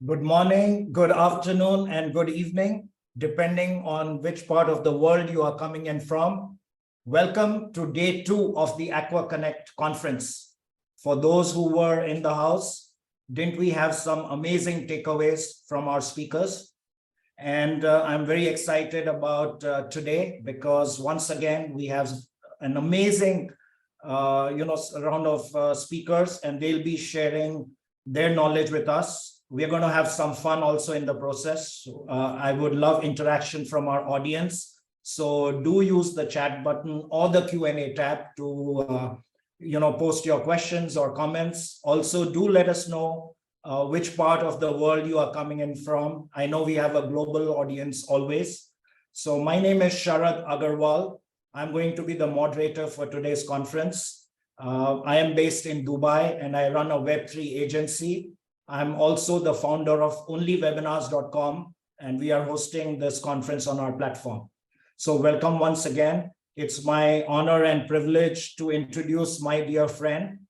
Good morning, good afternoon, and good evening, depending on which part of the world you are coming in from. Welcome to day 2 of the Aqua Connect conference. For those who were in the house, didn't we have some amazing takeaways from our speakers? And I'm very excited about today because once again, we have an amazing round of speakers, and they'll be sharing their knowledge with us. We're going to have some fun also in the process. I would love interaction from our audience. So do use the chat button or the Q&A tab to post your questions or comments. Also, do let us know which part of the world you are coming in from. I know we have a global audience always. So my name is Sharad Agarwal. I'm going to be the moderator for today's conference. I am based in Dubai and I run a Web3 agency. I'm also the founder of onlywebinars.com, and we are hosting this conference on our platform. So welcome once again. It's my honor and privilege to introduce my dear friend,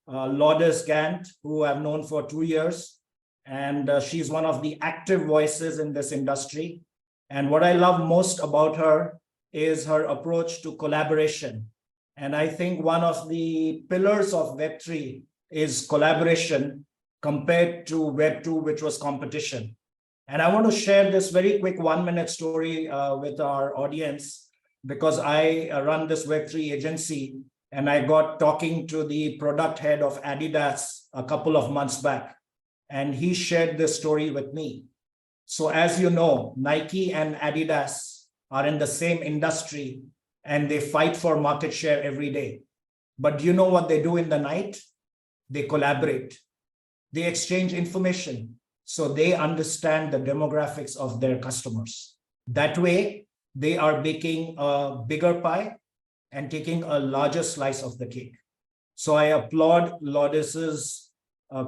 Lourdes Gant, who I've known for 2 years. And she's one of the active voices in this industry. And what I love most about her is her approach to collaboration. And I think one of the pillars of Web3 is collaboration compared to Web2, which was competition. And I want to share this very quick 1-minute story with our audience because I run this Web3 agency and I got talking to the product head of Adidas a couple of months back, and he shared this story with me. So as you know, Nike and Adidas are in the same industry and they fight for market share every day. But do you know what they do in the night? They collaborate. They exchange information so they understand the demographics of their customers. That way, they are baking a bigger pie and taking a larger slice of the cake. So I applaud Lourdes's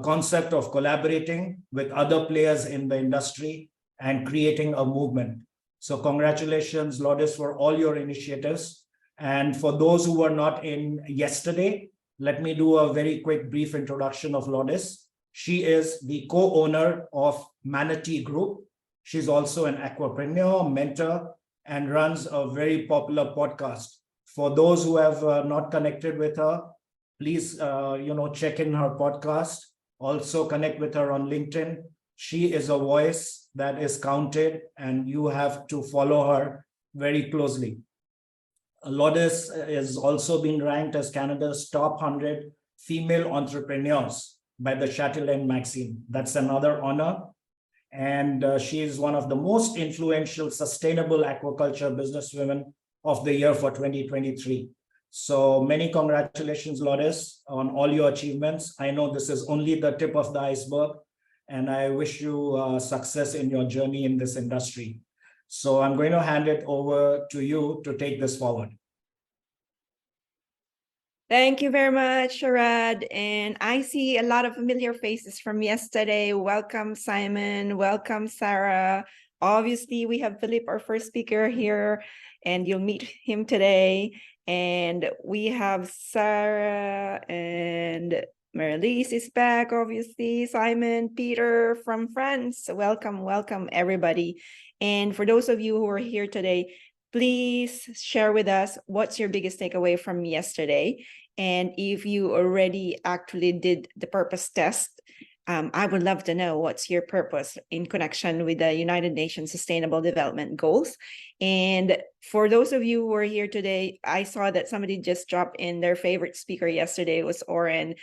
concept of collaborating with other players in the industry and creating a movement. So congratulations, Lourdes, for all your initiatives. And for those who were not in yesterday, let me do a very quick brief introduction of Lourdes. She is the co-owner of Manatee Group. She's also an aquapreneur, mentor, and runs a very popular podcast. For those who have not connected with her, please check in her podcast. Also connect with her on LinkedIn. She is a voice that is counted, and you have to follow her very closely. Lourdes has also been ranked as Canada's top 100 female entrepreneurs by the Chatelaine magazine. That's another honor. And she is one of the most influential sustainable aquaculture businesswomen of the year for 2023. So many congratulations, Lourdes, on all your achievements. I know this is only the tip of the iceberg, and I wish you success in your journey in this industry. So I'm going to hand it over to you to take this forward. Thank you very much, Sharad. And I see a lot of familiar faces from yesterday. Welcome, Simon. Welcome, Sarah. Obviously, we have Philip, our first speaker here, and you'll meet him today. And we have Sarah and Marilise is back, obviously. Simon, Peter from France. Welcome, welcome, everybody. And for those of you who are here today, please share with us what's your biggest takeaway from yesterday. And if you already actually did the purpose test, I would love to know what's your purpose in connection with the United Nations Sustainable Development Goals. And for those of you who are here today, I saw that somebody just dropped in their favorite speaker yesterday was Oren,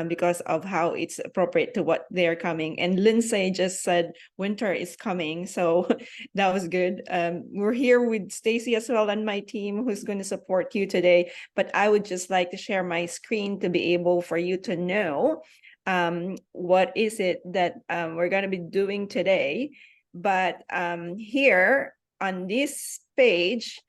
because of how it's appropriate to what they're coming. And Lindsay just said winter is coming, so that was good. We're here with Stacy as well and my team who's going to support you today. But I would just like to share my screen to be able for you to know what is it that we're going to be doing today. But here on this page,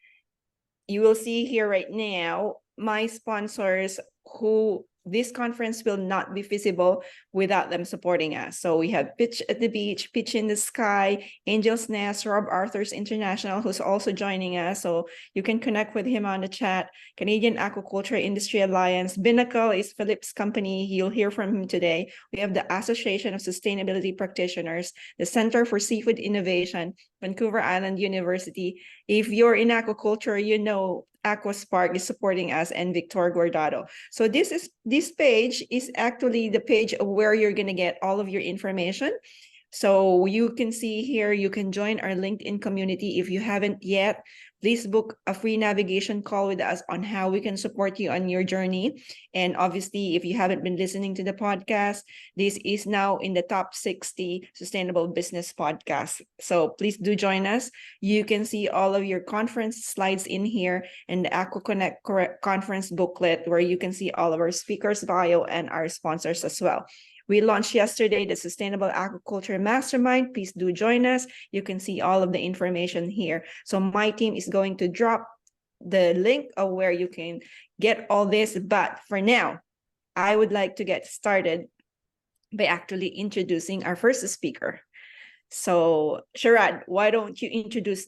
you will see here right now my sponsors who this conference will not be feasible without them supporting us. So we have Pitch at the Beach, Pitch in the Sky, Angel's Nest, Rob Arthur's International, who's also joining us. So you can connect with him on the chat. Canadian Aquaculture Industry Alliance. Binnacle is Philip's company. You'll hear from him today. We have the Association of Sustainability Practitioners, the Center for Seafood Innovation, Vancouver Island University. If you're in aquaculture, you know Aqua Spark is supporting us, and Victor Guardado. So this page is actually the page of where you're going to get all of your information. So you can see here, you can join our LinkedIn community. If you haven't yet, please book a free navigation call with us on how we can support you on your journey. And obviously, if you haven't been listening to the podcast, this is now in the top 60 sustainable business podcasts. So please do join us. You can see all of your conference slides in here and the Aqua Connect conference booklet, where you can see all of our speakers' bio and our sponsors as well. We launched yesterday the Sustainable Aquaculture Mastermind. Please do join us. You can see all of the information here. So my team is going to drop the link of where you can get all this. But for now, I would like to get started by actually introducing our first speaker. So Sharad, why don't you introduce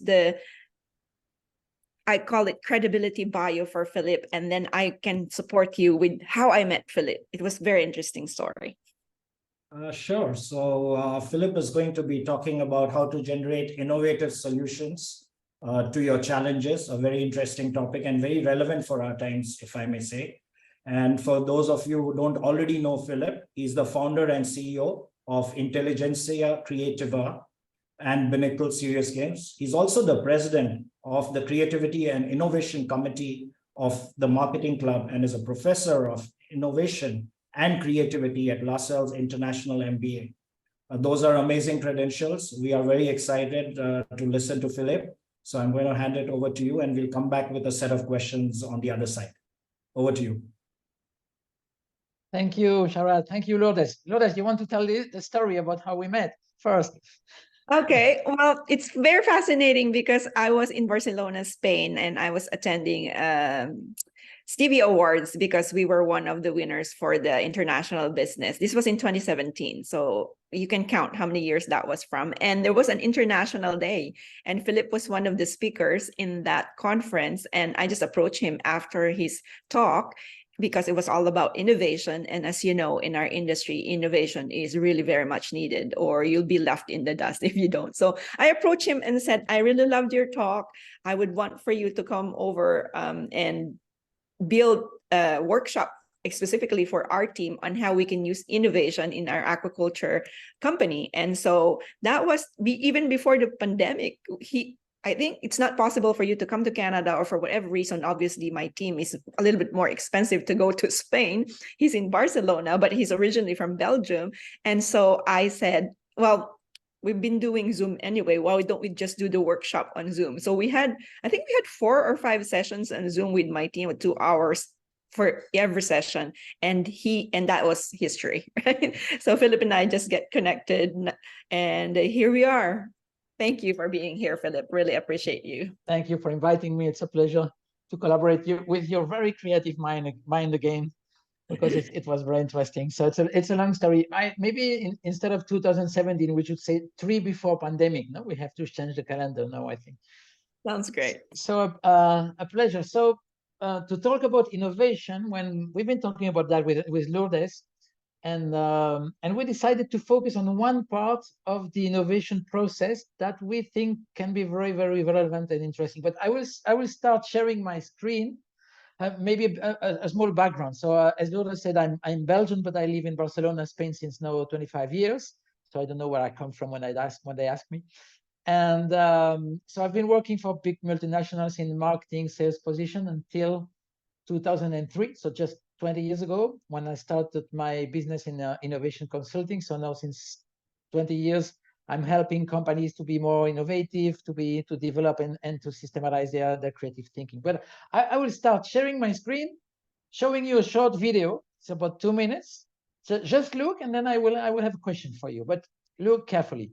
I call it credibility bio for Philip, and then I can support you with how I met Philip. It was a very interesting story. Sure. So Philip is going to be talking about how to generate innovative solutions to your challenges, a very interesting topic and very relevant for our times, if I may say. And for those of you who don't already know Philip, he's the founder and CEO of Intelligentsia Creativa and Binnacle Serious Games. He's also the president of the Creativity and Innovation Committee of the Marketing Club and is a professor of innovation and creativity at LaSalle's International MBA. Those are amazing credentials. We are very excited to listen to Philip. So I'm going to hand it over to you, and we'll come back with a set of questions on the other side. Over to you. Thank you, Sharad. Thank you, Lourdes. Lourdes, you want to tell the story about how we met first? Okay, well, it's very fascinating because I was in Barcelona, Spain, and I was attending Stevie Awards because we were one of the winners for the international business. This was in 2017. So you can count how many years that was from. And there was an international day, and Philip was one of the speakers in that conference. And I just approached him after his talk, because it was all about innovation. And as you know, in our industry, innovation is really very much needed, or you'll be left in the dust if you don't. So I approached him and said, I really loved your talk. I would want for you to come over and build a workshop specifically for our team on how we can use innovation in our aquaculture company. And so that was even before the pandemic. I think it's not possible for you to come to Canada, or for whatever reason. Obviously, my team is a little bit more expensive to go to Spain. He's in Barcelona, but he's originally from Belgium. And so I said, well, we've been doing Zoom anyway. Why don't we just do the workshop on Zoom? So I think we had 4 or 5 sessions on Zoom with my team, with 2 hours for every session. And that was history, right? So Philip and I just get connected, and here we are. Thank you for being here, Philip. Really appreciate you. Thank you for inviting me. It's a pleasure to collaborate with your very creative mind again, because it was very interesting. So it's a long story. Maybe instead of 2017, we should say 3 before pandemic. No, we have to change the calendar now, I think. Sounds great. So a pleasure. So to talk about innovation, when we've been talking about that with Lourdes, and we decided to focus on one part of the innovation process that we think can be very, very relevant and interesting. But I will start sharing my screen. Maybe a small background. So as Lourdes said, I'm Belgian, but I live in Barcelona, Spain since now 25 years. So I don't know where I come from when they ask me. And so I've been working for big multinationals in marketing, sales position until 2003. So just 20 years ago, when I started my business in innovation consulting. So now since 20 years, I'm helping companies to be more innovative, to develop and to systematize their creative thinking. But I will start sharing my screen, showing you a short video. It's about 2 minutes. So just look, and then I will have a question for you. But look carefully.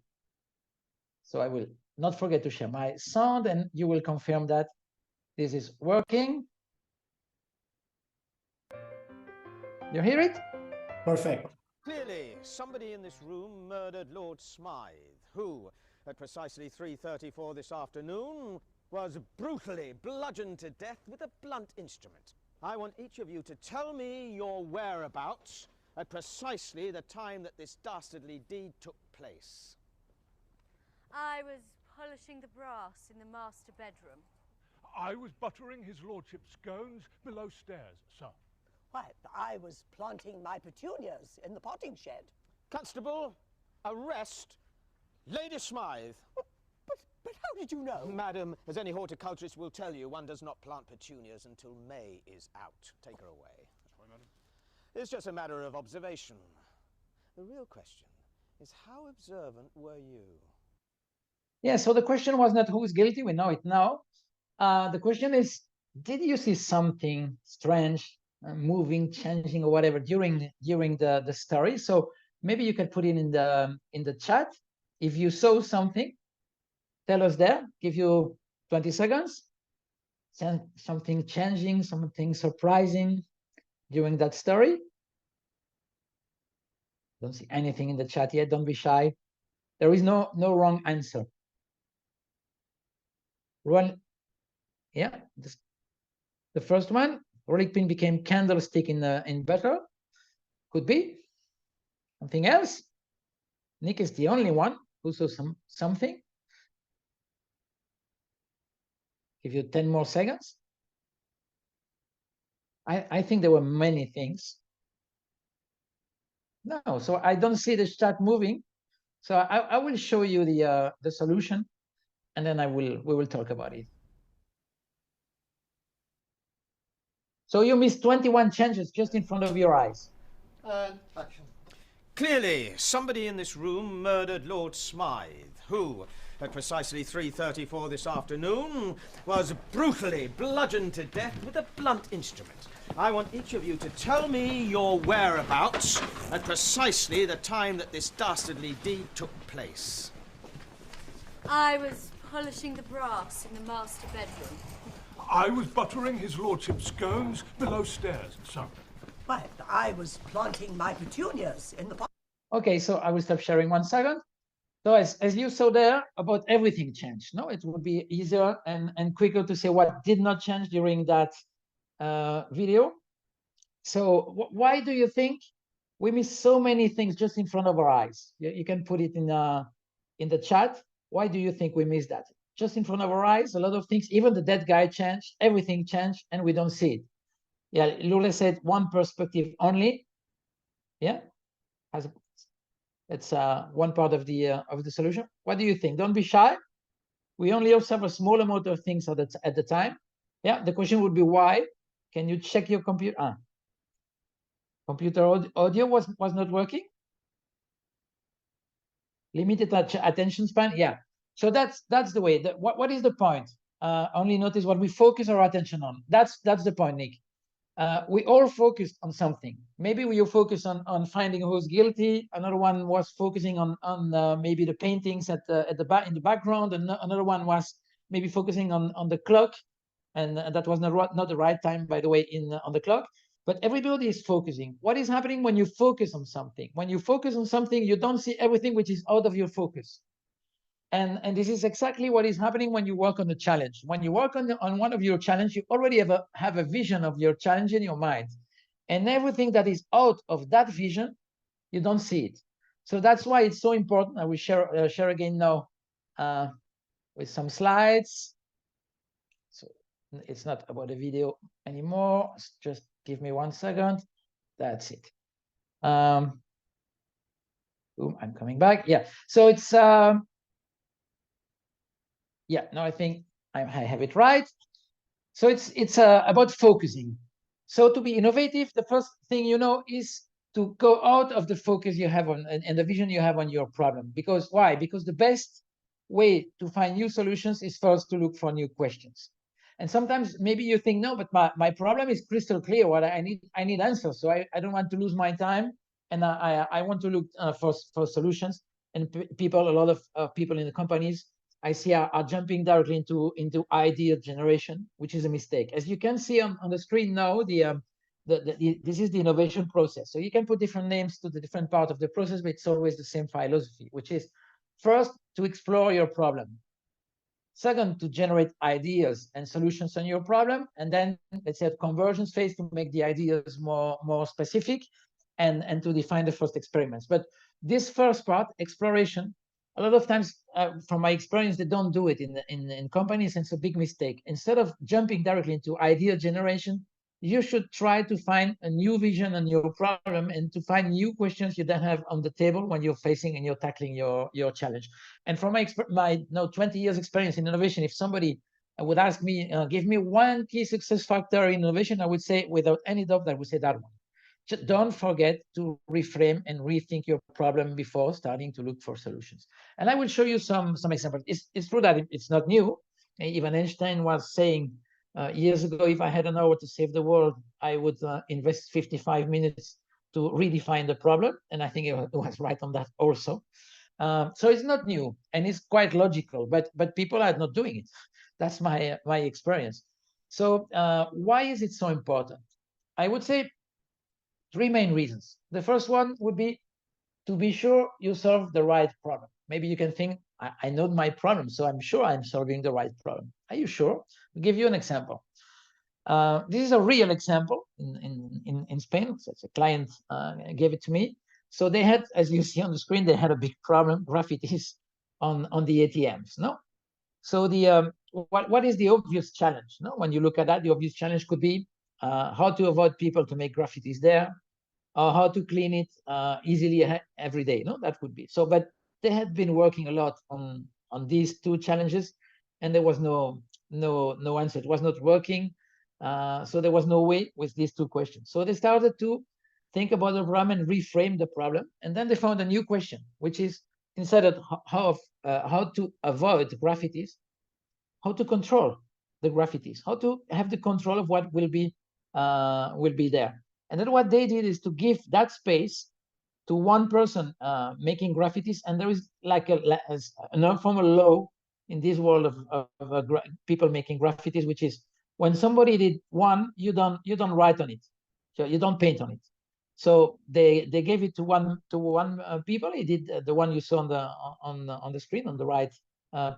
So I will not forget to share my sound, and you will confirm that this is working. You hear it? Perfect. Clearly, somebody in this room murdered Lord Smythe, who, at precisely 3:34 this afternoon, was brutally bludgeoned to death with a blunt instrument. I want each of you to tell me your whereabouts at precisely the time that this dastardly deed took place. I was polishing the brass in the master bedroom. I was buttering his lordship's scones below stairs, sir. Why, I was planting my petunias in the potting shed. Constable, arrest Lady Smythe. But how did you know? Madam, as any horticulturist will tell you, one does not plant petunias until May is out. Take her away. That's right, madam. It's just a matter of observation. The real question is, how observant were you? Yeah, so the question was not who's guilty, we know it now. The question is, did you see something strange, moving, changing, or whatever during the story? So maybe you can put it in the chat. If you saw something, tell us there. Give you 20 seconds. Something changing, something surprising during that story. Don't see anything in the chat yet. Don't be shy. There is no wrong answer. Run. Yeah, the first one, rolling pin became candlestick in butter. Could be something else. Nick is the only one who saw something. Give you 10 more seconds. I think there were many things. No, so I don't see the chat moving. So I will show you the solution, and then we will talk about it. So you missed 21 changes just in front of your eyes. Action. Clearly, somebody in this room murdered Lord Smythe, who, at precisely 3:34 this afternoon, was brutally bludgeoned to death with a blunt instrument. I want each of you to tell me your whereabouts at precisely the time that this dastardly deed took place. I was polishing the brass in the master bedroom. I was buttering his lordship's scones below stairs, sir. Why, I was planting my petunias in the potting. Okay, so I will stop sharing 1 second. So as you saw there, about everything changed. No, it would be easier and quicker to say what did not change during that video. So why do you think we miss so many things just in front of our eyes? You can put it in the chat. Why do you think we miss that? Just in front of our eyes, a lot of things, even the dead guy changed, everything changed, and we don't see it. Yeah, Lourdes said one perspective only. Yeah, that's one part of the solution. What do you think? Don't be shy. We only observe a small amount of things at the time. Yeah, the question would be why. Can you check your computer? Computer audio was not working. Limited attention span. Yeah. So that's the way. What is the point? Only notice what we focus our attention on. That's the point, Nick. We all focused on something. Maybe we focus on finding who's guilty. Another one was focusing on maybe the paintings in the background. And another one was maybe focusing on the clock, and that was not the right time, by the way, on the clock. But everybody is focusing. What is happening when you focus on something? When you focus on something, you don't see everything which is out of your focus. And this is exactly what is happening when you work on a challenge. When you work on one of your challenges, you already have a vision of your challenge in your mind. And everything that is out of that vision, you don't see it. So that's why it's so important. I will share again now with some slides. So it's not about a video anymore. Just give me 1 second. That's it. Boom, I'm coming back. Yeah. So it's yeah, no, I think I have it right. So it's about focusing. So to be innovative, the first thing is to go out of the focus you have on and the vision you have on your problem. Because why? Because the best way to find new solutions is first to look for new questions. And sometimes maybe you think, no, but my problem is crystal clear. What I need answers. So I don't want to lose my time, and I want to look for solutions. And a lot of people in the companies I see are jumping directly into idea generation, which is a mistake. As you can see on the screen now, this is the innovation process. So you can put different names to the different part of the process, but it's always the same philosophy, which is first to explore your problem. Second, to generate ideas and solutions on your problem. And then let's say a convergence phase to make the ideas more specific and to define the first experiments. But this first part, exploration, a lot of times, from my experience, they don't do it in companies, and it's a big mistake. Instead of jumping directly into idea generation, you should try to find a new vision on your problem and to find new questions you don't have on the table when you're facing and you're tackling your challenge. And from my 20 years experience in innovation, if somebody would ask me, give me one key success factor in innovation, I would say, without any doubt, I would say that one. Just don't forget to reframe and rethink your problem before starting to look for solutions. And I will show you some examples. It's true that it's not new. Even Einstein was saying years ago, if I had an hour to save the world, I would invest 55 minutes to redefine the problem. And I think it was right on that also. So it's not new and it's quite logical, but people are not doing it. That's my experience. So why is it so important? I would say 3 main reasons. The first one would be to be sure you solve the right problem. Maybe you can think, I know my problem, so I'm sure I'm solving the right problem. Are you sure? I'll give you an example. This is a real example in Spain. So it's a client gave it to me. So they had, as you see on the screen, they had a big problem, graffitis on the ATMs. No, so the what is the obvious challenge? No, when you look at that, the obvious challenge could be how to avoid people to make graffitis there, or how to clean it easily every day. No, that could be so. But they had been working a lot on these two challenges, and there was no answer. It was not working. So there was no way with these two questions. So they started to think about the problem and reframe the problem. And then they found a new question, which is instead of how to avoid graffitis, how to control the graffitis, how to have the control of what will be there. And then what they did is to give that space to one person making graffitis. And there is like a non-formal law in this world of people making graffitis, which is when somebody did one, you don't write on it, so you don't paint on it. So they gave it to one people. He did the one you saw on the screen on the right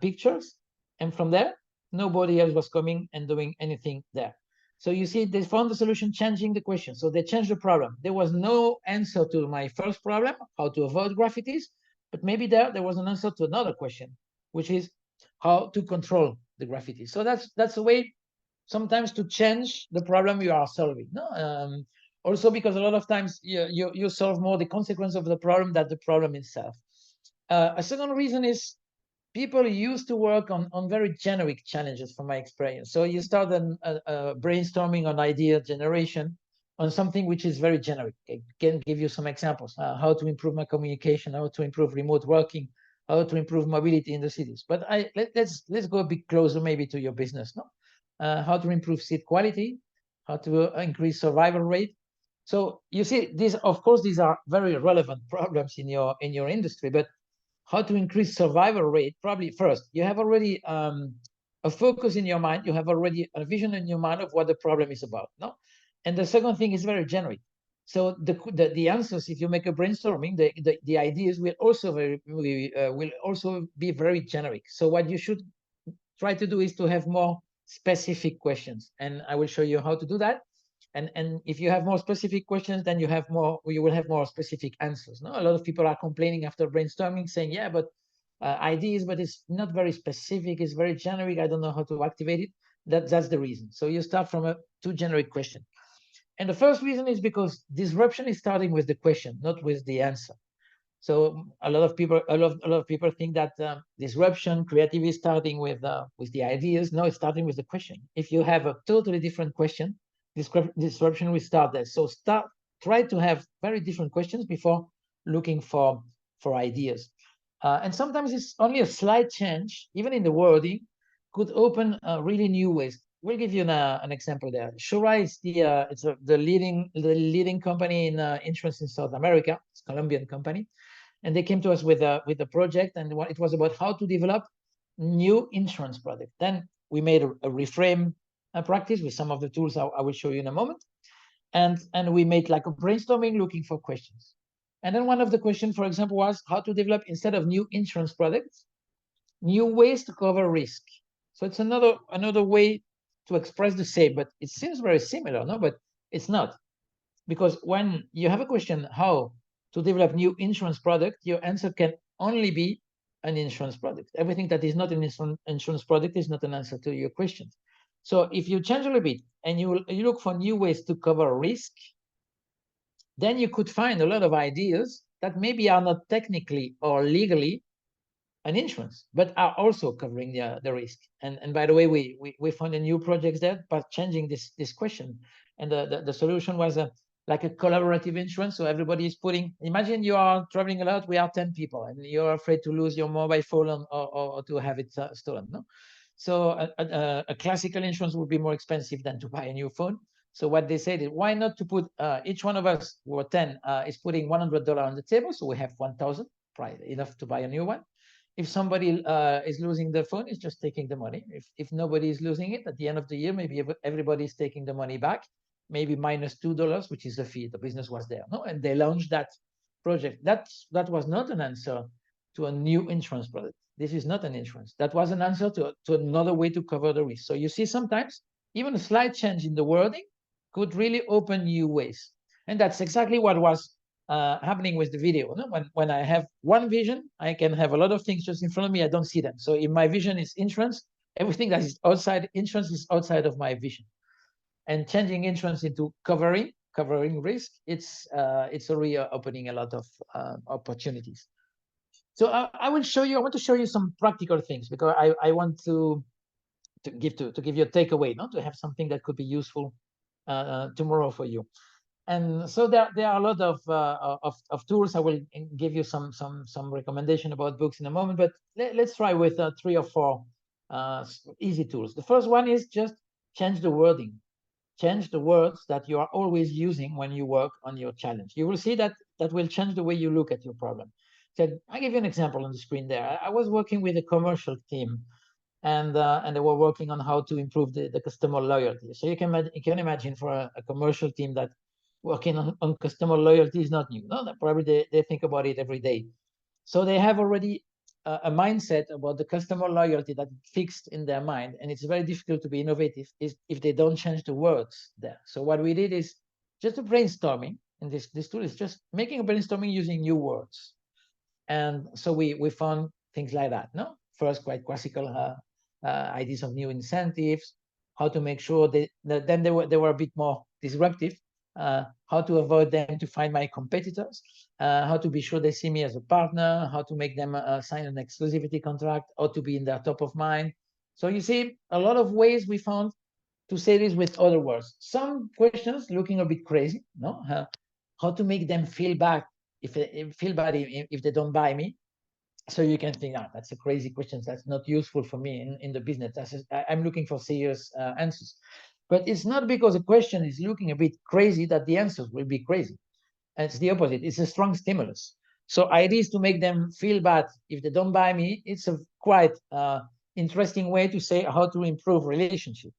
pictures, and from there nobody else was coming and doing anything there. So you see, they found the solution changing the question. So they changed the problem. There was no answer to my first problem, how to avoid graffitis, but maybe there was an answer to another question, which is how to control the graffitis. So that's a way sometimes to change the problem you are solving. No, also because a lot of times you solve more the consequence of the problem than the problem itself. A second reason is people used to work on very generic challenges from my experience. So you start brainstorming on idea generation on something which is very generic. I can give you some examples, how to improve my communication, how to improve remote working, how to improve mobility in the cities. But let's go a bit closer maybe to your business, no? How to improve seed quality, how to increase survival rate. So you see, these are very relevant problems in your industry, but how to increase survival rate, probably first, you have already a focus in your mind, you have already a vision in your mind of what the problem is about, no? And the second thing is very generic. So the answers, if you make a brainstorming, the ideas will also be very generic. So what you should try to do is to have more specific questions, and I will show you how to do that. And if you have more specific questions, then you will have more specific answers. No, a lot of people are complaining after brainstorming, saying, yeah, but ideas, but it's not very specific, it's very generic, I don't know how to activate it. That's the reason. So you start from a too generic question. And the first reason is because disruption is starting with the question, not with the answer. So a lot of people think that disruption, creativity is starting with the ideas. No, it's starting with the question. If you have a totally different question, disruption will start there. So try to have very different questions before looking for ideas. And sometimes it's only a slight change, even in the wording, could open really new ways. We'll give you an example there. Shura is the leading company in insurance in South America. It's a Colombian company, and they came to us with a project, and it was about how to develop new insurance product. Then we made a reframe practice with some of the tools I will show you in a moment. And we made like a brainstorming looking for questions. And then one of the questions, for example, was how to develop, instead of new insurance products, new ways to cover risk. So it's another way to express the same, but it seems very similar, no? But it's not. Because when you have a question, how to develop new insurance product, your answer can only be an insurance product. Everything that is not an insurance product is not an answer to your question. So if you change a little bit and you look for new ways to cover risk, then you could find a lot of ideas that maybe are not technically or legally an insurance, but are also covering the risk. And by the way, we found a new project there by changing this question. And the solution was like a collaborative insurance. So everybody is putting, imagine you are traveling a lot, we are 10 people, and you're afraid to lose your mobile phone or to have it stolen, no? So a classical insurance would be more expensive than to buy a new phone. So what they said is, why not to put each one of us, who are 10, is putting $100 on the table, so we have 1,000, probably enough to buy a new one. If somebody is losing their phone, it's just taking the money. If nobody is losing it, at the end of the year, maybe everybody is taking the money back, maybe minus $2, which is the fee. The business was there, no? And they launched that project. That was not an answer to a new insurance product. This is not an insurance. That was an answer to another way to cover the risk. So you see, sometimes even a slight change in the wording could really open new ways. And that's exactly what was happening with the video. No? When I have one vision, I can have a lot of things just in front of me. I don't see them. So if my vision is insurance, everything that is outside insurance is outside of my vision. And changing insurance into covering risk, it's already opening a lot of opportunities. So I want to show you some practical things, because I want to give you a takeaway, not to have something that could be useful tomorrow for you. And so there are a lot of tools. I will give you some recommendation about books in a moment, but let's try with 3 or 4 easy tools. The first one is just change the wording. Change the words that you are always using when you work on your challenge. You will see that will change the way you look at your problem. So I'll give you an example on the screen there. I was working with a commercial team, and they were working on how to improve the customer loyalty. So you can imagine, for a commercial team, that working on customer loyalty is not new. No, probably they think about it every day. So they have already a mindset about the customer loyalty that fixed in their mind, and it's very difficult to be innovative if they don't change the words there. So what we did is just a brainstorming, and this tool is just making a brainstorming using new words. And so we found things like that. No, first, quite classical ideas of new incentives, how to make sure that then they were a bit more disruptive. How to avoid them to find my competitors, how to be sure they see me as a partner, how to make them sign an exclusivity contract, or to be in their top of mind. So you see, a lot of ways we found to say this with other words. Some questions looking a bit crazy, no? How to make them feel bad if they don't buy me. So you can think, that's a crazy question. That's not useful for me in the business. I'm looking for serious answers. But it's not because a question is looking a bit crazy that the answers will be crazy. And it's the opposite. It's a strong stimulus. So ideas to make them feel bad if they don't buy me, it's a quite interesting way to say how to improve relationship.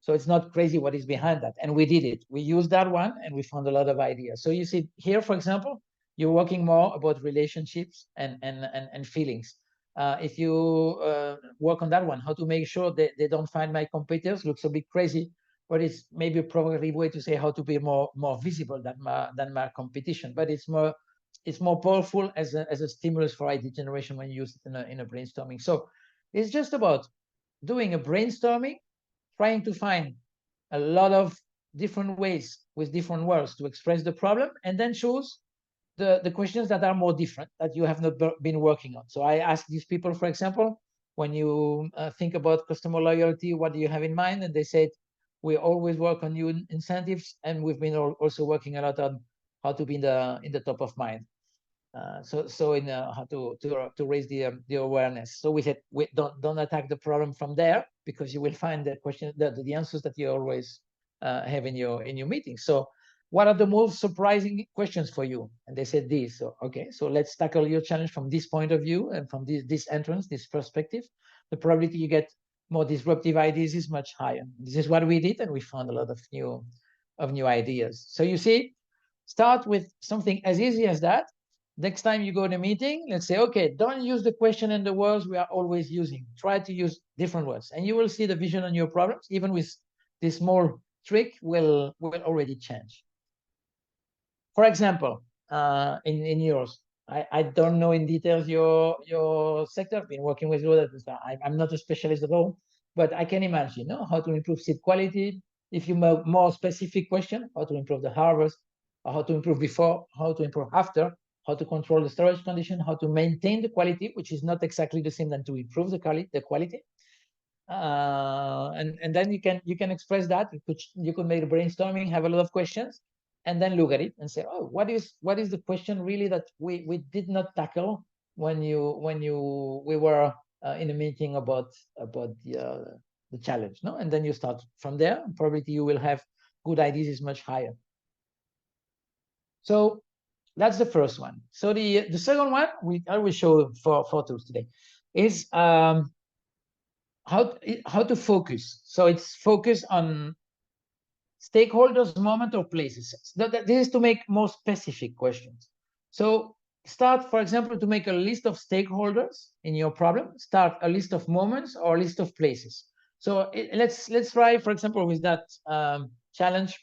So it's not crazy what is behind that. And we did it. We used that one, and we found a lot of ideas. So you see here, for example, you're working more about relationships and feelings. If you work on that one, how to make sure that they don't find my competitors, looks a bit crazy, but it's maybe a provocative way to say how to be more visible than my competition. But it's more powerful as a stimulus for idea generation when you use it in a brainstorming. So it's just about doing a brainstorming, trying to find a lot of different ways with different words to express the problem, and then choose the questions that are more different, that you have not been working on. So I asked these people, for example, when you think about customer loyalty, what do you have in mind? And they said, we always work on new incentives, and we've been also working a lot on how to be in the top of mind. So in how to raise the awareness. So we said, we don't attack the problem from there, because you will find the question, the answers that you always have in your meetings. So what are the most surprising questions for you? And they said this. So okay, so let's tackle your challenge from this point of view, and from this entrance, this perspective. The probability you get more disruptive ideas is much higher. This is what we did, and we found a lot of new of new ideas. So you see, start with something as easy as that. Next time you go to a meeting, let's say, okay, don't use the question and the words we are always using. Try to use different words, and you will see the vision on your problems, even with this small trick, will already change. For example, in yours, I don't know in details your sector. I've been working with others. I'm not a specialist at all, but I can imagine, how to improve seed quality. If you make more specific question, how to improve the harvest, or how to improve before, how to improve after, how to control the storage condition, how to maintain the quality, which is not exactly the same than to improve the quality. And then you can express that. You could make a brainstorming, have a lot of questions, and then look at it and say, oh, what is the question really that we did not tackle when we were in a meeting about the challenge, no? And then you start from there. Probability you will have good ideas is much higher. So that's the first one. So the second one I will show four tools today is how to focus. So it's focus on stakeholders, moment, or places. This is to make more specific questions. So start, for example, to make a list of stakeholders in your problem. Start a list of moments or a list of places. So let's try, for example, with that challenge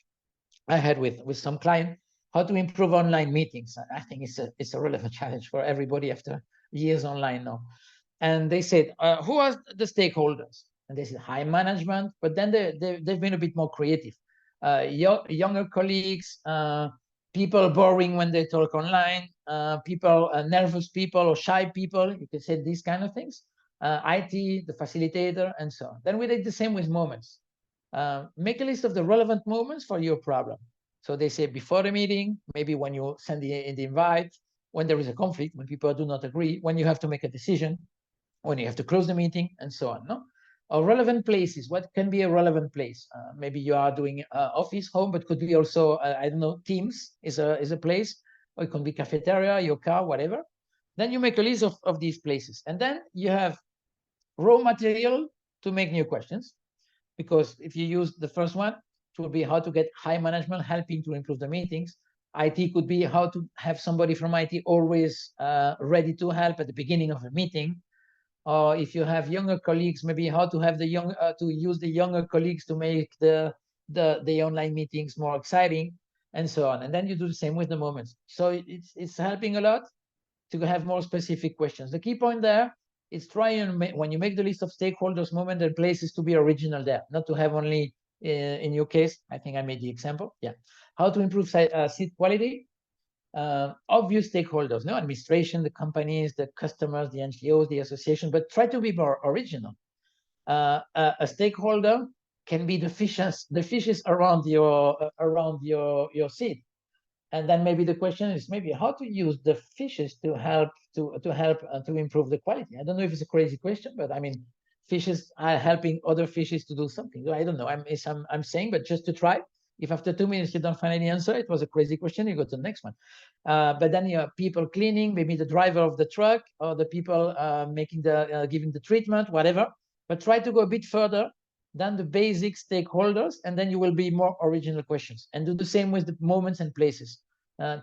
I had with some client, how to improve online meetings. I think it's a relevant challenge for everybody after years online now. And they said, who are the stakeholders? And they said high management, but then they've been a bit more creative. Younger colleagues, people boring when they talk online, people, nervous people or shy people, you can say these kind of things, IT, the facilitator, and so on. Then we did the same with moments. Make a list of the relevant moments for your problem. So they say before the meeting, maybe when you send the invite, when there is a conflict, when people do not agree, when you have to make a decision, when you have to close the meeting, and so on. No, or relevant places. What can be a relevant place? Maybe you are doing office, home, but could be also I don't know. Teams is a place, or it can be cafeteria, your car, whatever. Then you make a list of these places, and then you have raw material to make new questions. Because if you use the first one, it will be how to get high management helping to improve the meetings. IT could be how to have somebody from IT always ready to help at the beginning of a meeting. Or if you have younger colleagues, maybe how to have to use the younger colleagues to make the online meetings more exciting, and so on. And then you do the same with the moments. So it's helping a lot to have more specific questions. The key point there is try and when you make the list of stakeholders, moment, and places, to be original there, not to have only in your case. I think I made the example. Yeah, how to improve seed quality. Obvious stakeholders, no, administration, the companies, the customers, the NGOs, the association, but try to be more original. A stakeholder can be the fishes around your seed. And then maybe the question is maybe how to use the fishes to help to improve the quality. I don't know if it's a crazy question, but I mean, fishes are helping other fishes to do something. So I don't know. I'm saying, but just to try. If after 2 minutes you don't find any answer, it was a crazy question, you go to the next one. But then you have people cleaning, maybe the driver of the truck, or the people making giving the treatment, whatever. But try to go a bit further than the basic stakeholders, and then you will be more original questions. And do the same with the moments and places.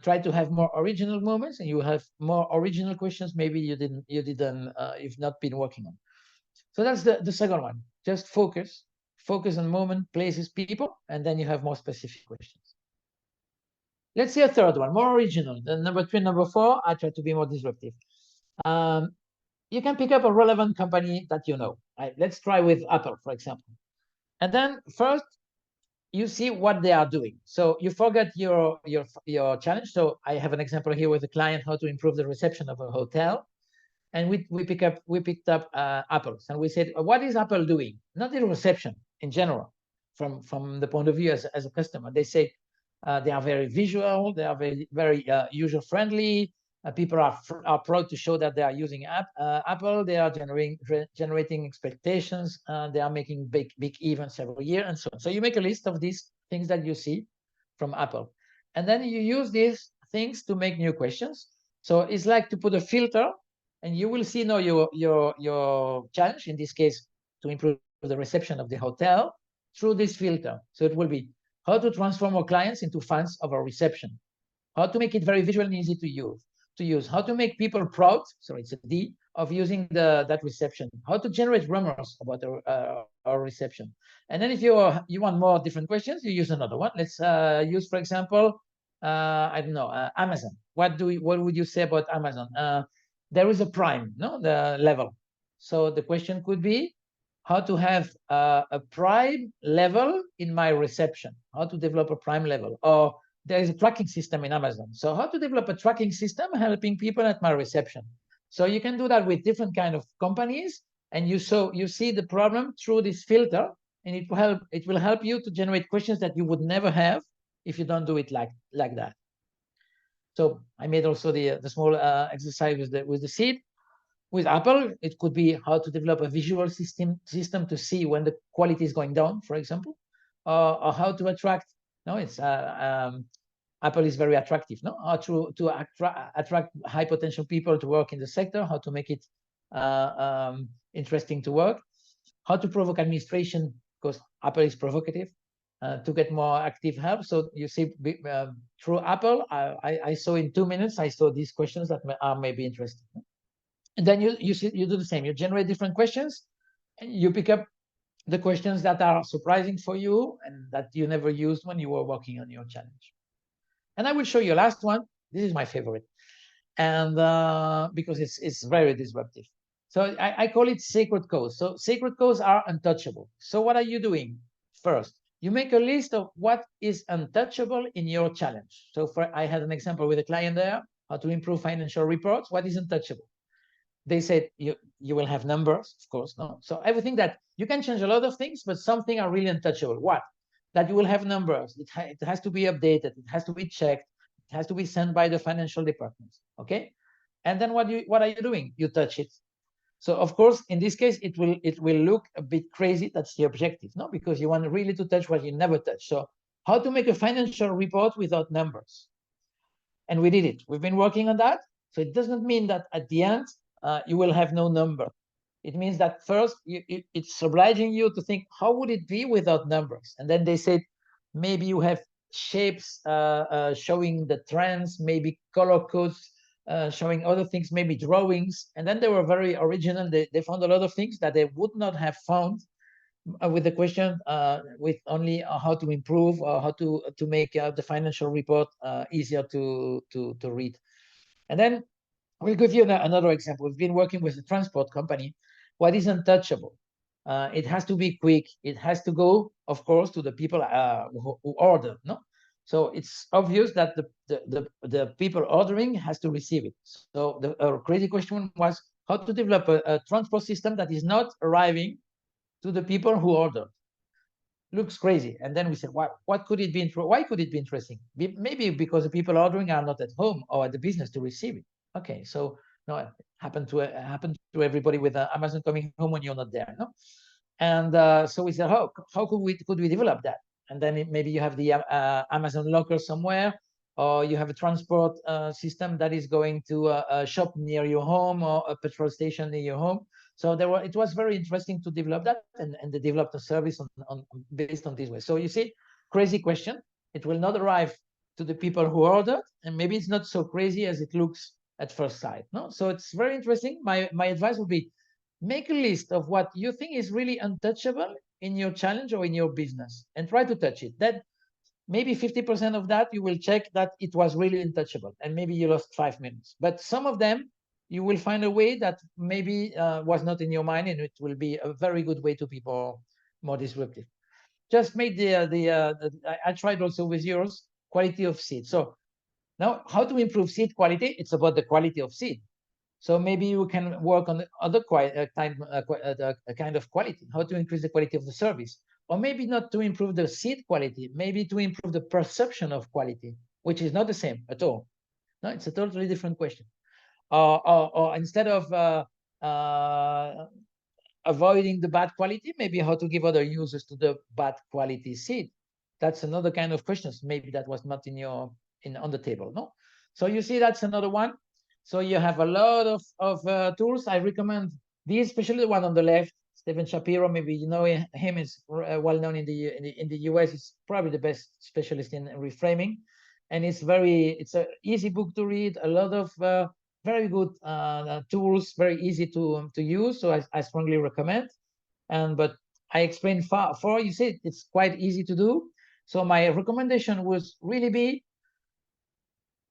Try to have more original moments, and you have more original questions. Maybe you've not been working on. So that's the second one. Just focus on moment, places, people, and then you have more specific questions. Let's see a third one, more original. Then number 3, number 4, I try to be more disruptive. You can pick up a relevant company that you know. Let's try with Apple, for example. And then first, you see what they are doing. So you forget your challenge. So I have an example here with a client, how to improve the reception of a hotel. And we picked up Apples, and we said, what is Apple doing? Not the reception in general, from the point of view as a customer. They say they are very visual, they are very user friendly. People are proud to show that they are using Apple. They are generating expectations. They are making big events every year, and so on. So you make a list of these things that you see from Apple, and then you use these things to make new questions. So it's like to put a filter. And you will see now your challenge, in this case, to improve the reception of the hotel through this filter. So it will be, how to transform our clients into fans of our reception, how to make it very visual and easy to use, how to make people proud, sorry, it's a D, of using that reception, how to generate rumors about our reception. And then if you want more different questions, you use another one. Let's use, for example, I don't know, Amazon. What would you say about Amazon? There is a prime, no, the level. So the question could be how to have a prime level in my reception, how to develop a prime level, or there is a tracking system in Amazon. So how to develop a tracking system helping people at my reception. So you can do that with different kind of companies, and you see the problem through this filter, and it will help you to generate questions that you would never have if you don't do it like that. So I made also the small exercise with the seed. With Apple, it could be how to develop a visual system to see when the quality is going down, for example, or how to attract. No, it's Apple is very attractive. No, how to attract high potential people to work in the sector. How to make it interesting to work. How to provoke administration, because Apple is provocative. To get more active help. So you see, through Apple, I saw in 2 minutes, I saw these questions that are maybe interesting. And then you do the same. You generate different questions, and you pick up the questions that are surprising for you and that you never used when you were working on your challenge. And I will show you last one. This is my favorite, and because it's very disruptive. So I call it sacred codes. So sacred codes are untouchable. So what are you doing? First, you make a list of what is untouchable in your challenge. So I had an example with a client there, how to improve financial reports. What is untouchable? They said you will have numbers, of course, no. So everything that you can change a lot of things, but something are really untouchable. What? That you will have numbers. It has to be updated. It has to be checked. It has to be sent by the financial department. Okay. And then what are you doing? You touch it. So of course, in this case, it will look a bit crazy. That's the objective, no? Because you want really to touch what you never touch. So how to make a financial report without numbers? And we did it. We've been working on that. So it doesn't mean that at the end, you will have no number. It means that first, it's obliging you to think, how would it be without numbers? And then they said, maybe you have shapes showing the trends, maybe color codes showing other things, maybe drawings. And then they were very original. They found a lot of things that they would not have found with the question with only how to improve or how to make the financial report easier to read. And then we'll give you another example. We've been working with a transport company. What is untouchable? It has to be quick. It has to go, of course, to the people who order. No, so it's obvious that the people ordering has to receive it. So the crazy question was how to develop a transport system that is not arriving to the people who ordered. Looks crazy. And then we said, what could it be? Why could it be interesting? Maybe because the people ordering are not at home or at the business to receive it. Okay, so no, it happened to everybody with Amazon coming home when you're not there, no? And so we said, how could we develop that? And then maybe you have the Amazon locker somewhere, or you have a transport system that is going to a shop near your home or a petrol station near your home. So it was very interesting to develop that, and they developed a service based on this way. So you see, crazy question. It will not arrive to the people who ordered, and maybe it's not so crazy as it looks at first sight. No, so it's very interesting. My advice would be make a list of what you think is really untouchable in your challenge or in your business, and try to touch it. That maybe 50% of that you will check that it was really untouchable, and maybe you lost 5 minutes. But some of them you will find a way that maybe was not in your mind, and it will be a very good way to be more disruptive. Just made I tried also with yours, quality of seed. So now how to improve seed quality? It's about the quality of seed. So maybe you can work on the other kind of quality, how to increase the quality of the service, or maybe not to improve the seed quality, maybe to improve the perception of quality, which is not the same at all. No, it's a totally different question. Or instead of avoiding the bad quality, maybe how to give other users to the bad quality seed. That's another kind of questions. Maybe that was not on the table. No, so you see that's another one. So you have a lot of tools. I recommend these, especially the one on the left. Steven Shapiro, maybe you know him, is well known in the US. He's probably the best specialist in reframing, and it's an easy book to read. A lot of very good tools, very easy to use. So I strongly recommend. But I explained four. You see, it's quite easy to do. So my recommendation would really be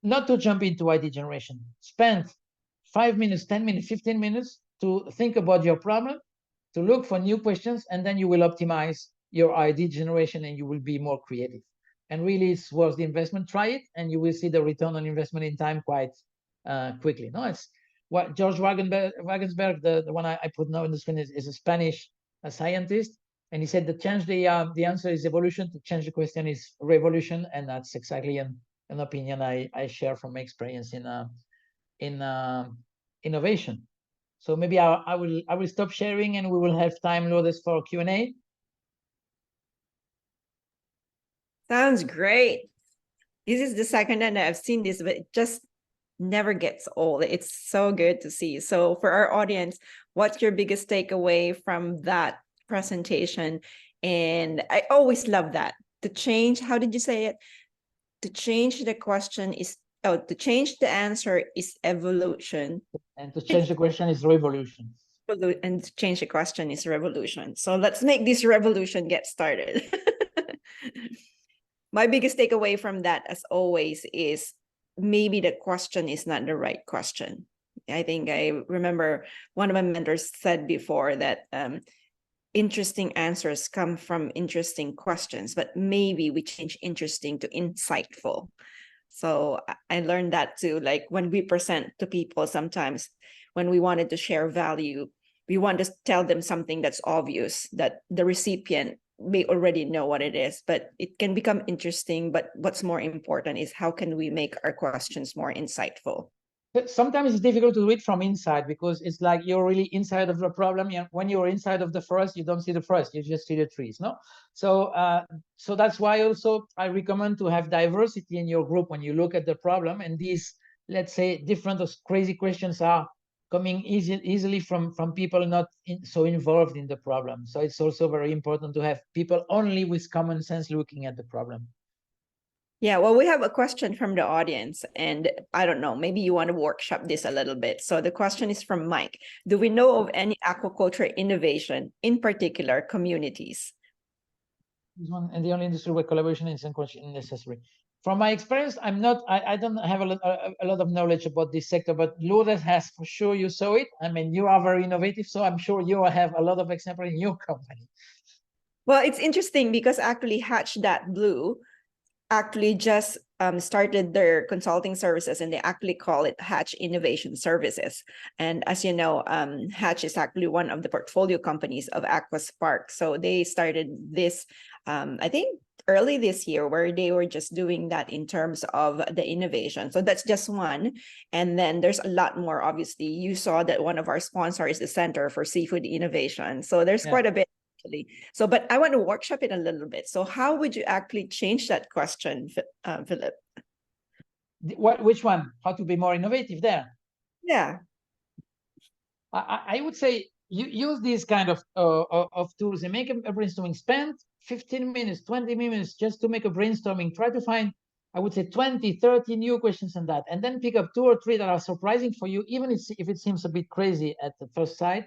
not to jump into ID generation. Spend 5 minutes, 10 minutes, 15 minutes to think about your problem, to look for new questions, and then you will optimize your ID generation and you will be more creative. And really, it's worth the investment. Try it, and you will see the return on investment in time quite quickly. No, it's what George Wagensberg, the one I put now in the screen, is a Spanish scientist, and he said that change the answer is evolution, to change the question is revolution, and that's exactly an opinion I share from my experience in innovation. So maybe I will stop sharing, and we will have time, Lourdes, for Q&A. Sounds great. This is the second time that I've seen this, but it just never gets old. It's so good to see. So for our audience, what's your biggest takeaway from that presentation? And I always love that. To change, how did you say it? To change the question is, to change the answer is evolution. And to change the question is revolution. And to change the question is revolution. So let's make this revolution get started. My biggest takeaway from that, as always, is maybe the question is not the right question. I think I remember one of my mentors said before that interesting answers come from interesting questions, but maybe we change interesting to insightful. So I learned that too. Like when we present to people, sometimes when we wanted to share value, we want to tell them something that's obvious, that the recipient may already know what it is, but it can become interesting. But what's more important is how can we make our questions more insightful? Sometimes it's difficult to do it from inside, because it's like you're really inside of the problem. When you're inside of the forest, you don't see the forest, you just see the trees, no? So so that's why also I recommend to have diversity in your group when you look at the problem. And these, let's say, different crazy questions are coming easily from people not so involved in the problem. So it's also very important to have people only with common sense looking at the problem. Yeah, well, we have a question from the audience, and I don't know, maybe you want to workshop this a little bit. So the question is from Mike. Do we know of any aquaculture innovation, in particular communities? This one, and the only industry where collaboration is necessary. From my experience, I don't have a lot of knowledge about this sector, but Lourdes has, for sure. You saw it. I mean, you are very innovative, so I'm sure you have a lot of examples in your company. Well, it's interesting because actually Hatch That Blue actually just started their consulting services, and they actually call it Hatch Innovation Services. And as you know, Hatch is actually one of the portfolio companies of Aqua Spark. So they started this, I think, early this year, where they were just doing that in terms of the innovation. So that's just one. And then there's a lot more. Obviously, you saw that one of our sponsors is the Center for Seafood Innovation. So there's quite a bit. So, but I want to workshop it a little bit. So how would you actually change that question, Philip? Which one? How to be more innovative there? Yeah. I would say you use these kind of tools and make a brainstorming. Spend 15 minutes, 20 minutes just to make a brainstorming. Try to find, I would say, 20, 30 new questions on that, and then pick up 2 or 3 that are surprising for you, even if it seems a bit crazy at the first sight,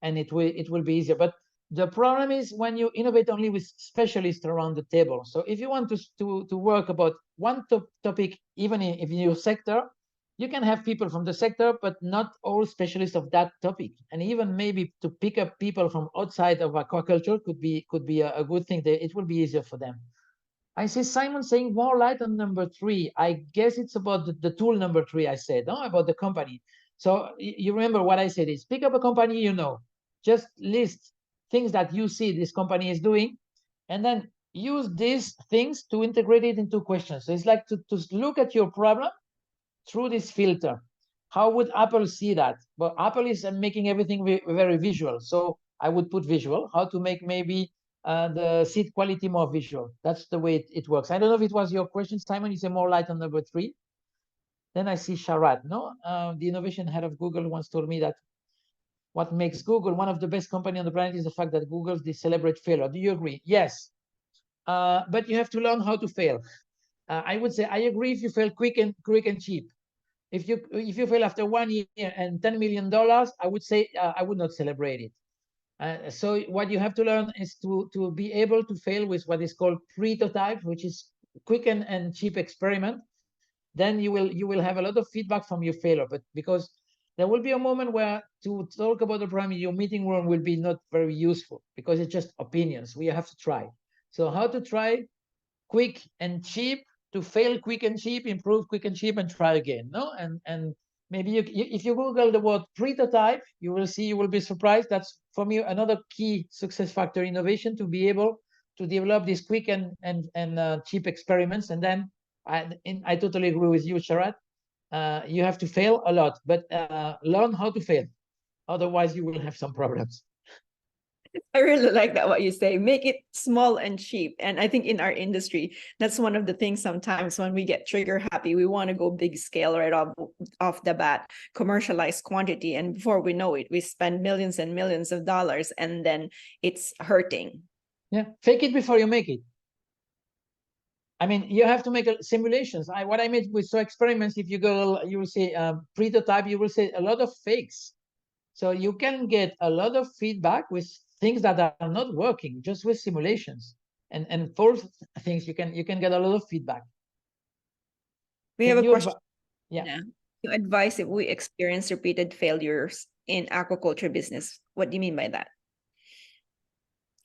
and it will be easier. But the problem is when you innovate only with specialists around the table. So if you want to work about one topic, even if in your sector, you can have people from the sector, but not all specialists of that topic. And even maybe to pick up people from outside of aquaculture could be a good thing. It will be easier for them. I see Simon saying more light on number 3. I guess it's about the tool number 3 I said, no, about the company. So you remember what I said is pick up a company, just list things that you see this company is doing, and then use these things to integrate it into questions. So it's like to look at your problem through this filter. How would Apple see that? Well, Apple is making everything very visual. So I would put visual, how to make maybe the seed quality more visual. That's the way it works. I don't know if it was your question, Simon. You say more light on number 3. Then I see Sharad, no? The innovation head of Google once told me that what makes Google one of the best company on the planet is the fact that Google's they celebrate failure. Do you agree? Yes. But you have to learn how to fail. I would say I agree if you fail quick and cheap. If you fail after 1 year and $10 million, I would say I would not celebrate it. So what you have to learn is to be able to fail with what is called prototype, which is quick and cheap experiment. Then you will have a lot of feedback from your failure. But because there will be a moment where to talk about the problem in your meeting room will be not very useful because it's just opinions. We have to try. So how to try quick and cheap, to fail quick and cheap, improve quick and cheap, and try again. No, and maybe if you Google the word prototype, you will be surprised. That's for me another key success factor innovation, to be able to develop these quick and cheap experiments. And then I totally agree with you, Sharad. You have to fail a lot, but learn how to fail. Otherwise, you will have some problems. I really like that what you say. Make it small and cheap. And I think in our industry, that's one of the things sometimes when we get trigger happy, we want to go big scale right off the bat, commercialize quantity. And before we know it, we spend millions and millions of dollars and then it's hurting. Yeah, fake it before you make it. I mean, you have to make simulations. What I mean with experiments, if you go, you will see prototype, you will see a lot of fakes. So you can get a lot of feedback with things that are not working, just with simulations and false things. You can get a lot of feedback. We have a question. Yeah. You advise if we experience repeated failures in aquaculture business. What do you mean by that?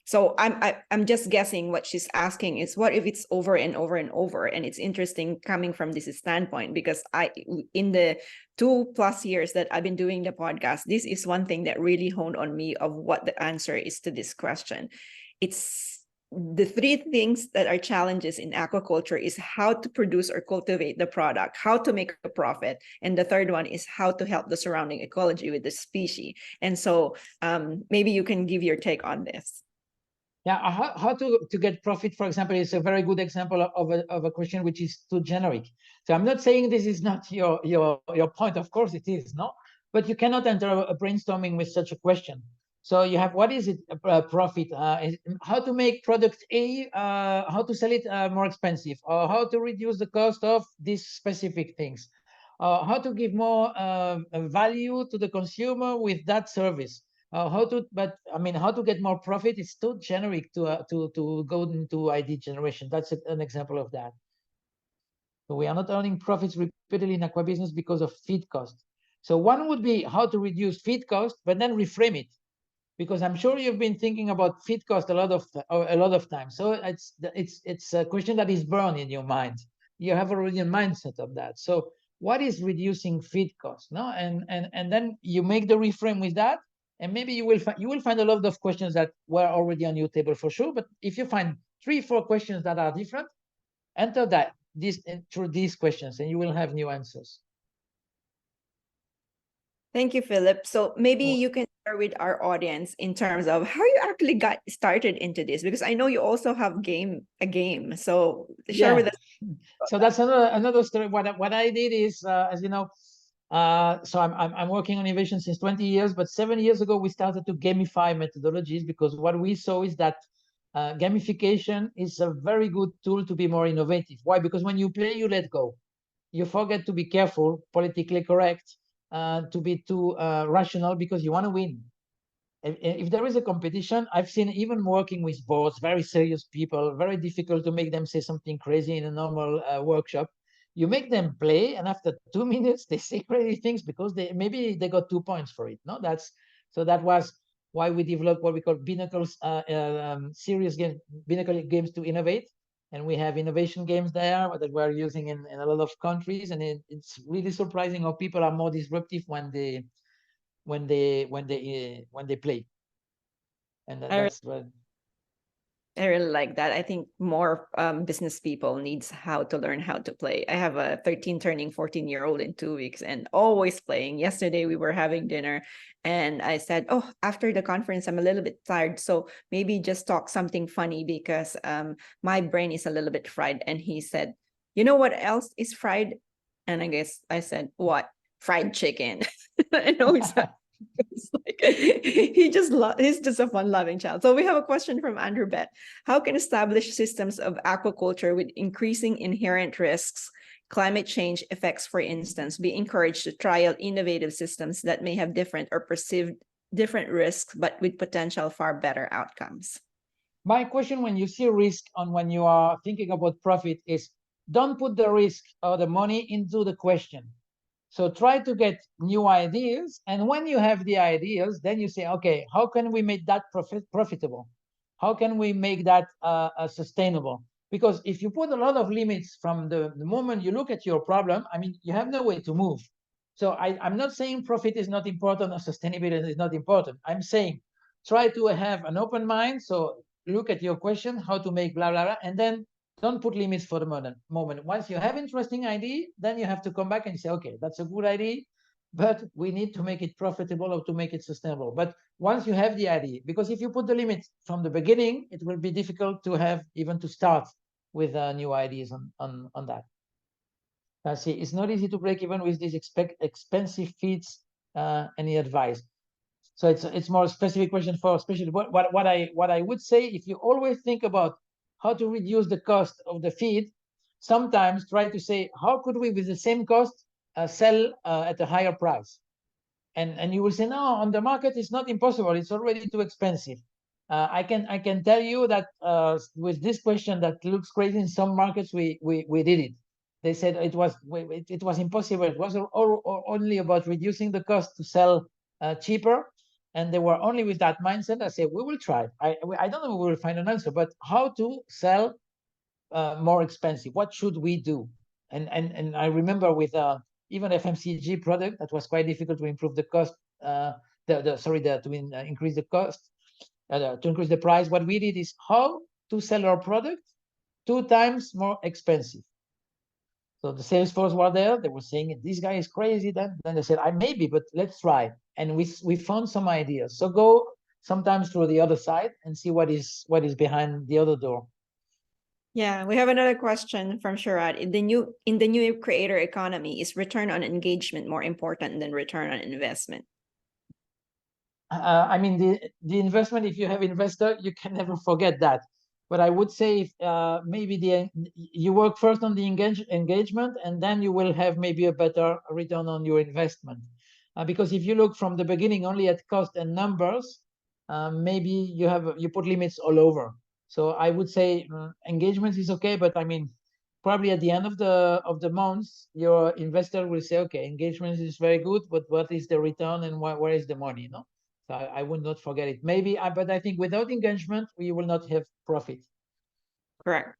So I'm just guessing what she's asking is, what if it's over and over and over? And it's interesting coming from this standpoint, because in the 2+ years that I've been doing the podcast, this is one thing that really honed on me of what the answer is to this question. It's the 3 things that are challenges in aquaculture is how to produce or cultivate the product, how to make a profit, and the third one is how to help the surrounding ecology with the species. And so maybe you can give your take on this. Yeah, how to get profit, for example, is a very good example of a question which is too generic. So I'm not saying this is not your point. Of course it is, no? But you cannot enter a brainstorming with such a question. So you have, what is it, profit? How to make product A, how to sell it more expensive, or how to reduce the cost of these specific things, how to give more value to the consumer with that service. How to get more profit is too generic to go into ID generation. That's an example of that. So we are not earning profits repeatedly in aqua business because of feed cost. So one would be how to reduce feed cost, but then reframe it, because I'm sure you've been thinking about feed cost a lot of times. So it's a question that is burned in your mind. You have already a mindset of that. So what is reducing feed cost? No, and then you make the reframe with that. And maybe you will find a lot of questions that were already on your table for sure. But if you find 3-4 questions that are different, enter through these questions, and you will have new answers. Thank you, Philip. So maybe you can share with our audience in terms of how you actually got started into this, because I know you also have a game. So share with us. So that's another story. What I did is, as you know, so I'm working on innovation since 20 years, but 7 years ago we started to gamify methodologies, because what we saw is that gamification is a very good tool to be more innovative. Why? Because when you play, you let go. You forget to be careful, politically correct, to be too rational, because you want to win. If there is a competition, I've seen, even working with boards, very serious people, very difficult to make them say something crazy in a normal workshop. You make them play, and after 2 minutes, they say crazy things because maybe they got 2 points for it. No, so that was why we developed what we call Binnacles, serious games, Binnacle games to innovate. And we have innovation games there that we're using in a lot of countries. And it's really surprising how people are more disruptive when they play. And that's what I really like that. I think more business people needs how to learn how to play. I have a 13 turning 14-year-old in 2 weeks and always playing. Yesterday we were having dinner and I said, oh, after the conference, I'm a little bit tired. So maybe just talk something funny because my brain is a little bit fried. And he said, you know what else is fried? And I guess I said, what? Fried chicken. I know It's like, he's just a fun-loving child. So we have a question from Andrew Bett. How can established systems of aquaculture with increasing inherent risks, climate change effects, for instance, be encouraged to trial innovative systems that may have different or perceived different risks, but with potential far better outcomes? My question when you see risk and when you are thinking about profit is, don't put the risk or the money into the question. So try to get new ideas. And when you have the ideas, then you say, okay, how can we make that profitable? How can we make that sustainable? Because if you put a lot of limits from the moment you look at your problem, I mean, you have no way to move. So I'm not saying profit is not important or sustainability is not important. I'm saying try to have an open mind. So look at your question, how to make blah, blah, blah, and then don't put limits for the moment. Once you have interesting idea, then you have to come back and say, okay, that's a good idea, but we need to make it profitable or to make it sustainable. But once you have the idea, because if you put the limits from the beginning, it will be difficult to have even to start with new ideas on that. See, it's not easy to break even with these expensive feeds. Any advice? So it's more a specific question for especially what I would say, if you always think about how to reduce the cost of the feed, sometimes try to say, how could we with the same cost sell at a higher price? And you will say, no, on the market it's not impossible, it's already too expensive. I can tell you that with this question that looks crazy, in some markets we did it. They said it was impossible. It was only about reducing the cost to sell cheaper. And they were only with that mindset. I said, we will try. I don't know if we will find an answer, but how to sell more expensive? What should we do? And I remember with even FMCG product, that was quite difficult to improve the cost. To increase the cost, to increase the price. What we did is how to sell our product 2 times more expensive. So the sales force were there. They were saying, this guy is crazy. Then they said, I may be, but let's try. And we found some ideas. So go sometimes through the other side and see what is behind the other door. Yeah, we have another question from Sharad. In the new creator economy, is return on engagement more important than return on investment? I mean, the investment, if you have investor, you can never forget that. But I would say if, maybe you work first on the engagement, and then you will have maybe a better return on your investment. Because if you look from the beginning only at cost and numbers, maybe you put limits all over. So I would say engagement is okay, but I mean, probably at the end of the month, your investor will say, okay, engagement is very good, but what is the return and where is the money? No. So I would not forget it. Maybe, but I think without engagement, we will not have profit. Correct.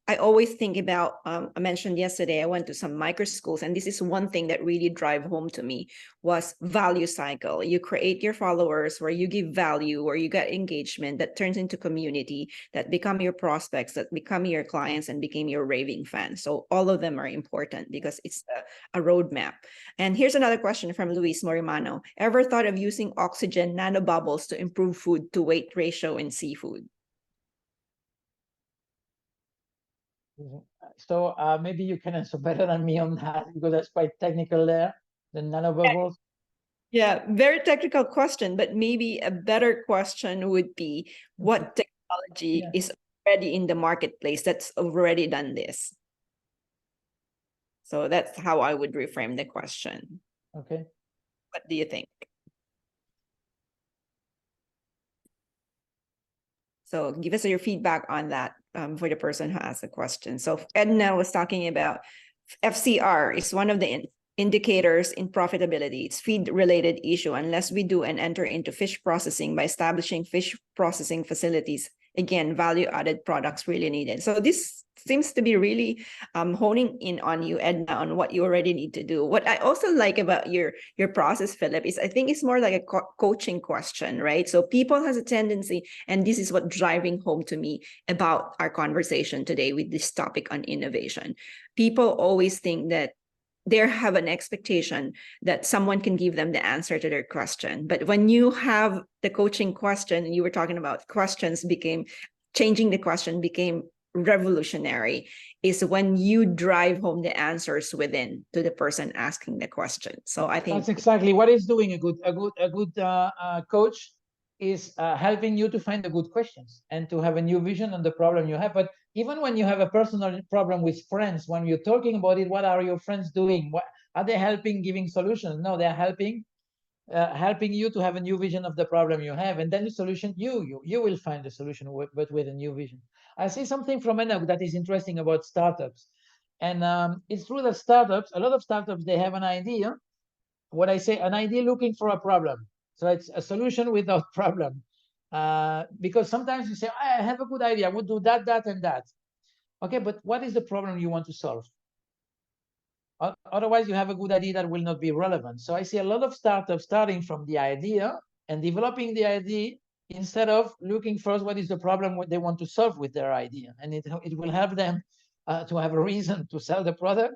I always think about, I mentioned yesterday, I went to some micro schools, and this is one thing that really drive home to me was value cycle. You create your followers where you give value, where you get engagement that turns into community, that become your prospects, that become your clients and became your raving fans. So all of them are important because it's a roadmap. And here's another question from Luis Morimano. Ever thought of using oxygen nanobubbles to improve food to weight ratio in seafood? So maybe you can answer better than me on that, because that's quite technical there, the nanobubbles. Yeah, very technical question, but maybe a better question would be, what technology is already in the marketplace that's already done this? So that's how I would reframe the question. Okay. What do you think? So give us your feedback on that for the person who asked the question. So Edna was talking about FCR is one of the indicators in profitability. It's feed-related issue unless we do and enter into fish processing by establishing fish processing facilities. Again, value-added products really needed. So this seems to be really honing in on you, Edna, on what you already need to do. What I also like about your process, Philip, is I think it's more like a coaching question, right? So people has a tendency, and this is what driving home to me about our conversation today with this topic on innovation. People always think that they have an expectation that someone can give them the answer to their question. But when you have the coaching question, you were talking about questions became, changing the question became revolutionary is when you drive home the answers within to the person asking the question. So I think that's exactly what is doing a good coach is helping you to find the good questions and to have a new vision on the problem you have. But even when you have a personal problem with friends, when you're talking about it, what are your friends doing? What are they helping, giving solutions? No, they're helping you to have a new vision of the problem you have, and then the solution you will find the solution, but with a new vision. I see something from Enoch that is interesting about startups, and it's true that a lot of startups, they have an idea. What I say, an idea looking for a problem. So it's a solution without problem, because sometimes you say, I have a good idea, I would do that, that, and that. Okay, but what is the problem you want to solve? Otherwise, you have a good idea that will not be relevant. So I see a lot of startups starting from the idea and developing the idea instead of looking first what is the problem they want to solve with their idea. And it will help them to have a reason to sell the product,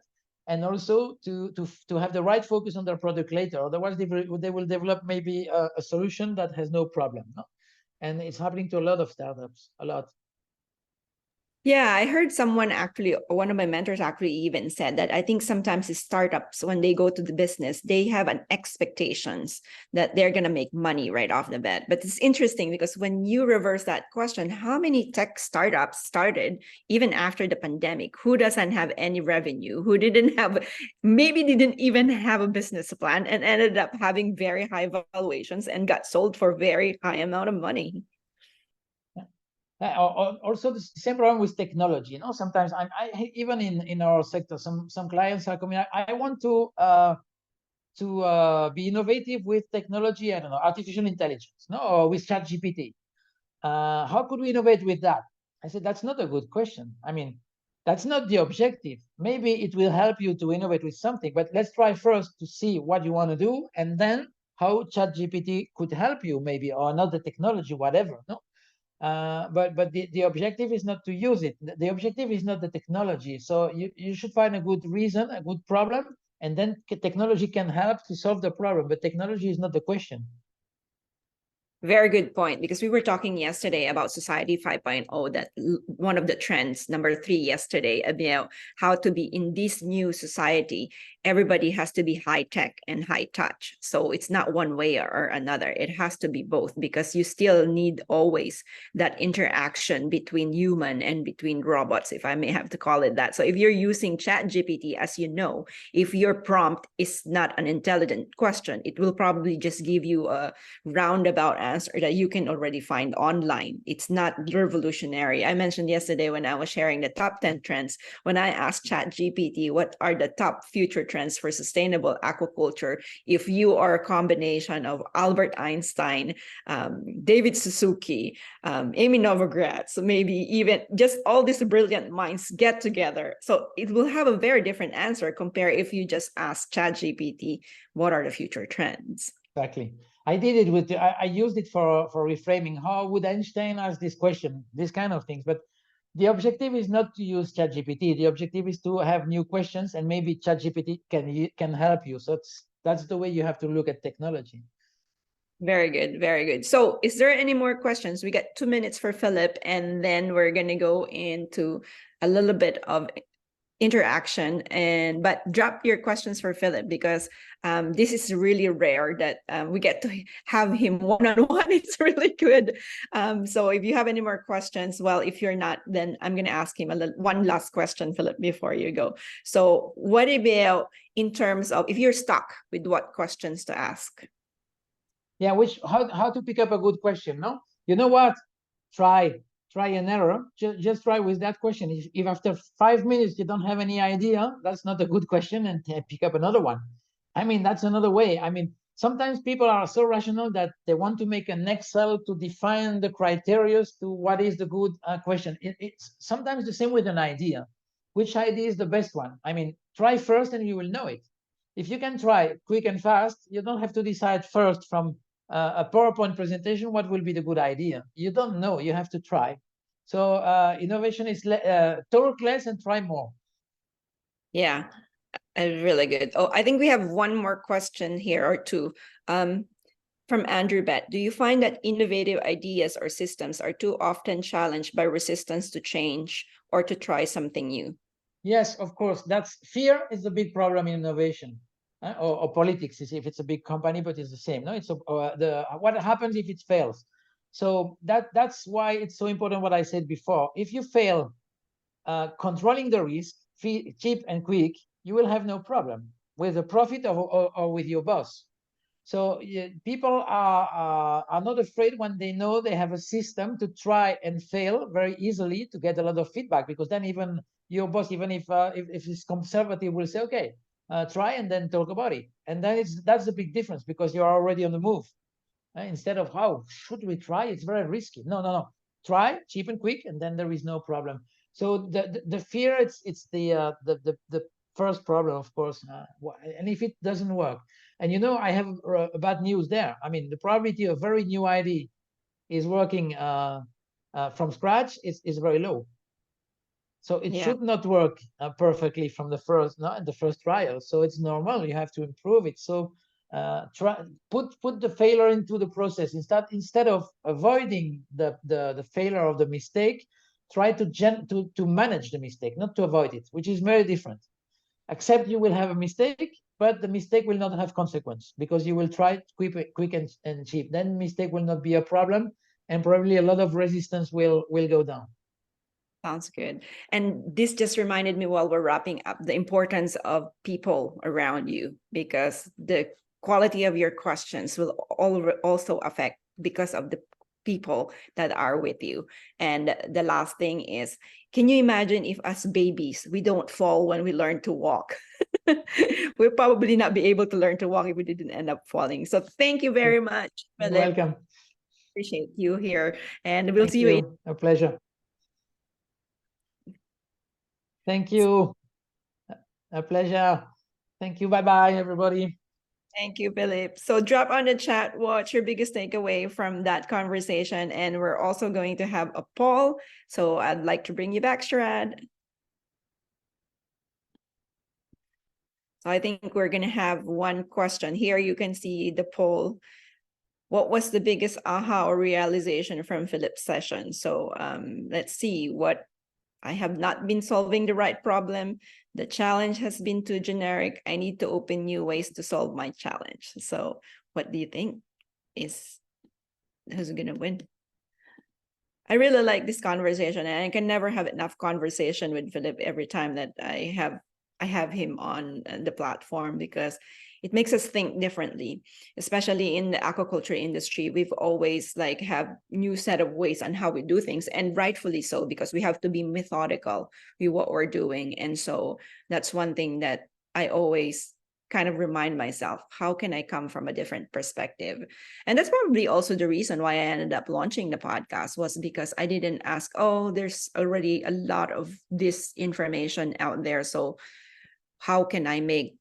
and also to have the right focus on their product later. Otherwise, they will develop maybe a solution that has no problem. No? And it's happening to a lot of startups, a lot. Yeah, I heard someone actually, one of my mentors actually even said that I think sometimes the startups, when they go to the business, they have an expectations that they're going to make money right off the bat. But it's interesting because when you reverse that question, how many tech startups started even after the pandemic? Who doesn't have any revenue? Who didn't have, maybe didn't even have a business plan and ended up having very high valuations and got sold for very high amount of money? Also, the same problem with technology. You know, sometimes even in our sector, some clients are coming. I want to be innovative with technology. I don't know, artificial intelligence, no, or with ChatGPT. How could we innovate with that? I said that's not a good question. I mean, that's not the objective. Maybe it will help you to innovate with something, but let's try first to see what you want to do, and then how ChatGPT could help you, maybe, or another technology, whatever. No. But the objective is not to use it. The objective is not the technology. So you should find a good reason, a good problem, and then technology can help to solve the problem. But technology is not the question. Very good point, because we were talking yesterday about Society 5.0, that one of the trends, number 3 yesterday, about how to be in this new society. Everybody has to be high tech and high touch. So it's not one way or another. It has to be both, because you still need always that interaction between human and between robots, if I may have to call it that. So if you're using ChatGPT, as you know, if your prompt is not an intelligent question, it will probably just give you a roundabout answer that you can already find online. It's not revolutionary. I mentioned yesterday when I was sharing the top 10 trends, when I asked ChatGPT, what are the top future trends for sustainable aquaculture? If you are a combination of Albert Einstein, David Suzuki, Amy Novogratz, so maybe even just all these brilliant minds get together. So it will have a very different answer compared if you just ask ChatGPT, what are the future trends? Exactly. I did it with, I used it for reframing. How would Einstein ask this question, this kind of things? But the objective is not to use ChatGPT. The objective is to have new questions, and maybe ChatGPT can help you. So that's the way you have to look at technology. Very good, very good. So is there any more questions? We got 2 minutes for Philip, and then we're going to go into a little bit of interaction, but drop your questions for Philip, because this is really rare that we get to have him one-on-one. It's really good. So if you have any more questions, well, if you're not, then I'm going to ask him one last question, Philip, before you go. So what about in terms of if you're stuck with what questions to ask? Yeah, how to pick up a good question, no? You know what? Try and error. Just try with that question. If after 5 minutes you don't have any idea, that's not a good question, and pick up another one. I mean, that's another way. I mean, sometimes people are so rational that they want to make an Excel to define the criteria to what is the good question. It's sometimes the same with an idea. Which idea is the best one? I mean, try first and you will know it. If you can try quick and fast, you don't have to decide first from a PowerPoint presentation what will be the good idea. You don't know, you have to try. So innovation is talk less and try more. Yeah, really good. Oh, I think we have one more question here or two. From Andrew Bet, do you find that innovative ideas or systems are too often challenged by resistance to change or to try something new? Yes, of course. That's fear is a big problem in innovation, or politics. Is if it's a big company, but it's the same. No, it's what happens if it fails. So that's why it's so important what I said before. If you fail controlling the risk, cheap and quick, you will have no problem with the profit or with your boss. So people are not afraid when they know they have a system to try and fail very easily to get a lot of feedback, because then even your boss, even if it's conservative, will say, okay, try and then talk about it. And then that's the big difference, because you're already on the move. Instead of how should we try? It's very risky. No. Try cheap and quick, and then there is no problem. So the fear, it's the first problem, of course. And if it doesn't work, and I have bad news there. I mean, the probability of very new idea is working from scratch is very low. So it should not work perfectly from the first trial. So it's normal. You have to improve it. So put the failure into the process instead of avoiding the failure of the mistake. Try to manage the mistake, not to avoid it, which is very different. Accept you will have a mistake, but the mistake will not have consequence, because you will try quick and cheap. Then mistake will not be a problem, and probably a lot of resistance will go down. Sounds good. And this just reminded me, while we're wrapping up, the importance of people around you, because the quality of your questions will also affect because of the people that are with you. And the last thing is, can you imagine if as babies, we don't fall when we learn to walk? We'll probably not be able to learn to walk if we didn't end up falling. So thank you very much, Philip. You're welcome. Appreciate you here. And we'll see you. A pleasure. Thank you. A pleasure. Thank you. Bye-bye, everybody. Thank you, Philip. So drop on the chat what's your biggest takeaway from that conversation. And we're also going to have a poll. So I'd like to bring you back, Sharad. So I think we're going to have one question here. You can see the poll. What was the biggest aha or realization from Philip's session? So let's see what. I have not been solving the right problem. The challenge has been too generic. I need to open new ways to solve my challenge. So what do you think is who's going to win? I really like this conversation, and I can never have enough conversation with Philip every time that I have him on the platform, because it makes us think differently, especially in the aquaculture industry. We've always have new set of ways on how we do things, and rightfully so, because we have to be methodical with what we're doing. And so that's one thing that I always kind of remind myself, how can I come from a different perspective? And that's probably also the reason why I ended up launching the podcast, was because I didn't ask, oh, there's already a lot of this information out there, so how can I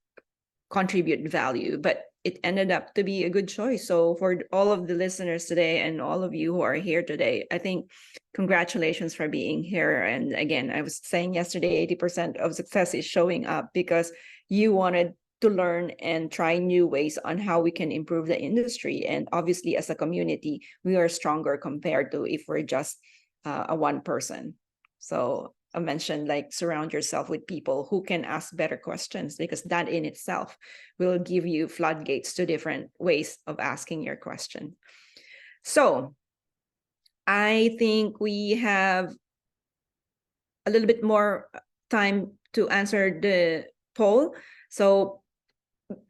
contribute value? But it ended up to be a good choice. So for all of the listeners today and all of you who are here today, I think congratulations for being here. And again, I was saying yesterday, 80% of success is showing up because you wanted to learn and try new ways on how we can improve the industry. And obviously, as a community, we are stronger compared to if we're just a one person. So I mentioned, surround yourself with people who can ask better questions, because that in itself will give you floodgates to different ways of asking your question. So I think we have a little bit more time to answer the poll. So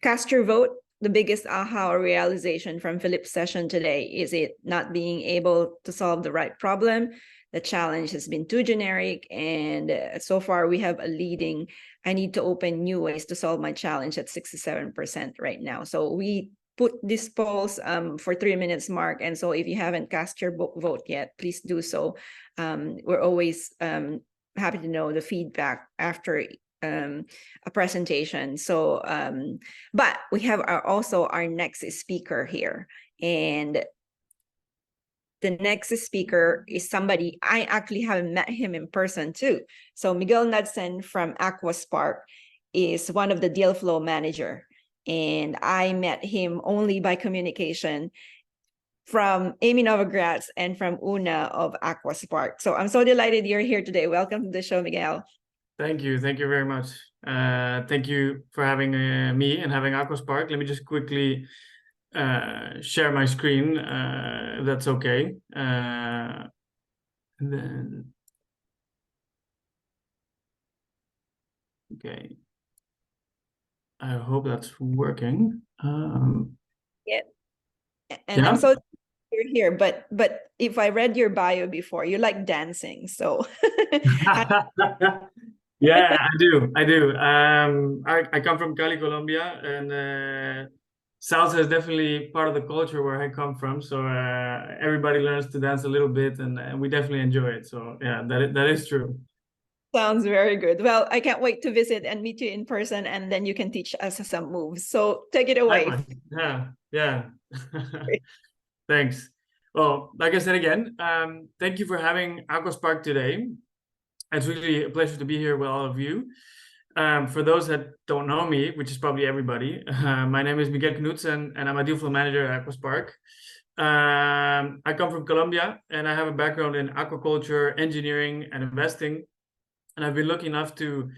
cast your vote. The biggest aha or realization from Philip's session today, is it not being able to solve the right problem? The challenge has been too generic, and so far we have a leading, I need to open new ways to solve my challenge, at 67% right now. So we put these polls for 3 minutes mark. And so if you haven't cast your vote yet, please do so. We're always happy to know the feedback after a presentation. So, but we have also our next speaker here, and the next speaker is somebody I actually haven't met him in person too. So Miguel Knudsen from Aqua is one of the deal flow manager. and I met him only by communication from Amy Novogratz and from Una of Aqua Spark. So I'm so delighted you're here today. Welcome to the show, Miguel. Thank you very much. Thank you for having me and having Aqua Spark. Let me just quickly share my screen, if that's okay. And then, okay. I hope that's working. Yeah. And yeah? I'm so you're here, but if I read your bio before, you like dancing, so Yeah, I do. I come from Cali, Colombia, and salsa is definitely part of the culture where I come from. So everybody learns to dance a little bit, and we definitely enjoy it. So yeah, that is true. sounds very good. Well, I can't wait to visit and meet you in person, and then you can teach us some moves. So take it away. Likewise. Yeah. Thanks. Well, like I said again, thank you for having Aqua Spark today. It's really a pleasure to be here with all of you. For those that don't know me, which is probably everybody, my name is Miguel Knudsen, and I'm a deal flow manager at Aqua Spark. I come from Colombia, and I have a background in aquaculture, engineering, and investing. And I've been lucky enough to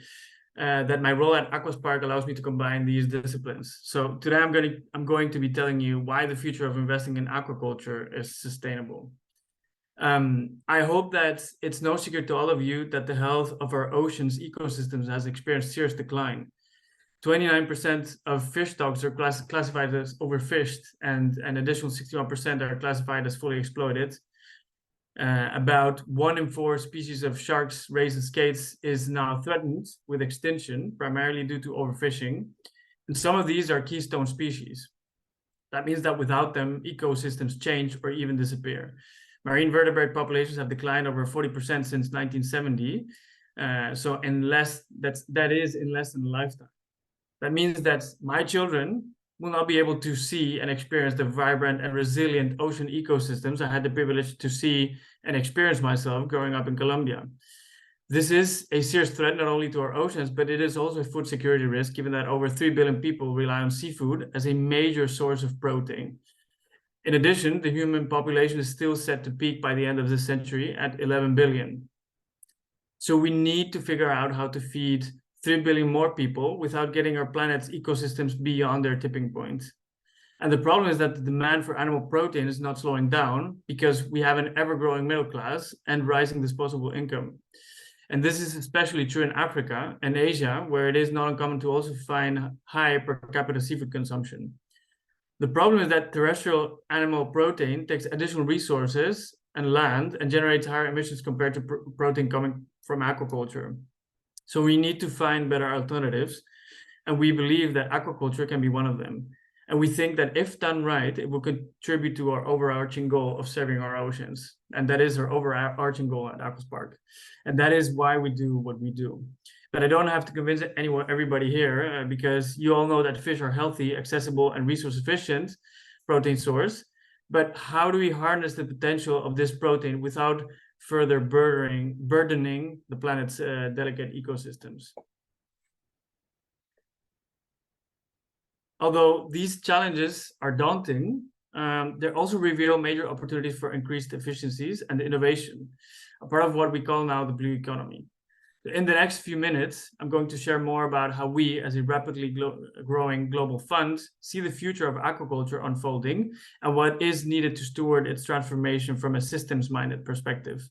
that my role at Aqua Spark allows me to combine these disciplines. So today I'm going to be telling you why the future of investing in aquaculture is sustainable. I hope that it's no secret to all of you that the health of our oceans ecosystems has experienced serious decline. 29% of fish stocks are classified as overfished, and an additional 61% are classified as fully exploited. About 1 in 4 species of sharks, rays, and skates is now threatened with extinction, primarily due to overfishing. And some of these are keystone species. That means that without them, ecosystems change or even disappear. Marine vertebrate populations have declined over 40% since 1970. So that is in less than a lifetime. That means that my children will not be able to see and experience the vibrant and resilient ocean ecosystems I had the privilege to see and experience myself growing up in Colombia. This is a serious threat not only to our oceans, but it is also a food security risk, given that over 3 billion people rely on seafood as a major source of protein. In addition, the human population is still set to peak by the end of this century at 11 billion. So we need to figure out how to feed 3 billion more people without getting our planet's ecosystems beyond their tipping point. And the problem is that the demand for animal protein is not slowing down because we have an ever-growing middle class and rising disposable income. And this is especially true in Africa and Asia, where it is not uncommon to also find high per capita seafood consumption. The problem is that terrestrial animal protein takes additional resources and land and generates higher emissions compared to protein coming from aquaculture. So we need to find better alternatives, and we believe that aquaculture can be one of them. And we think that if done right, it will contribute to our overarching goal of saving our oceans. And that is our overarching goal at Aqua Spark. And that is why we do what we do. But I don't have to convince everybody here because you all know that fish are healthy, accessible, and resource efficient protein source. But how do we harness the potential of this protein without further burdening the planet's delicate ecosystems? Although these challenges are daunting, they also reveal major opportunities for increased efficiencies and innovation, a part of what we call now the blue economy. In the next few minutes, I'm going to share more about how we, as a rapidly growing global fund, see the future of aquaculture unfolding and what is needed to steward its transformation from a systems-minded perspective.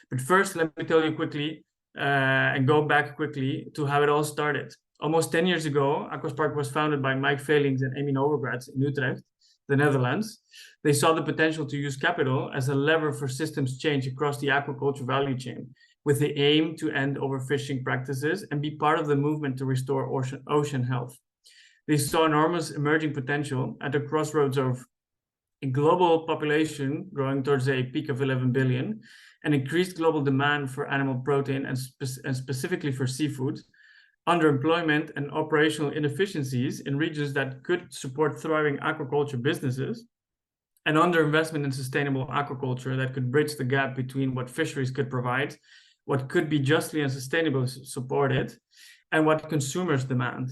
But first, let me tell you quickly and go back quickly to how it all started. Almost 10 years ago, Aqua Spark was founded by Mike Velings and Amy Novogratz in Utrecht, the Netherlands. They saw the potential to use capital as a lever for systems change across the aquaculture value chain, with the aim to end overfishing practices and be part of the movement to restore ocean health. They saw enormous emerging potential at the crossroads of a global population growing towards a peak of 11 billion, and increased global demand for animal protein and specifically for seafood, underemployment and operational inefficiencies in regions that could support thriving aquaculture businesses, and underinvestment in sustainable aquaculture that could bridge the gap between what fisheries could provide, what could be justly and sustainably supported, and what consumers demand.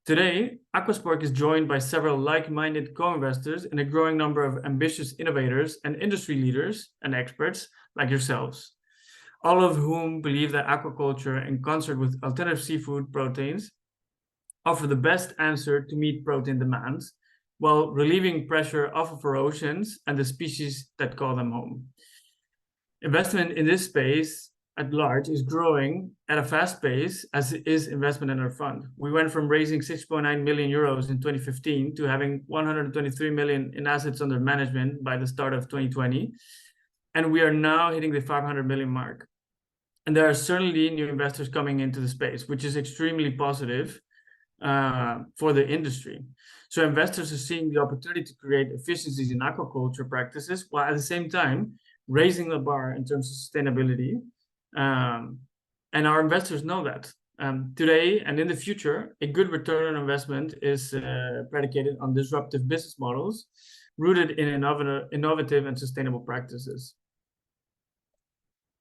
Today, Aquaspark is joined by several like-minded co-investors and a growing number of ambitious innovators and industry leaders and experts like yourselves, all of whom believe that aquaculture, in concert with alternative seafood proteins, offer the best answer to meet protein demands while relieving pressure off of our oceans and the species that call them home. Investment in this space at large is growing at a fast pace, as is investment in our fund. We went from raising 6.9 million euros in 2015 to having 123 million in assets under management by the start of 2020. And we are now hitting the 500 million mark. And there are certainly new investors coming into the space, which is extremely positive for the industry. So investors are seeing the opportunity to create efficiencies in aquaculture practices, while at the same time raising the bar in terms of sustainability. And our investors know that. Today and in the future, a good return on investment is predicated on disruptive business models rooted in innovative and sustainable practices.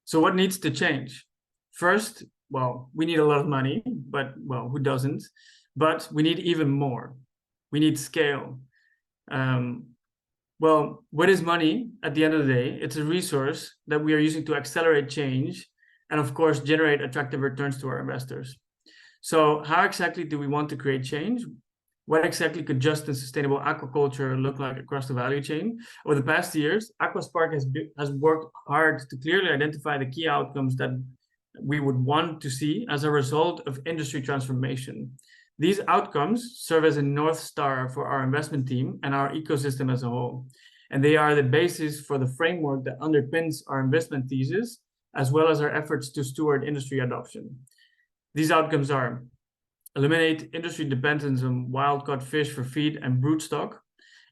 So what needs to change? First, well, we need a lot of money, but well, who doesn't? But we need even more. We need scale. Well, what is money at the end of the day? It's a resource that we are using to accelerate change and of course, generate attractive returns to our investors. So how exactly do we want to create change? What exactly could just and sustainable aquaculture look like across the value chain? Over the past years, Aquaspark has worked hard to clearly identify the key outcomes that we would want to see as a result of industry transformation. These outcomes serve as a North Star for our investment team and our ecosystem as a whole. And they are the basis for the framework that underpins our investment thesis, as well as our efforts to steward industry adoption. These outcomes are: eliminate industry dependence on wild-caught fish for feed and broodstock,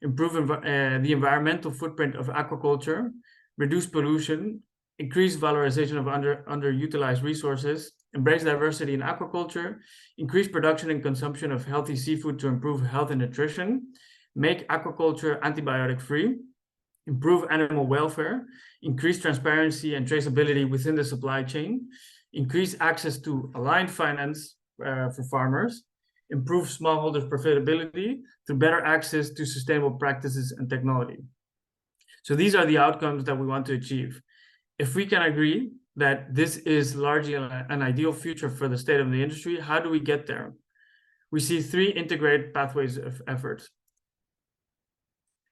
improve the environmental footprint of aquaculture, reduce pollution, increase valorization of underutilized resources, embrace diversity in aquaculture, increase production and consumption of healthy seafood to improve health and nutrition, make aquaculture antibiotic-free, improve animal welfare, increase transparency and traceability within the supply chain, increase access to aligned finance for farmers, improve smallholders' profitability through better access to sustainable practices and technology. So these are the outcomes that we want to achieve. If we can agree that this is largely an ideal future for the state of the industry, how do we get there? We see three integrated pathways of effort.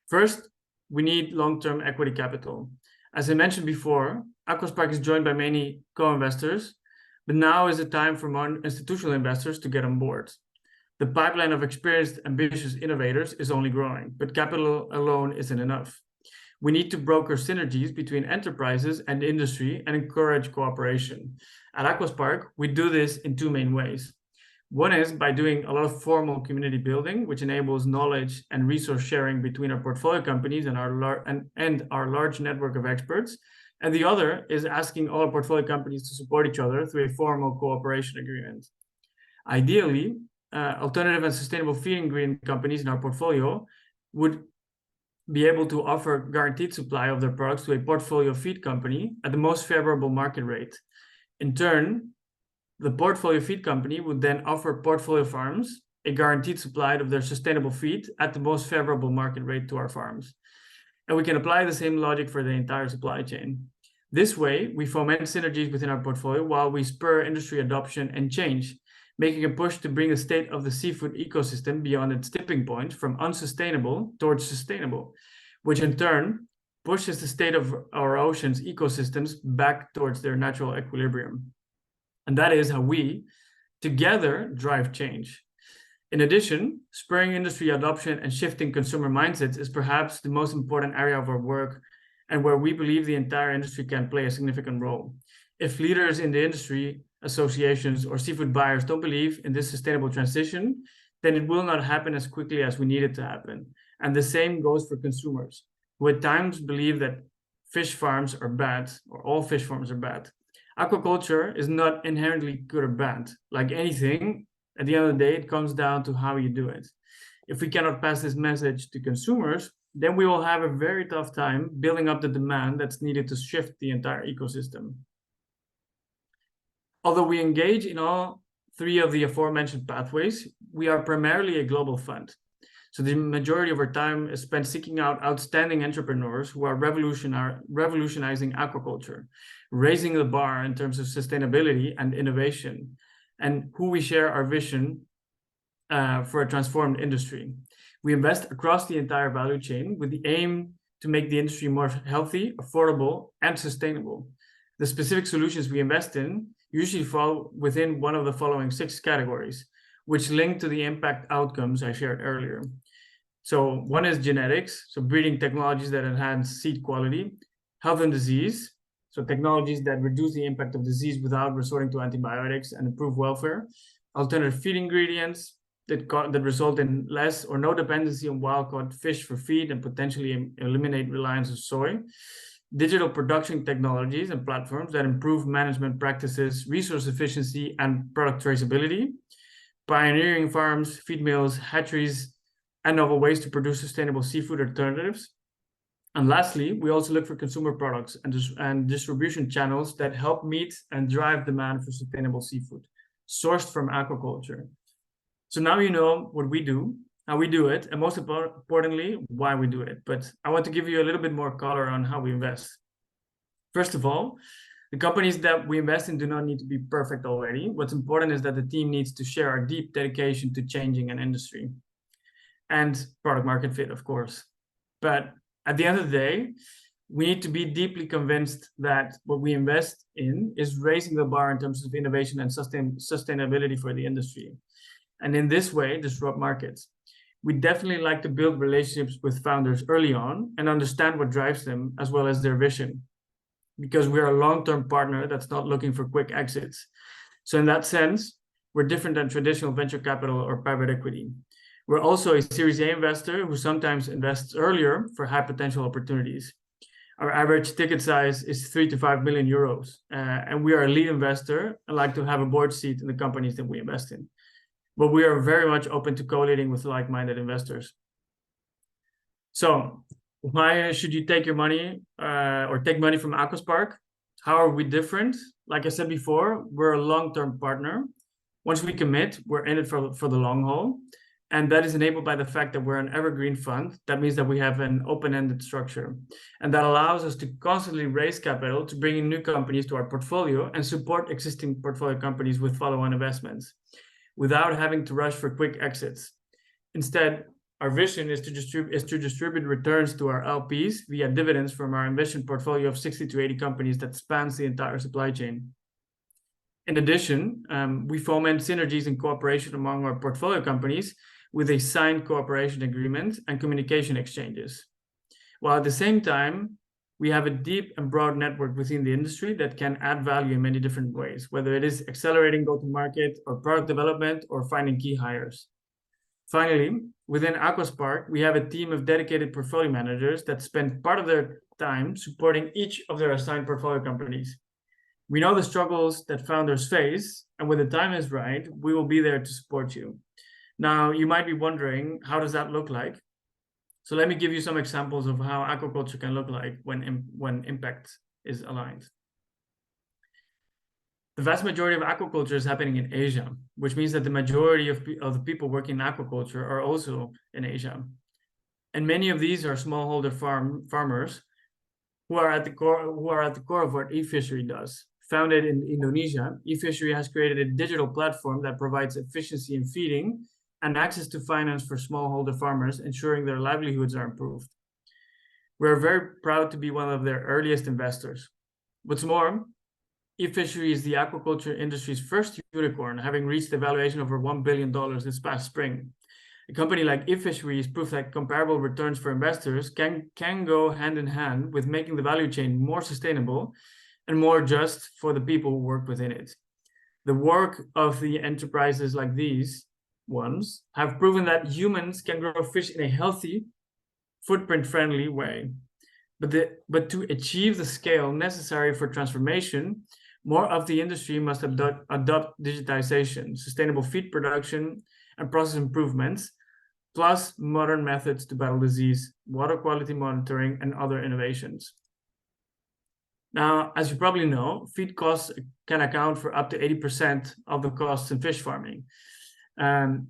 First, we need long-term equity capital. As I mentioned before, Aquaspark is joined by many co-investors, but now is the time for more institutional investors to get on board. The pipeline of experienced, ambitious innovators is only growing, but capital alone isn't enough. We need to broker synergies between enterprises and industry and encourage cooperation. At Aquaspark, we do this in two main ways. One is by doing a lot of formal community building, which enables knowledge and resource sharing between our portfolio companies and our large network of experts. And the other is asking all our portfolio companies to support each other through a formal cooperation agreement. Ideally, alternative and sustainable feed ingredient companies in our portfolio would be able to offer guaranteed supply of their products to a portfolio feed company at the most favorable market rate. In turn, the portfolio feed company would then offer portfolio farms a guaranteed supply of their sustainable feed at the most favorable market rate to our farms. And we can apply the same logic for the entire supply chain. This way, we foment synergies within our portfolio while we spur industry adoption and change, making a push to bring the state of the seafood ecosystem beyond its tipping point from unsustainable towards sustainable, which in turn pushes the state of our oceans ecosystems back towards their natural equilibrium. And that is how we, together, drive change. In addition, spurring industry adoption and shifting consumer mindsets is perhaps the most important area of our work and where we believe the entire industry can play a significant role. If leaders in the industry, associations, or seafood buyers don't believe in this sustainable transition, then it will not happen as quickly as we need it to happen. And the same goes for consumers, who at times believe that fish farms are bad, or all fish farms are bad. Aquaculture is not inherently good or bad. Like anything, at the end of the day, it comes down to how you do it. If we cannot pass this message to consumers, then we will have a very tough time building up the demand that's needed to shift the entire ecosystem. Although we engage in all three of the aforementioned pathways, we are primarily a global fund. So the majority of our time is spent seeking out outstanding entrepreneurs who are revolutionizing aquaculture, raising the bar in terms of sustainability and innovation, and who we share our vision for a transformed industry. We invest across the entire value chain with the aim to make the industry more healthy, affordable, and sustainable. The specific solutions we invest in usually fall within one of the following 6 categories, which link to the impact outcomes I shared earlier. So one is genetics, so breeding technologies that enhance seed quality, health and disease, so technologies that reduce the impact of disease without resorting to antibiotics and improve welfare, alternative feed ingredients that result in less or no dependency on wild-caught fish for feed and potentially eliminate reliance on soy, digital production technologies and platforms that improve management practices, resource efficiency, and product traceability, pioneering farms, feed mills, hatcheries, and novel ways to produce sustainable seafood alternatives. And lastly, we also look for consumer products and distribution channels that help meet and drive demand for sustainable seafood, sourced from aquaculture. So now you know what we do, how we do it, and most importantly, why we do it. But I want to give you a little bit more color on how we invest. First of all, the companies that we invest in do not need to be perfect already. What's important is that the team needs to share our deep dedication to changing an industry and product market fit, of course. But at the end of the day, we need to be deeply convinced that what we invest in is raising the bar in terms of innovation and sustainability for the industry. And in this way, disrupt markets. We definitely like to build relationships with founders early on and understand what drives them as well as their vision, because we're a long-term partner that's not looking for quick exits. So in that sense, we're different than traditional venture capital or private equity. We're also a Series A investor who sometimes invests earlier for high potential opportunities. Our average ticket size is 3 to 5 million euros, and we are a lead investor and like to have a board seat in the companies that we invest in. But we are very much open to co-leading with like-minded investors. So why should you take your money or take money from Aquaspark? How are we different? Like I said before, we're a long-term partner. Once we commit, we're in it for the long haul. And that is enabled by the fact that we're an evergreen fund. That means that we have an open-ended structure. And that allows us to constantly raise capital to bring in new companies to our portfolio and support existing portfolio companies with follow-on investments, without having to rush for quick exits. Instead, our vision is to distribute returns to our LPs via dividends from our investment portfolio of 60 to 80 companies that spans the entire supply chain. In addition, we foment synergies and cooperation among our portfolio companies with a signed cooperation agreement and communication exchanges. While at the same time, we have a deep and broad network within the industry that can add value in many different ways, whether it is accelerating go-to-market or product development or finding key hires. Finally, within Aquaspark, we have a team of dedicated portfolio managers that spend part of their time supporting each of their assigned portfolio companies. We know the struggles that founders face, and when the time is right, we will be there to support you. Now, you might be wondering, how does that look like? So let me give you some examples of how aquaculture can look like when impact is aligned. The vast majority of aquaculture is happening in Asia, which means that the majority of the people working in aquaculture are also in Asia. And many of these are smallholder farmers who are at the core of what eFishery does. Founded in Indonesia, eFishery has created a digital platform that provides efficiency in feeding and access to finance for smallholder farmers, ensuring their livelihoods are improved. We're very proud to be one of their earliest investors. What's more, eFishery is the aquaculture industry's first unicorn, having reached a valuation of over $1 billion this past spring. A company like eFishery is proof that comparable returns for investors can go hand in hand with making the value chain more sustainable and more just for the people who work within it. The work of the enterprises like these ones have proven that humans can grow fish in a healthy, footprint-friendly way. But to achieve the scale necessary for transformation, more of the industry must adopt digitization, sustainable feed production, and process improvements, plus modern methods to battle disease, water quality monitoring, and other innovations. Now, as you probably know, feed costs can account for up to 80% of the costs in fish farming. And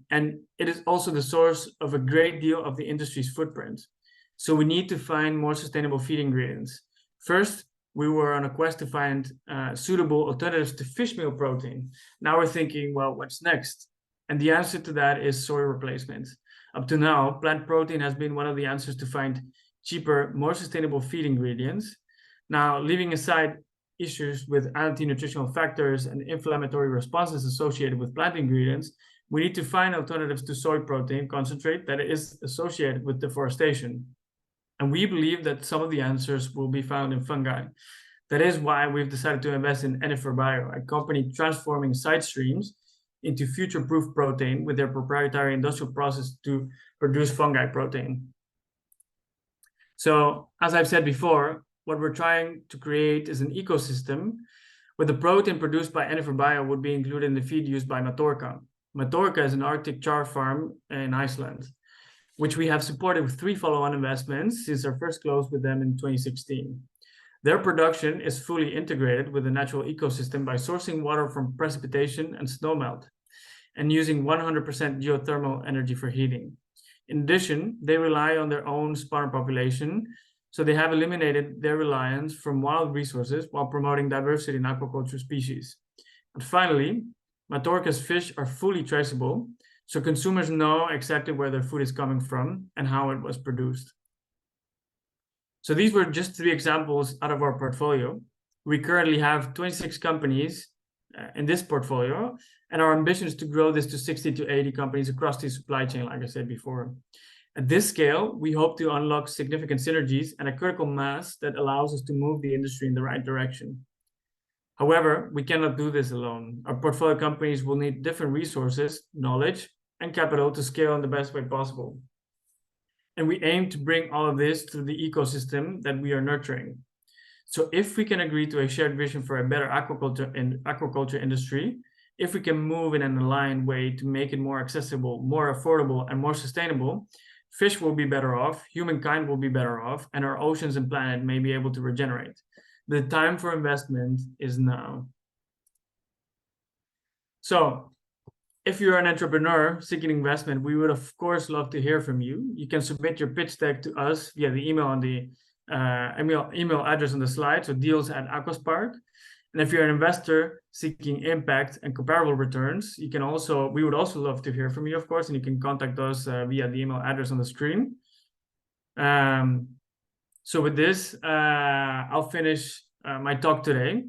it is also the source of a great deal of the industry's footprint. So we need to find more sustainable feed ingredients. First, we were on a quest to find suitable alternatives to fish meal protein. Now we're thinking, well, what's next? And the answer to that is soy replacement. Up to now, plant protein has been one of the answers to find cheaper, more sustainable feed ingredients. Now, leaving aside issues with anti-nutritional factors and inflammatory responses associated with plant ingredients, we need to find alternatives to soy protein concentrate that is associated with deforestation. And we believe that some of the answers will be found in fungi. That is why we've decided to invest in Enifer Bio, a company transforming side streams into future-proof protein with their proprietary industrial process to produce fungi protein. So, as I've said before, what we're trying to create is an ecosystem where the protein produced by Enifer Bio would be included in the feed used by Matorka. Matorka is an Arctic char farm in Iceland, which we have supported with 3 follow-on investments since our first close with them in 2016. Their production is fully integrated with the natural ecosystem by sourcing water from precipitation and snowmelt and using 100% geothermal energy for heating. In addition, they rely on their own spawner population, so they have eliminated their reliance from wild resources while promoting diversity in aquaculture species. And finally, Matorka's fish are fully traceable, so consumers know exactly where their food is coming from and how it was produced. So these were just 3 examples out of our portfolio. We currently have 26 companies in this portfolio, and our ambition is to grow this to 60 to 80 companies across the supply chain, like I said before. At this scale, we hope to unlock significant synergies and a critical mass that allows us to move the industry in the right direction. However, we cannot do this alone. Our portfolio companies will need different resources, knowledge, and capital to scale in the best way possible. And we aim to bring all of this through the ecosystem that we are nurturing. So if we can agree to a shared vision for a better aquaculture industry, if we can move in an aligned way to make it more accessible, more affordable, and more sustainable, fish will be better off, humankind will be better off, and our oceans and planet may be able to regenerate. The time for investment is now. So, if you're an entrepreneur seeking investment, we would of course love to hear from you. You can submit your pitch deck to us via the email on the email address on the slide, so deals@aquaspark. And if you're an investor seeking impact and comparable returns, we would also love to hear from you, of course, and you can contact us via the email address on the screen. So with this, I'll finish my talk today.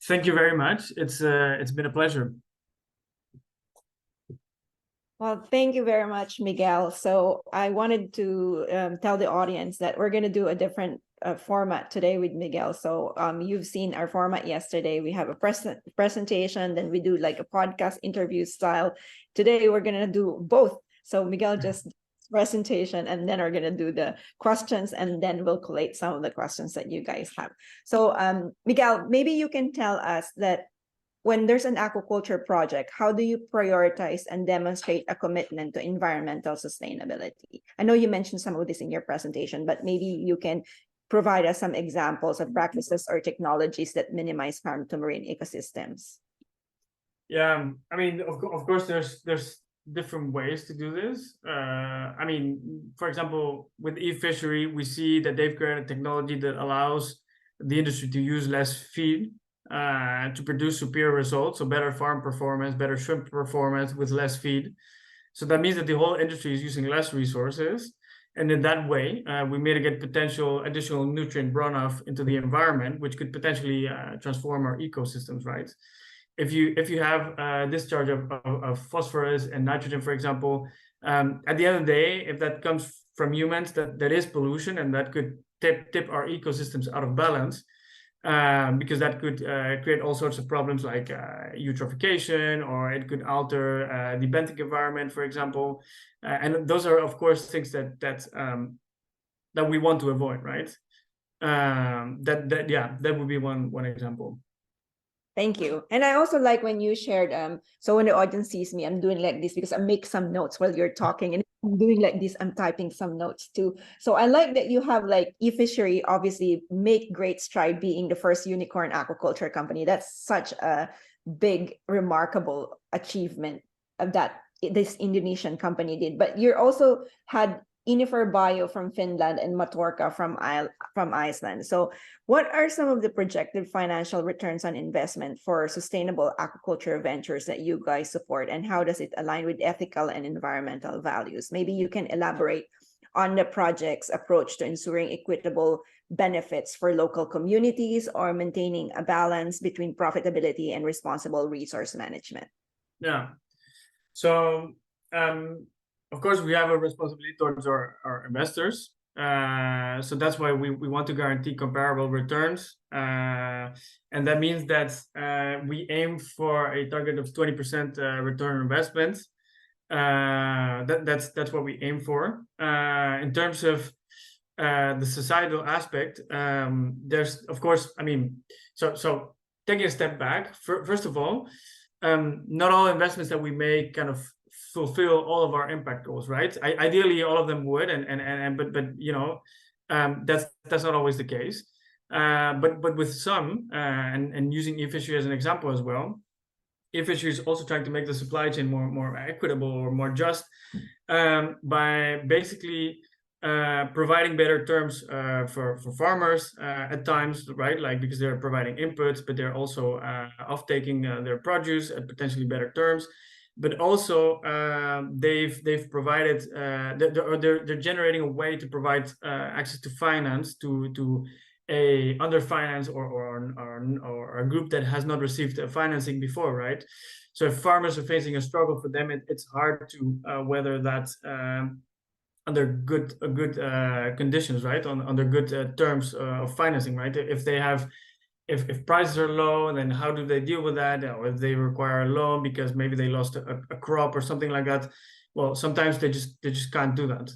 Thank you very much. It's been a pleasure. Well, thank you very much, Miguel. So I wanted to tell the audience that we're going to do a different format today with Miguel. So you've seen our format yesterday. We have a presentation, then we do like a podcast interview style. Today, we're going to do both. So Miguel just presentation, and then we're going to do the questions, and then we'll collate some of the questions that you guys have. So Miguel, maybe you can tell us that when there's an aquaculture project, how do you prioritize and demonstrate a commitment to environmental sustainability? I know you mentioned some of this in your presentation, but maybe you can provide us some examples of practices or technologies that minimize harm to marine ecosystems. Yeah, I mean, of course, there's different ways to do this. I mean, for example, with e-fishery, we see that they've created technology that allows the industry to use less feed to produce superior results, so better farm performance, better shrimp performance with less feed. So that means that the whole industry is using less resources, and in that way, we mitigate potential additional nutrient runoff into the environment, which could potentially transform our ecosystems, right? If you have discharge of phosphorus and nitrogen, for example, at the end of the day, if that comes from humans, that is pollution, and that could tip our ecosystems out of balance. Because that could create all sorts of problems like eutrophication, or it could alter the benthic environment, for example. And those are, of course, things that we want to avoid, right? That would be one example. Thank you. And I also like when you shared, so when the audience sees me, I'm doing like this because I make some notes while you're talking, and I'm doing like this, I'm typing some notes too. So I like that you have like eFishery obviously make great stride being the first unicorn aquaculture company. That's such a big, remarkable achievement of that this Indonesian company did. But you also had Inifer Bio from Finland and Matorka from Iceland. So what are some of the projected financial returns on investment for sustainable aquaculture ventures that you guys support, and how does it align with ethical and environmental values? Maybe you can elaborate on the project's approach to ensuring equitable benefits for local communities or maintaining a balance between profitability and responsible resource management. Yeah. So, of course, we have a responsibility towards our investors. So that's why we want to guarantee comparable returns. And that means that we aim for a target of 20% return on investment. That's what we aim for. In terms of the societal aspect, there's, of course, I mean, so taking a step back, first of all, not all investments that we make kind of fulfill all of our impact goals, right? Ideally, all of them would, but you know, that's not always the case. But with some, and using eFishery as an example as well, eFishery is also trying to make the supply chain more equitable or more just by basically providing better terms for farmers at times, right? Like, because they're providing inputs, but they're also off-taking their produce at potentially better terms. But also they've provided they're generating a way to provide access to finance to a underfinanced or a group that has not received financing before, right? So if farmers are facing a struggle, for them it's hard to weather that under good conditions, right? Under good terms of financing, right? If they have, if prices are low, then how do they deal with that? Or if they require a loan because maybe they lost a crop or something like that, well, sometimes they just can't do that.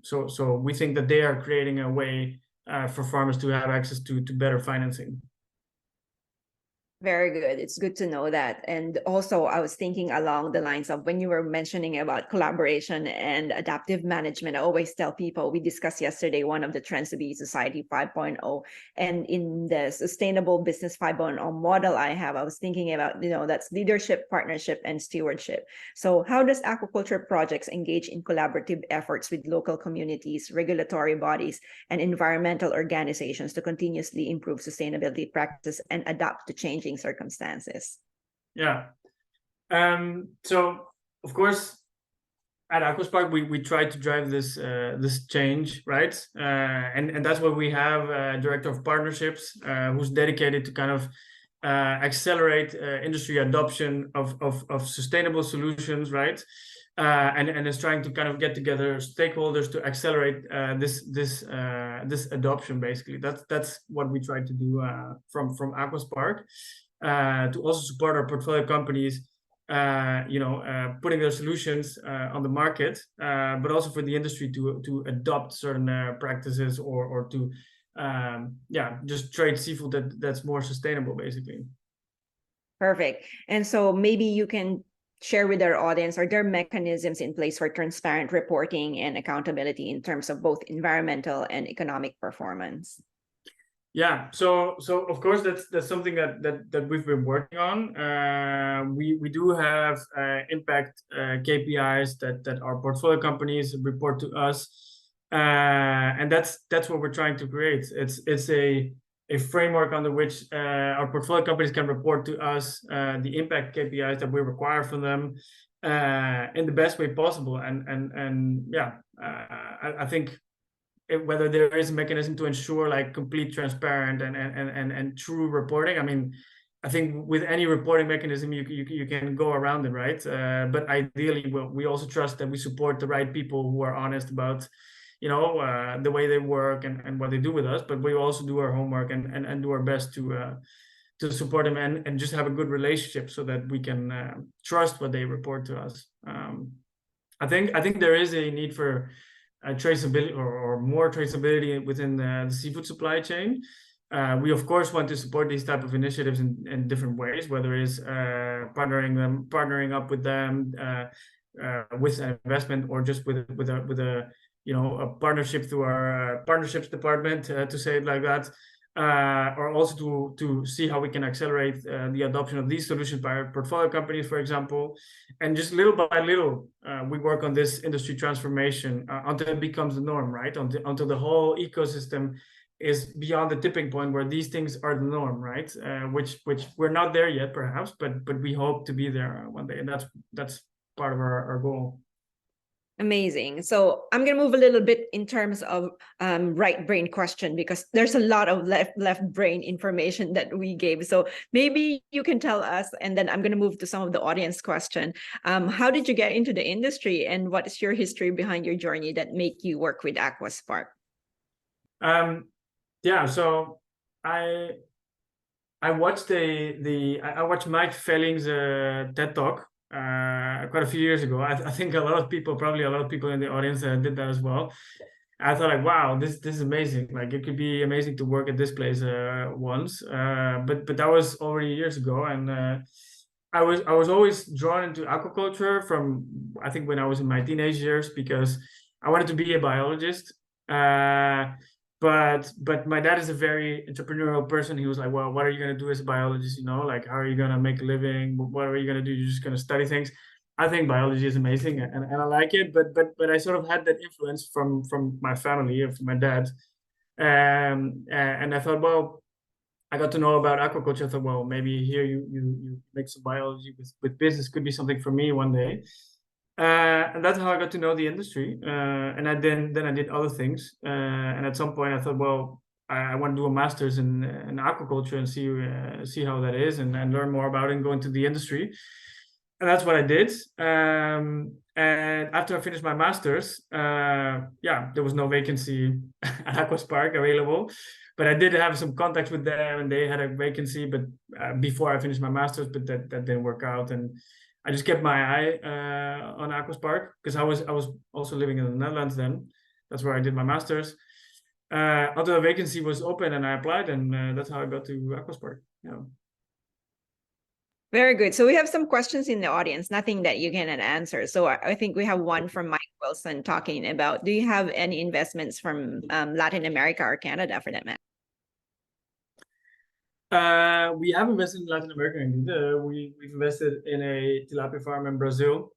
So we think that they are creating a way for farmers to have access to better financing. Very good. It's good to know that. And also, I was thinking along the lines of when you were mentioning about collaboration and adaptive management, I always tell people, we discussed yesterday, one of the trends to be Society 5.0. And in the Sustainable Business 5.0 model I was thinking about, you know, that's leadership, partnership, and stewardship. So how does aquaculture projects engage in collaborative efforts with local communities, regulatory bodies, and environmental organizations to continuously improve sustainability practices and adapt to changing circumstances? Yeah. So of course, at Aquaspark, we try to drive this this change, right? And that's why we have a director of partnerships who's dedicated to kind of accelerate industry adoption of sustainable solutions, right? And is trying to kind of get together stakeholders to accelerate this adoption. Basically, that's what we try to do from Aquaspark, to also support our portfolio companies, putting their solutions on the market, but also for the industry to adopt certain practices or to just trade seafood that's more sustainable, basically. Perfect. And so maybe you can share with our audience, are there mechanisms in place for transparent reporting and accountability in terms of both environmental and economic performance? Yeah, so of course that's something that we've been working on. We do have impact KPIs that our portfolio companies report to us, and that's what we're trying to create. It's a framework under which our portfolio companies can report to us the impact KPIs that we require from them in the best way possible. I think whether there is a mechanism to ensure like complete transparent and true reporting. I mean, I think with any reporting mechanism you can go around it, right? But ideally, we also trust that we support the right people who are honest about the way they work and what they do with us. But we also do our homework and do our best to support them and just have a good relationship so that we can trust what they report to us. I think there is a need for traceability or more traceability within the seafood supply chain. We of course want to support these type of initiatives in different ways, whether it's partnering up with them with an investment, or just with a a partnership through our partnerships department, to say it like that, or also to see how we can accelerate the adoption of these solutions by our portfolio companies, for example. And just little by little, we work on this industry transformation until it becomes the norm, right? Until the whole ecosystem is beyond the tipping point where these things are the norm, right? Which we're not there yet, perhaps, but we hope to be there one day, and that's part of our goal. Amazing. So I'm going to move a little bit in terms of right brain question, because there's a lot of left brain information that we gave. So maybe you can tell us, and then I'm going to move to some of the audience question. How did you get into the industry, and what is your history behind your journey that make you work with Aqua Spark? Yeah, so I watched I watched Mike Felling's TED Talk quite a few years ago. I think probably a lot of people in the audience did that as well. I thought, like, wow, this is amazing. Like, it could be amazing to work at this place once. But that was already years ago, and I was always drawn into aquaculture from, I think, when I was in my teenage years, because I wanted to be a biologist. But my dad is a very entrepreneurial person. He was like, well, what are you going to do as a biologist? Like, how are you going to make a living? What are you going to do? You're just going to study things. I think biology is amazing, and I like it. But I sort of had that influence from my family, from my dad. And I thought, well, I got to know about aquaculture. I thought, well, maybe here you make some biology with business could be something for me one day. And that's how I got to know the industry. And then I did other things. And at some point I thought, well, I want to do a master's in aquaculture and see how that is, and learn more about it and go into the industry. And that's what I did. And after I finished my master's, there was no vacancy at Aqua Spark available. But I did have some contacts with them, and they had a vacancy, but before I finished my master's, but that didn't work out. And I just kept my eye on Aqua Spark, because I was also living in the Netherlands then. That's where I did my master's. Until a vacancy was open, and I applied, and that's how I got to Aqua Spark. Yeah. Very good. So we have some questions in the audience, nothing that you cannot answer. So I think we have one from Mike Wilson talking about, do you have any investments from Latin America or Canada, for that matter? We have invested in Latin America indeed. We've invested in a tilapia farm in Brazil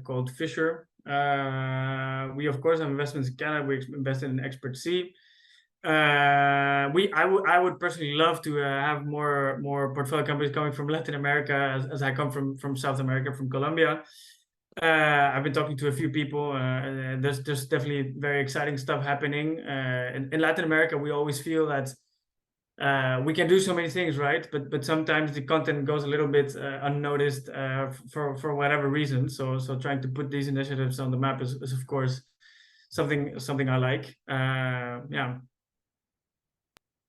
called Fisher. We of course have investments in Canada. We invested in Expert Sea. I would personally love to have more portfolio companies coming from Latin America, as I come from South America, from Colombia. I've been talking to a few people. There's definitely very exciting stuff happening. In Latin America, we always feel that we can do so many things, right? But sometimes the content goes a little bit unnoticed for whatever reason. So trying to put these initiatives on the map is of course something I like. Yeah.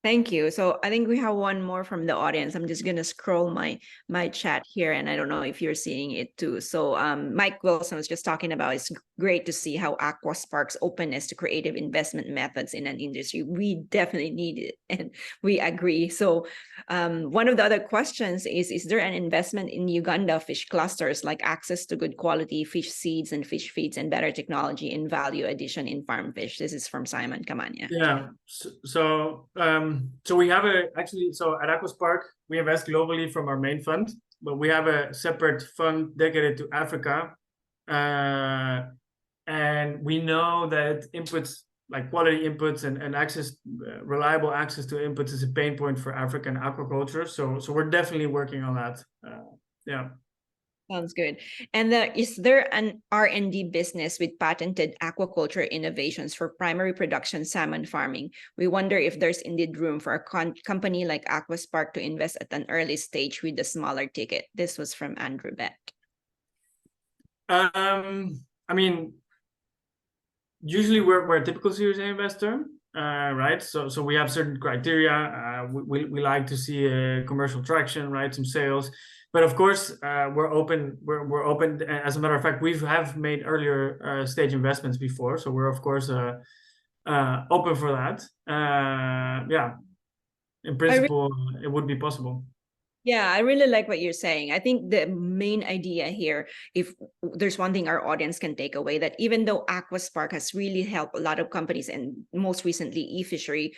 Thank you. So I think we have one more from the audience. I'm just going to scroll my chat here, and I don't know if you're seeing it too. So Mike Wilson was just talking about, it's great to see how Aqua Spark's openness to creative investment methods in an industry. We definitely need it, and we agree. So one of the other questions is there an investment in Uganda fish clusters, like access to good quality fish seeds and fish feeds and better technology in value addition in farm fish? This is from Simon Kamanya. Yeah. So we have so at Aqua Spark, we invest globally from our main fund, but we have a separate fund dedicated to Africa. And we know that inputs, like quality inputs and access, reliable access to inputs, is a pain point for African aquaculture. So we're definitely working on that. Yeah. Sounds good. And is there an R&D business with patented aquaculture innovations for primary production salmon farming? We wonder if there's indeed room for a company like Aqua Spark to invest at an early stage with a smaller ticket. This was from Andrew Beck. I mean, usually we're a typical Series A investor, right? So we have certain criteria. We like to see commercial traction, right? Some sales. But of course, we're open. We're open. As a matter of fact, we have made earlier stage investments before, so we're of course open for that. yeah, in principle, it would be possible. Yeah, I really like what you're saying. I think the main idea here, if there's one thing our audience can take away, that even though AquaSpark has really helped a lot of companies, and most recently eFishery,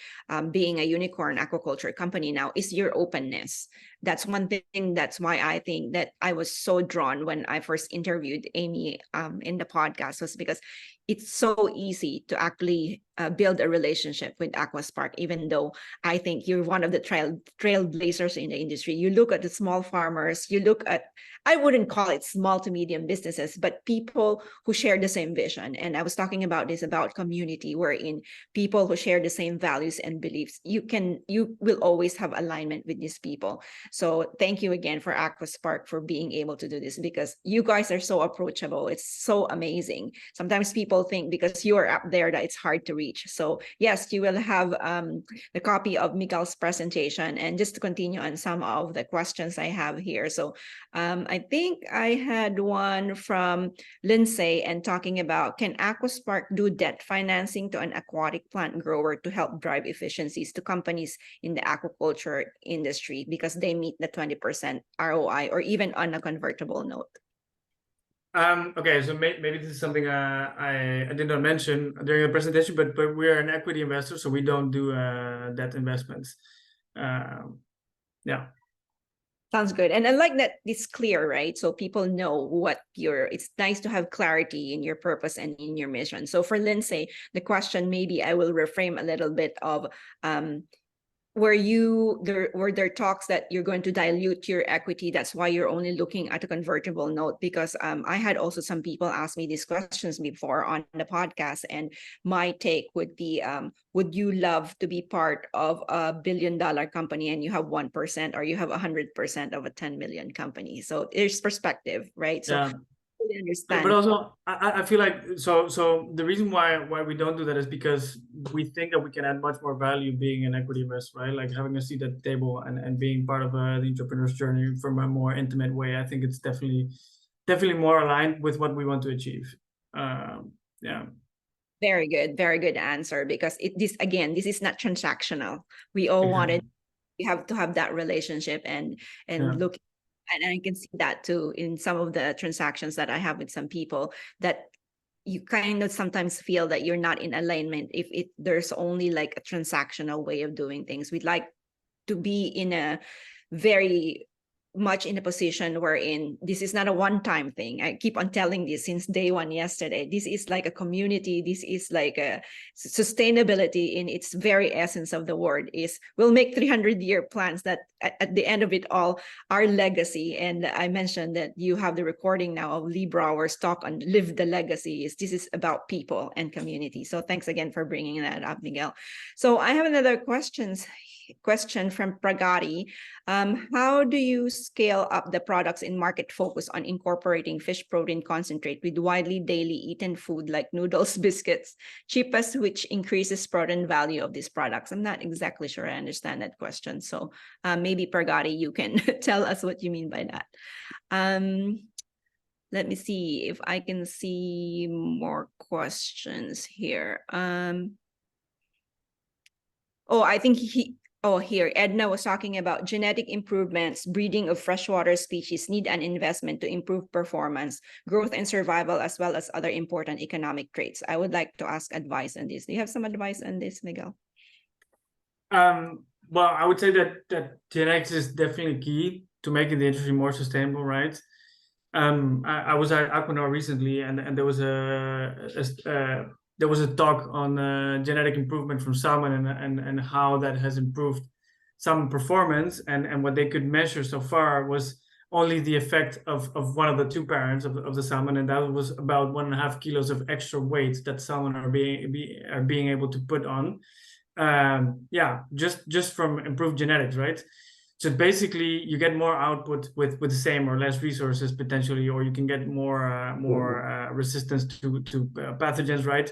being a unicorn aquaculture company now, is your openness. That's one thing. That's why I think that I was so drawn when I first interviewed Amy in the podcast, was because it's so easy to actually build a relationship with AquaSpark, even though I think you're one of the trailblazers in the industry. You look at the small farmers, you look at, I wouldn't call it small to medium businesses, but people who share the same vision. And I was talking about this, about community, wherein people who share the same values and beliefs, you will always have alignment with these people. So thank you again for AquaSpark for being able to do this, because you guys are so approachable. It's so amazing. Sometimes people think because you are up there that it's hard to reach. So yes, you will have the copy of Miguel's presentation. And just to continue on some of the questions I have here. So I think I had one from Lindsay, and talking about, can AquaSpark do debt financing to an aquatic plant grower to help drive efficiencies to companies in the aquaculture industry because they meet the 20% ROI, or even on a convertible note? Okay, so maybe this is something I did not mention during the presentation, but we are an equity investor, so we don't do debt investments. Yeah. Sounds good. And I like that it's clear, right? So people know what it's nice to have clarity in your purpose and in your mission. So for Lindsay, the question, maybe I will reframe a little bit of, were there talks that you're going to dilute your equity? That's why you're only looking at a convertible note? Because I had also some people ask me these questions before on the podcast, and my take would be, would you love to be part of a $1 billion company and you have 1%, or you have 100% of a 10 million company? So there's perspective, right? So Yeah. I understand. But also, I feel like so the reason why we don't do that is because we think that we can add much more value being an equity investor, right? Like having a seat at the table and being part of the entrepreneur's journey from a more intimate way. I think it's definitely more aligned with what we want to achieve. Yeah. Very good answer, because this is not transactional. We all wanted, we have to have that relationship and look. And I can see that too in some of the transactions that I have with some people, that you kind of sometimes feel that you're not in alignment if there's only like a transactional way of doing things. We'd like to be in a very much in a position wherein this is not a one-time thing. I keep on telling this since day one yesterday. This is like a community. This is like a sustainability in its very essence of the word. Is we'll make 300-year plans that at the end of it all, our legacy. And I mentioned that you have the recording now of Lee Brower's talk on Live the Legacy. This is about people and community. So thanks again for bringing that up, Miguel. So I have another question from Pragati. How do you scale up the products in market focus on incorporating fish protein concentrate with widely daily eaten food like noodles, biscuits, cheapest, which increases protein value of these products? I'm not exactly sure I understand that question. So maybe Pragati, you can tell us what you mean by that. Let me see if I can see more questions here. I think here, Edna was talking about genetic improvements. Breeding of freshwater species need an investment to improve performance, growth, and survival, as well as other important economic traits. I would like to ask advice on this. Do you have some advice on this, Miguel? Well, I would say that genetics is definitely key to making the industry more sustainable, right? I was at Aqua recently, and there was a talk on genetic improvement from salmon and how that has improved salmon performance, and what they could measure so far was only the effect of one of the two parents of the salmon, and that was about 1.5 kilos of extra weight that salmon are being able to put on. Just from improved genetics, right? So basically, you get more output with the same or less resources potentially, or you can get more resistance to pathogens, right?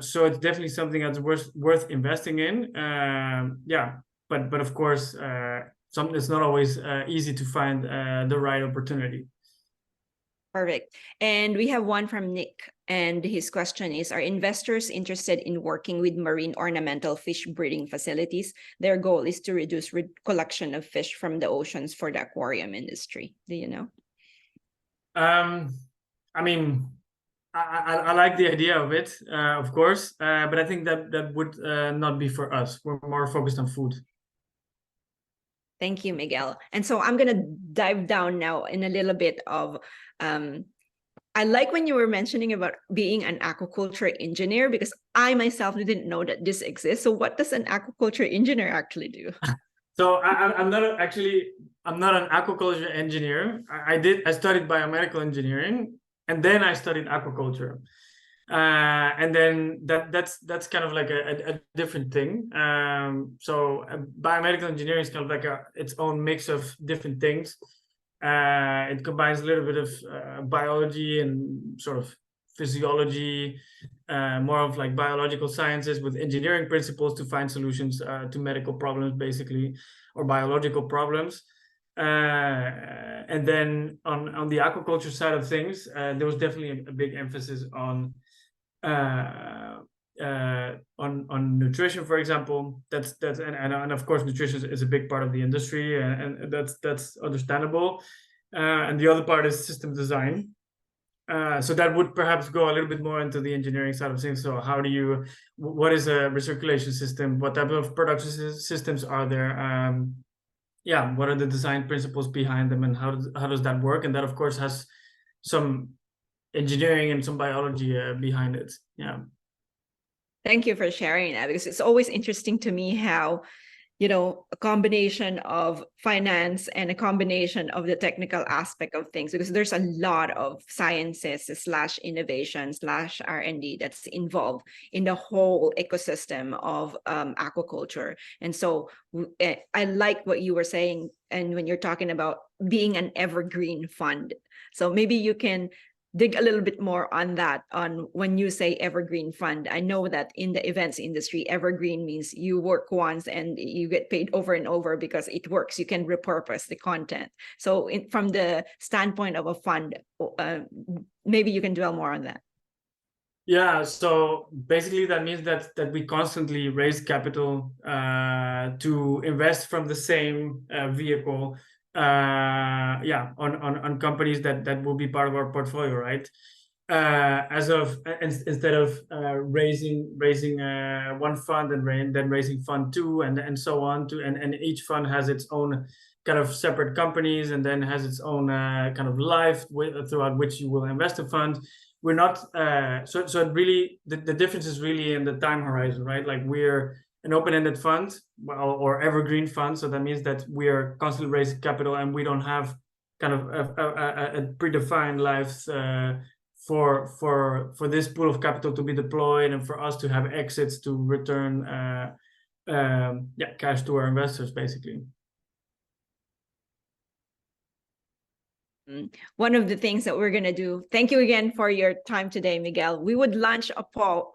So it's definitely something that's worth investing in. But of course, it's not always easy to find the right opportunity. Perfect. And we have one from Nick. And his question is, are investors interested in working with marine ornamental fish breeding facilities? Their goal is to reduce collection of fish from the oceans for the aquarium industry. Do you know? I mean, I like the idea of it, of course, but I think that would not be for us. We're more focused on food. Thank you, Miguel. And so I'm going to dive down now in a little bit of, I like when you were mentioning about being an aquaculture engineer, because I myself didn't know that this exists. So what does an aquaculture engineer actually do? So I'm not I'm not an aquaculture engineer. I studied biomedical engineering, and then I studied aquaculture. And then that's kind of like a different thing. So biomedical engineering is kind of like its own mix of different things. It combines a little bit of biology and sort of physiology, more of like biological sciences with engineering principles to find solutions to medical problems, basically, or biological problems. And then on the aquaculture side of things, there was definitely a big emphasis on nutrition, for example. That's and of course nutrition is a big part of the industry, and that's understandable. And the other part is system design. So that would perhaps go a little bit more into the engineering side of things. So what is a recirculation system? What type of production systems are there? Yeah, what are the design principles behind them, and how does that work? And that of course has some engineering and some biology behind it. Yeah. Thank you for sharing that, because it's always interesting to me how, you know, a combination of finance and a combination of the technical aspect of things, because there's a lot of sciences / innovation / R&D that's involved in the whole ecosystem of aquaculture. And so I like what you were saying, and when you're talking about being an evergreen fund. So maybe you can dig a little bit more on that, on when you say evergreen fund. I know that in the events industry, evergreen means you work once and you get paid over and over because it works. You can repurpose the content. So from the standpoint of a fund, maybe you can dwell more on that. Yeah, so basically that means that we constantly raise capital to invest from the same vehicle, on companies that will be part of our portfolio, right? Instead of raising one fund and then raising fund two and so on, and each fund has its own kind of separate companies and then has its own kind of life throughout which you will invest a fund. We're not so it really the difference is really in the time horizon, right? Like we're an open-ended fund, or evergreen fund, so that means that we are constantly raising capital and we don't have kind of a predefined life for this pool of capital to be deployed and for us to have exits to return cash to our investors, basically. One of the things that we're going to do, thank you again for your time today, Miguel. We would launch a poll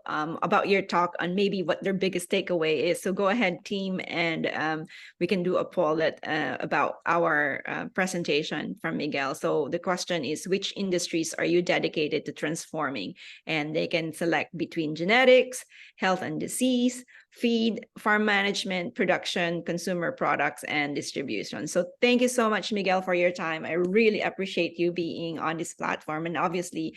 about your talk on maybe what their biggest takeaway is. So go ahead, team, and we can do a poll about our presentation from Miguel. So the question is, which industries are you dedicated to transforming? And they can select between genetics, health and disease, feed, farm management, production, consumer products, and distribution. So thank you so much, Miguel, for your time. I really appreciate you being on this platform. And obviously,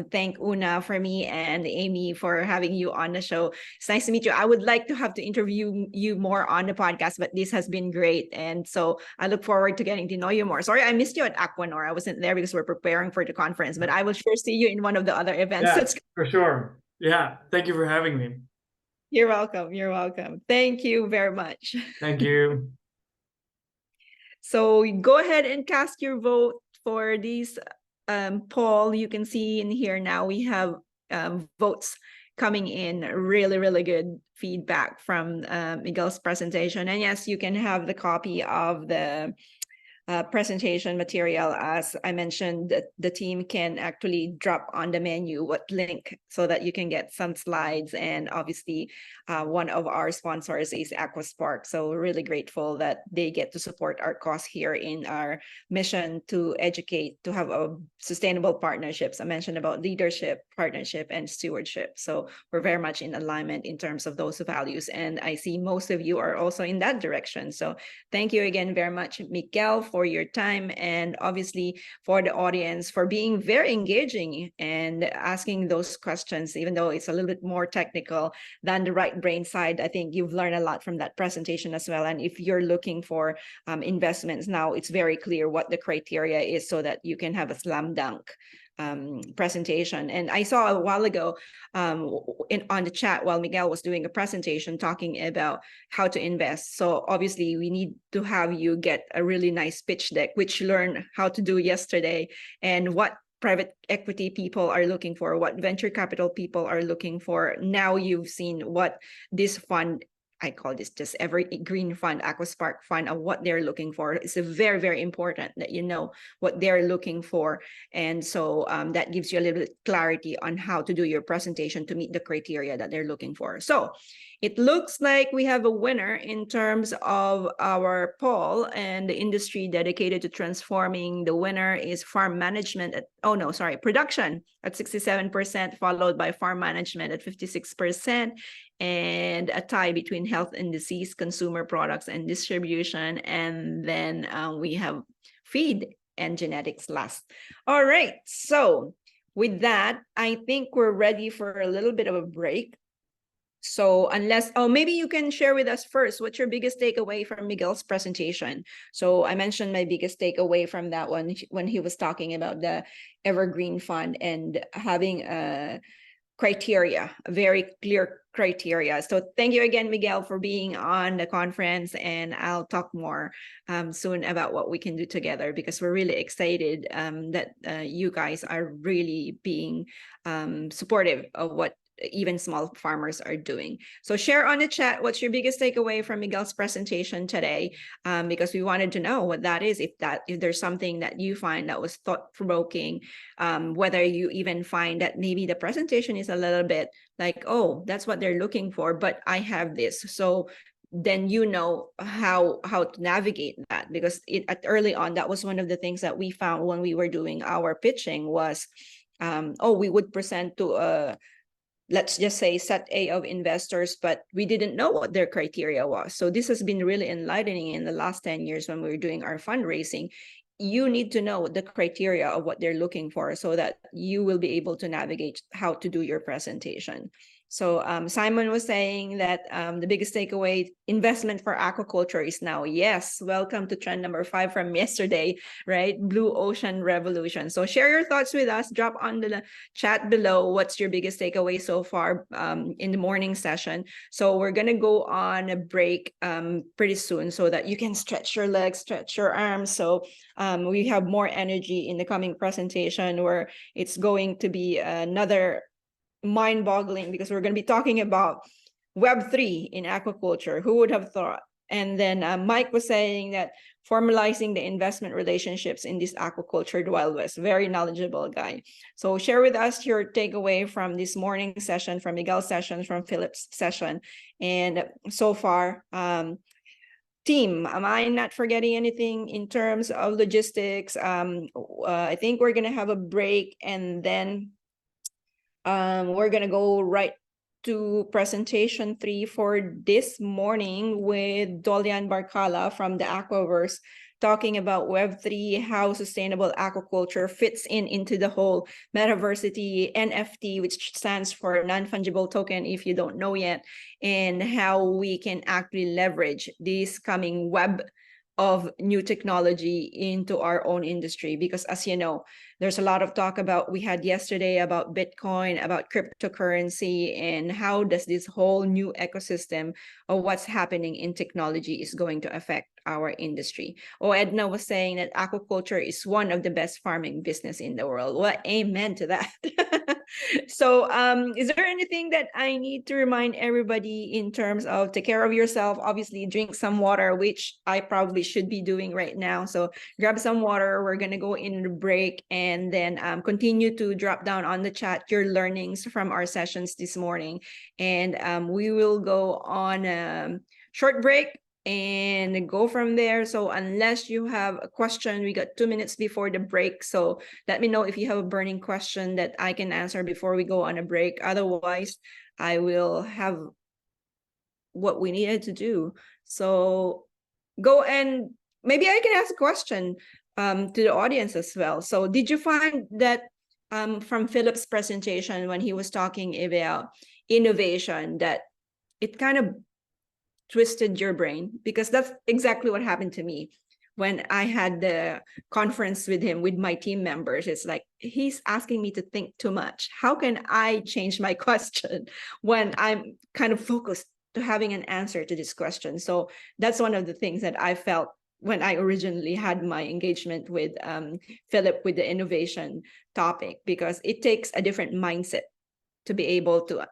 thank Una for me and Amy for having you on the show. It's nice to meet you. I would like to have to interview you more on the podcast, but this has been great. And so I look forward to getting to know you more. Sorry, I missed you at Aqua. I wasn't there because we're preparing for the conference, but I will sure see you in one of the other events. Yeah, for sure. Yeah, thank you for having me. You're welcome. You're welcome. Thank you very much. Thank you. So go ahead and cast your vote for this poll. You can see in here now we have votes coming in. Really, really good feedback from Miguel's presentation. And yes, you can have the copy of the presentation material. As I mentioned, the team can actually drop on the menu what link so that you can get some slides. And obviously, one of our sponsors is Aqua. So we're really grateful that they get to support our cause here in our mission to educate, to have a sustainable partnerships. I mentioned about leadership, partnership, and stewardship. So we're very much in alignment in terms of those values. And I see most of you are also in that direction. So thank you again very much, Miguel, for your time, and obviously for the audience for being very engaging and asking those questions, even though it's a little bit more technical than the right brain side. I think you've learned a lot from that presentation as well. And if you're looking for investments now, it's very clear what the criteria is so that you can have a slam dunk presentation. And I saw a while ago on the chat while Miguel was doing a presentation talking about how to invest. So obviously we need to have you get a really nice pitch deck, which you learned how to do yesterday, and what private equity people are looking for, what venture capital people are looking for. Now you've seen what this fund, I call this just every green fund, AquaSpark fund, of what they're looking for. It's a very, very important that you know what they're looking for. And so that gives you a little bit clarity on how to do your presentation to meet the criteria that they're looking for. So it looks like we have a winner in terms of our poll, and the industry dedicated to transforming. The winner is farm management at, production at 67%, followed by farm management at 56%. And a tie between health and disease, consumer products, and distribution. And then we have feed and genetics last. All right. So with that, I think we're ready for a little bit of a break. So maybe you can share with us first, what's your biggest takeaway from Miguel's presentation? So I mentioned my biggest takeaway from that one when he was talking about the Evergreen Fund and having a very clear criteria. So thank you again, Miguel, for being on the conference, and I'll talk more soon about what we can do together, because we're really excited that you guys are really being supportive of what even small farmers are doing. So share on the chat what's your biggest takeaway from Miguel's presentation today, because we wanted to know what that is, if there's something that you find that was thought-provoking, whether you even find that maybe the presentation is a little bit like, oh, that's what they're looking for, but I have this. So then you know how to navigate that, because early on, that was one of the things that we found when we were doing our pitching was, we would present to let's just say set A of investors, but we didn't know what their criteria was. So this has been really enlightening in the last 10 years when we were doing our fundraising. You need to know the criteria of what they're looking for so that you will be able to navigate how to do your presentation. So Simon was saying that the biggest takeaway, investment for aquaculture is now. Yes, welcome to trend number 5 from yesterday, right? Blue Ocean Revolution. So share your thoughts with us. Drop on the chat below. What's your biggest takeaway so far in the morning session? So we're going to go on a break pretty soon so that you can stretch your legs, stretch your arms. So we have more energy in the coming presentation, where it's going to be another mind-boggling, because we're going to be talking about Web3 in aquaculture. Who would have thought? And then Mike was saying that formalizing the investment relationships in this aquaculture Wild West. Very knowledgeable guy. So share with us your takeaway from this morning session, from Miguel's session, from Philip's session. And so far, team, am I not forgetting anything in terms of logistics? I think we're going to have a break, and then we're going to go right to presentation 3 for this morning with Dolian Barkala from the Aquaverse, talking about Web3, how sustainable aquaculture fits into the whole metaversity, NFT, which stands for non-fungible token, if you don't know yet, and how we can actually leverage this coming web of new technology into our own industry. Because as you know, there's a lot of talk about, we had yesterday about Bitcoin, about cryptocurrency, and how does this whole new ecosystem of what's happening in technology is going to affect our industry. Edna was saying that aquaculture is one of the best farming business in the world. Well, amen to that. So is there anything that I need to remind everybody in terms of take care of yourself? Obviously, drink some water, which I probably should be doing right now. So grab some water. We're going to go in the break and then continue to drop down on the chat your learnings from our sessions this morning. And we will go on a short break and go from there. So unless you have a question, we got 2 minutes before the break. So let me know if you have a burning question that I can answer before we go on a break. Otherwise, I will have what we needed to do. So go and maybe I can ask a question to the audience as well. So did you find that from Philip's presentation when he was talking about innovation that it kind of twisted your brain? Because that's exactly what happened to me when I had the conference with him, with my team members. It's like, he's asking me to think too much. How can I change my question when I'm kind of focused to having an answer to this question? So that's one of the things that I felt when I originally had my engagement with Philip with the innovation topic, because it takes a different mindset to be able to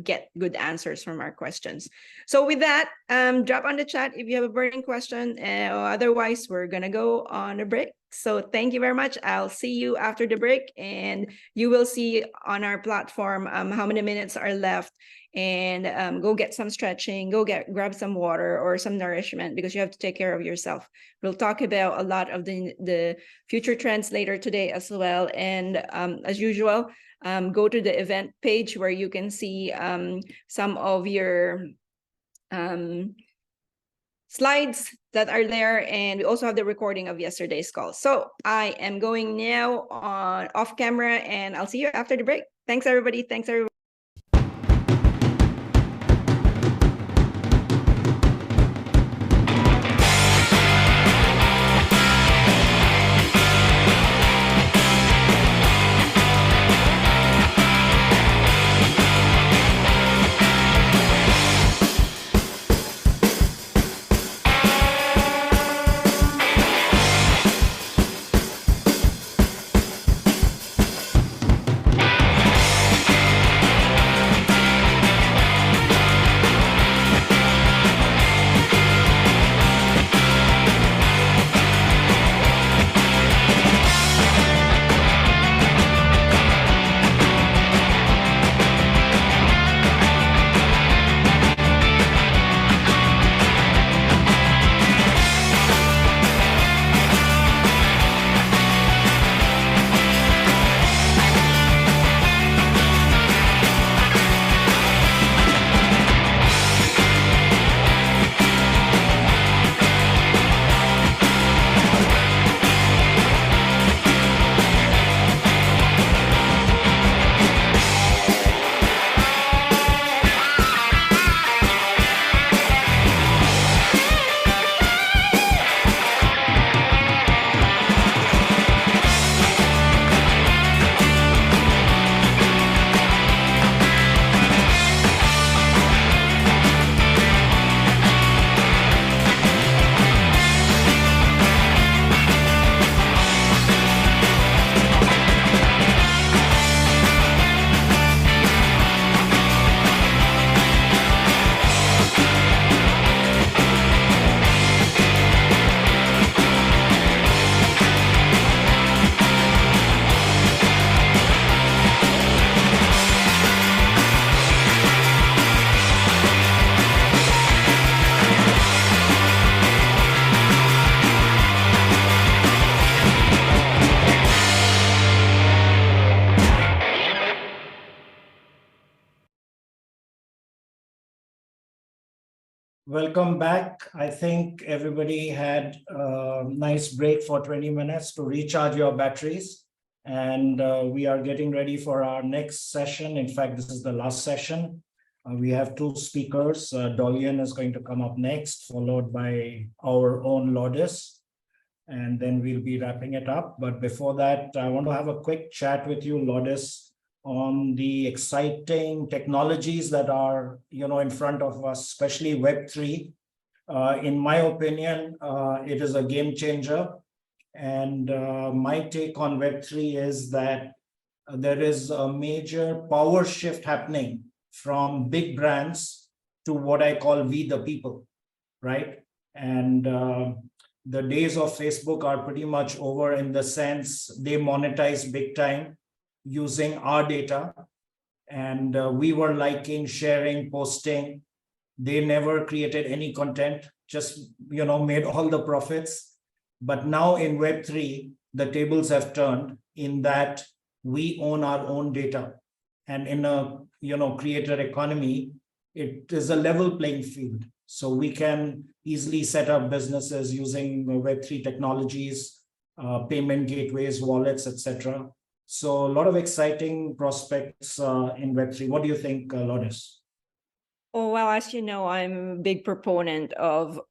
get good answers from our questions. So with that, drop on the chat if you have a burning question. Otherwise, we're gonna go on a break. So thank you very much. I'll see you after the break, and you will see on our platform how many minutes are left. And go get some stretching, grab some water or some nourishment, because you have to take care of yourself. We'll talk about a lot of the future trends later today as well. And as usual, go to the event page where you can see some of your slides that are there, and we also have the recording of yesterday's call. So I am going now on off camera, and I'll see you after the break. Thanks everybody. Thanks everybody. Welcome back. I think everybody had a nice break for 20 minutes to recharge your batteries. And we are getting ready for our next session. In fact, this is the last session. We have two speakers. Dolian is going to come up next, followed by our own Lourdes. And then we'll be wrapping it up. But before that, I want to have a quick chat with you, Lourdes, on the exciting technologies that are, in front of us, especially Web3. In my opinion, it is a game changer. And my take on Web3 is that there is a major power shift happening from big brands to what I call we the people, right? And the days of Facebook are pretty much over, in the sense they monetize big time using our data. And we were liking, sharing, posting. They never created any content, just made all the profits. But now in Web3, the tables have turned, in that we own our own data. And in a creator economy, it is a level playing field. So we can easily set up businesses using Web3 technologies, payment gateways, wallets, etc. So a lot of exciting prospects in Web3. What do you think, Lourdes? Oh, well, as you know, I'm a big proponent of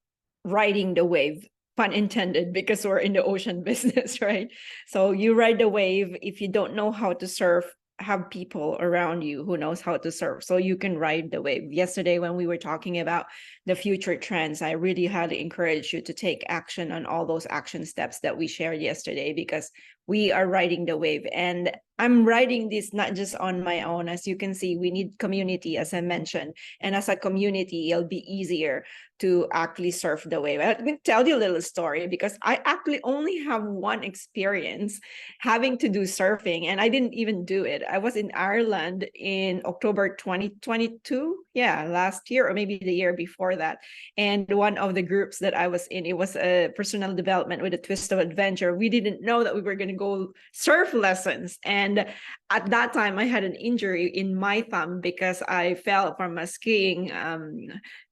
riding the wave, pun intended, because we're in the ocean business, right? So you ride the wave. If you don't know how to surf, have people around you who knows how to surf, so you can ride the wave. Yesterday, when we were talking about the future trends, I really highly encourage you to take action on all those action steps that we shared yesterday, because we are riding the wave. And I'm riding this not just on my own. As you can see, we need community, as I mentioned. And as a community, it'll be easier to actually surf the wave. Let me tell you a little story, because I actually only have one experience having to do surfing, and I didn't even do it. I was in Ireland in October 2022. Yeah, last year, or maybe the year before that. And one of the groups that I was in, it was a personal development with a twist of adventure. We didn't know that we were going to go surf lessons. And at that time, I had an injury in my thumb because I fell from a skiing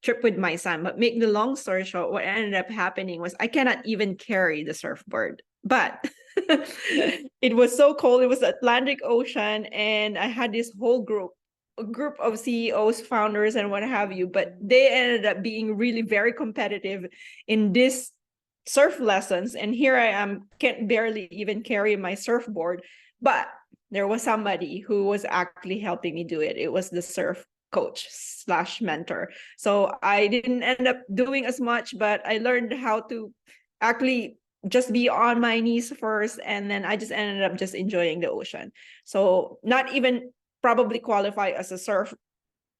trip with my son. But make the long story short, what ended up happening was I cannot even carry the surfboard. But it was so cold. It was the Atlantic Ocean, and I had this whole group of CEOs, founders, and what have you. But they ended up being really very competitive in this surf lessons. And here I am, can't barely even carry my surfboard. But there was somebody who was actually helping me do it. It was the surf coach / mentor. So I didn't end up doing as much, but I learned how to actually just be on my knees first, and then I just ended up just enjoying the ocean. So not even probably qualify as a surf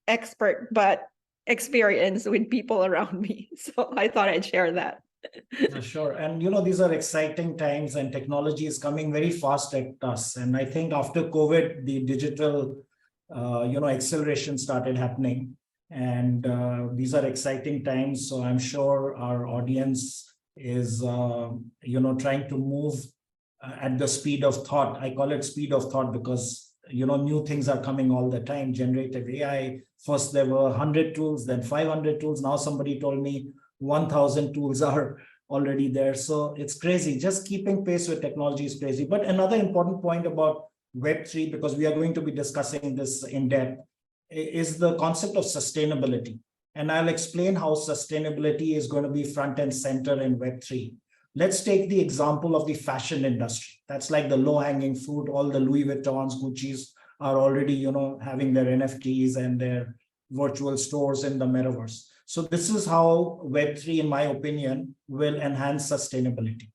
expert, but experience with people around me. So I thought I'd share that. Sure. And these are exciting times, and technology is coming very fast at us. And I think after COVID, the digital acceleration started happening. And these are exciting times. So I'm sure our audience is trying to move at the speed of thought. I call it speed of thought because new things are coming all the time. Generative AI, first there were 100 tools, then 500 tools. Now somebody told me 1,000 tools are already there. So it's crazy. Just keeping pace with technology is crazy. But another important point about Web3, because we are going to be discussing this in depth, is the concept of sustainability. And I'll explain how sustainability is going to be front and center in Web3. Let's take the example of the fashion industry. That's like the low-hanging fruit. All the Louis Vuittons, Gucci's are already, having their NFTs and their virtual stores in the metaverse. So this is how Web3, in my opinion, will enhance sustainability.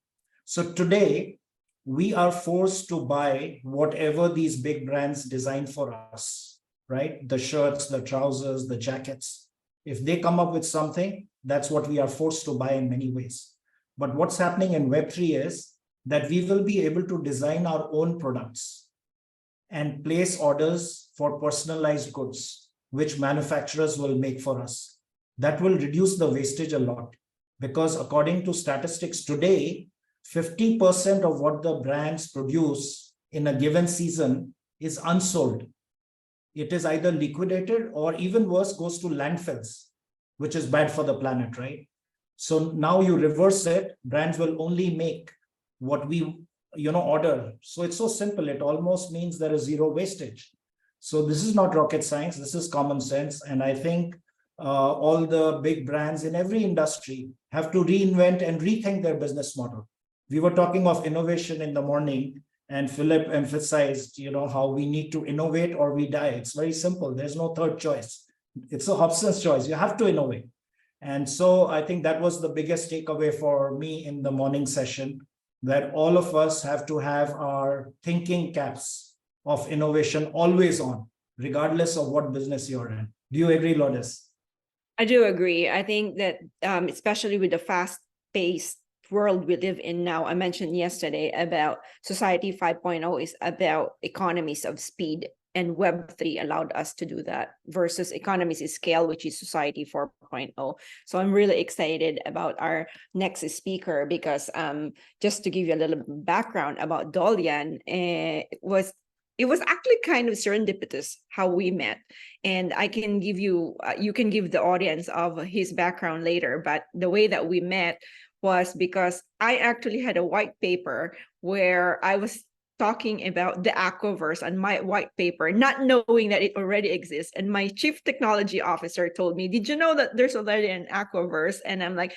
So today, we are forced to buy whatever these big brands design for us, right? The shirts, the trousers, the jackets. If they come up with something, that's what we are forced to buy in many ways. But what's happening in Web3 is that we will be able to design our own products and place orders for personalized goods, which manufacturers will make for us. That will reduce the wastage a lot, because according to statistics today, 50% of what the brands produce in a given season is unsold. It is either liquidated or, even worse, goes to landfills, which is bad for the planet, right? So now you reverse it, brands will only make what we order. So it's so simple. It almost means there is zero wastage. So this is not rocket science. This is common sense. And I think all the big brands in every industry have to reinvent and rethink their business model. We were talking of innovation in the morning, and Philip emphasized, how we need to innovate or we die. It's very simple. There's no third choice. It's a Hobson's choice. You have to innovate. And so I think that was the biggest takeaway for me in the morning session, that all of us have to have our thinking caps of innovation always on, regardless of what business you're in. Do you agree, Lourdes? I do agree. I think that especially with the fast-paced world we live in now, I mentioned yesterday about Society 5.0 is about economies of speed, and Web3 allowed us to do that versus economies of scale, which is Society 4.0. So I'm really excited about our next speaker because just to give you a little background about Dolian, it was actually kind of serendipitous how we met. And I can give you, you can give the audience of his background later, but the way that we met was because I actually had a white paper where I was talking about the Aquaverse on my white paper, not knowing that it already exists. And my chief technology officer told me, did you know that there's already an Aquaverse? And I'm like,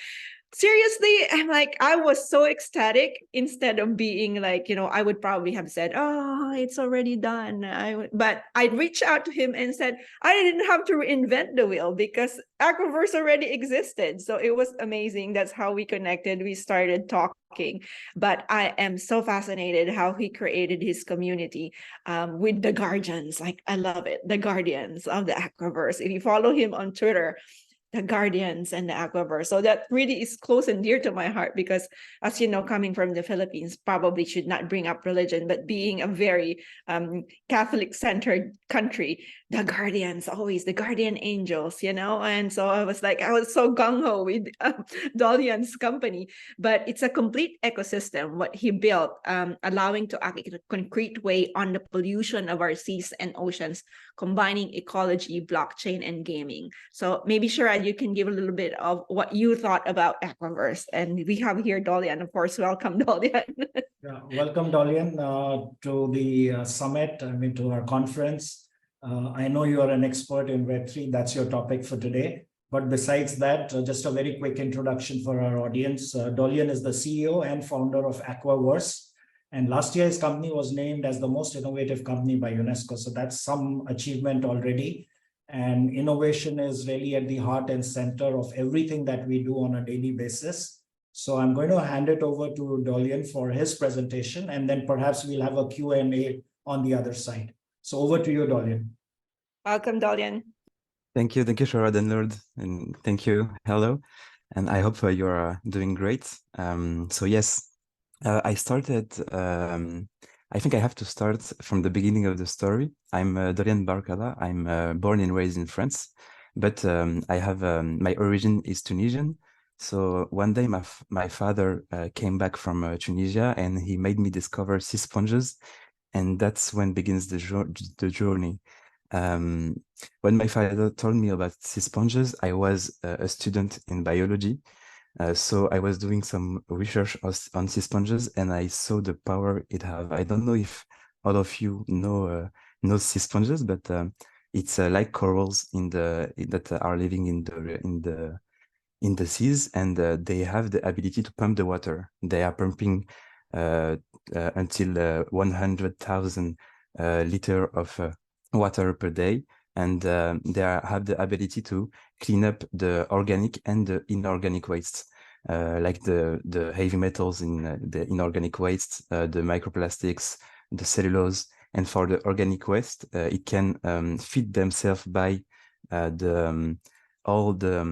seriously, I'm like, I was so ecstatic instead of being like, I would probably have said, oh, it's already done. But I reached out to him and said, I didn't have to reinvent the wheel because Aquaverse already existed. So it was amazing. That's how we connected. We started talking. But I am so fascinated how he created his community with the Guardians. Like, I love it. The Guardians of the Aquaverse. If you follow him on Twitter, the Guardians and the Aquaverse. So that really is close and dear to my heart because, as you know, coming from the Philippines, probably should not bring up religion, but being a very Catholic-centered country, the Guardians, always the guardian angels, And so I was so gung-ho with Dolian's company, but it's a complete ecosystem, what he built, allowing to act in a concrete way on the pollution of our seas and oceans, combining ecology, blockchain, and gaming. So maybe, Sharad, you can give a little bit of what you thought about Aquaverse. And we have here Dolian, of course. Welcome, Dolian. Yeah, welcome, Dolian, to the summit, to our conference. I know you are an expert in Web3. That's your topic for today. But besides that, just a very quick introduction for our audience. Dolian is the CEO and founder of Aquaverse. And last year, his company was named as the most innovative company by UNESCO. So that's some achievement already. And innovation is really at the heart and center of everything that we do on a daily basis. So I'm going to hand it over to Dolian for his presentation, and then perhaps we'll have a Q&A on the other side. So over to you, Dolian. Welcome, Dolian. Thank you, Sharad and Lord, and thank you. Hello, and I hope you're doing great. So yes, I started. I think I have to start from the beginning of the story. I'm Dolian Barkala. I'm born and raised in France, but I have my origin is Tunisian. So one day my father came back from Tunisia and he made me discover sea sponges, and that's when begins the journey. When my father told me about sea sponges, I was a student in biology. So I was doing some research on sea sponges and I saw the power it have. I don't know if all of you know sea sponges, but it's like corals that are living in the seas, and they have the ability to pump the water. They are pumping until 100,000 liter of water per day, and they have the ability to clean up the organic and the inorganic wastes, like the heavy metals in the inorganic waste, the microplastics, the cellulose. And for the organic waste, it can feed themselves by all the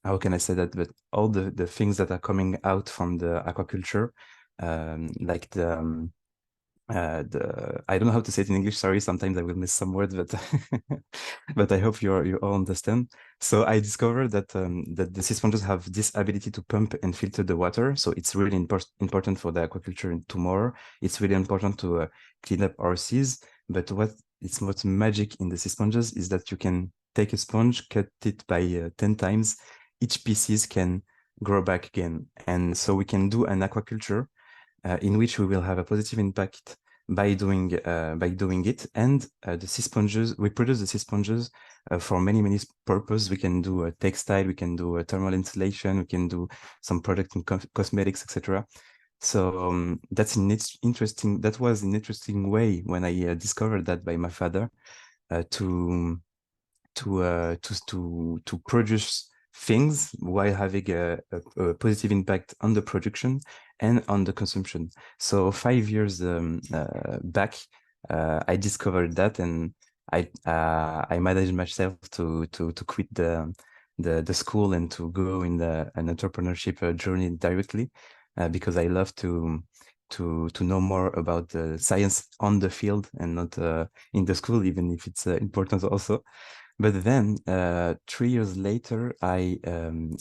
how can I say that? But all the things that are coming out from the aquaculture, like I don't know how to say it in English. Sorry, sometimes I will miss some words, but but I hope you all understand. So I discovered that that the sea sponges have this ability to pump and filter the water. So it's really important for the aquaculture tomorrow. It's really important to clean up our seas. But what's magic in the sea sponges is that you can take a sponge, cut it by 10 times. Each species can grow back again, and so we can do an aquaculture in which we will have a positive impact by doing it. And the sea sponges, we produce the sea sponges for many purposes. We can do a textile, we can do a thermal insulation, we can do some product in cosmetics, etc. So that's interesting. That was an interesting way when I discovered that by my father to produce things while having a positive impact on the production and on the consumption. So 5 years back, I discovered that, and I managed myself to quit the school and to go in an entrepreneurship journey directly, because I love to know more about the science on the field and not in the school, even if it's important also. But then 3 years later, I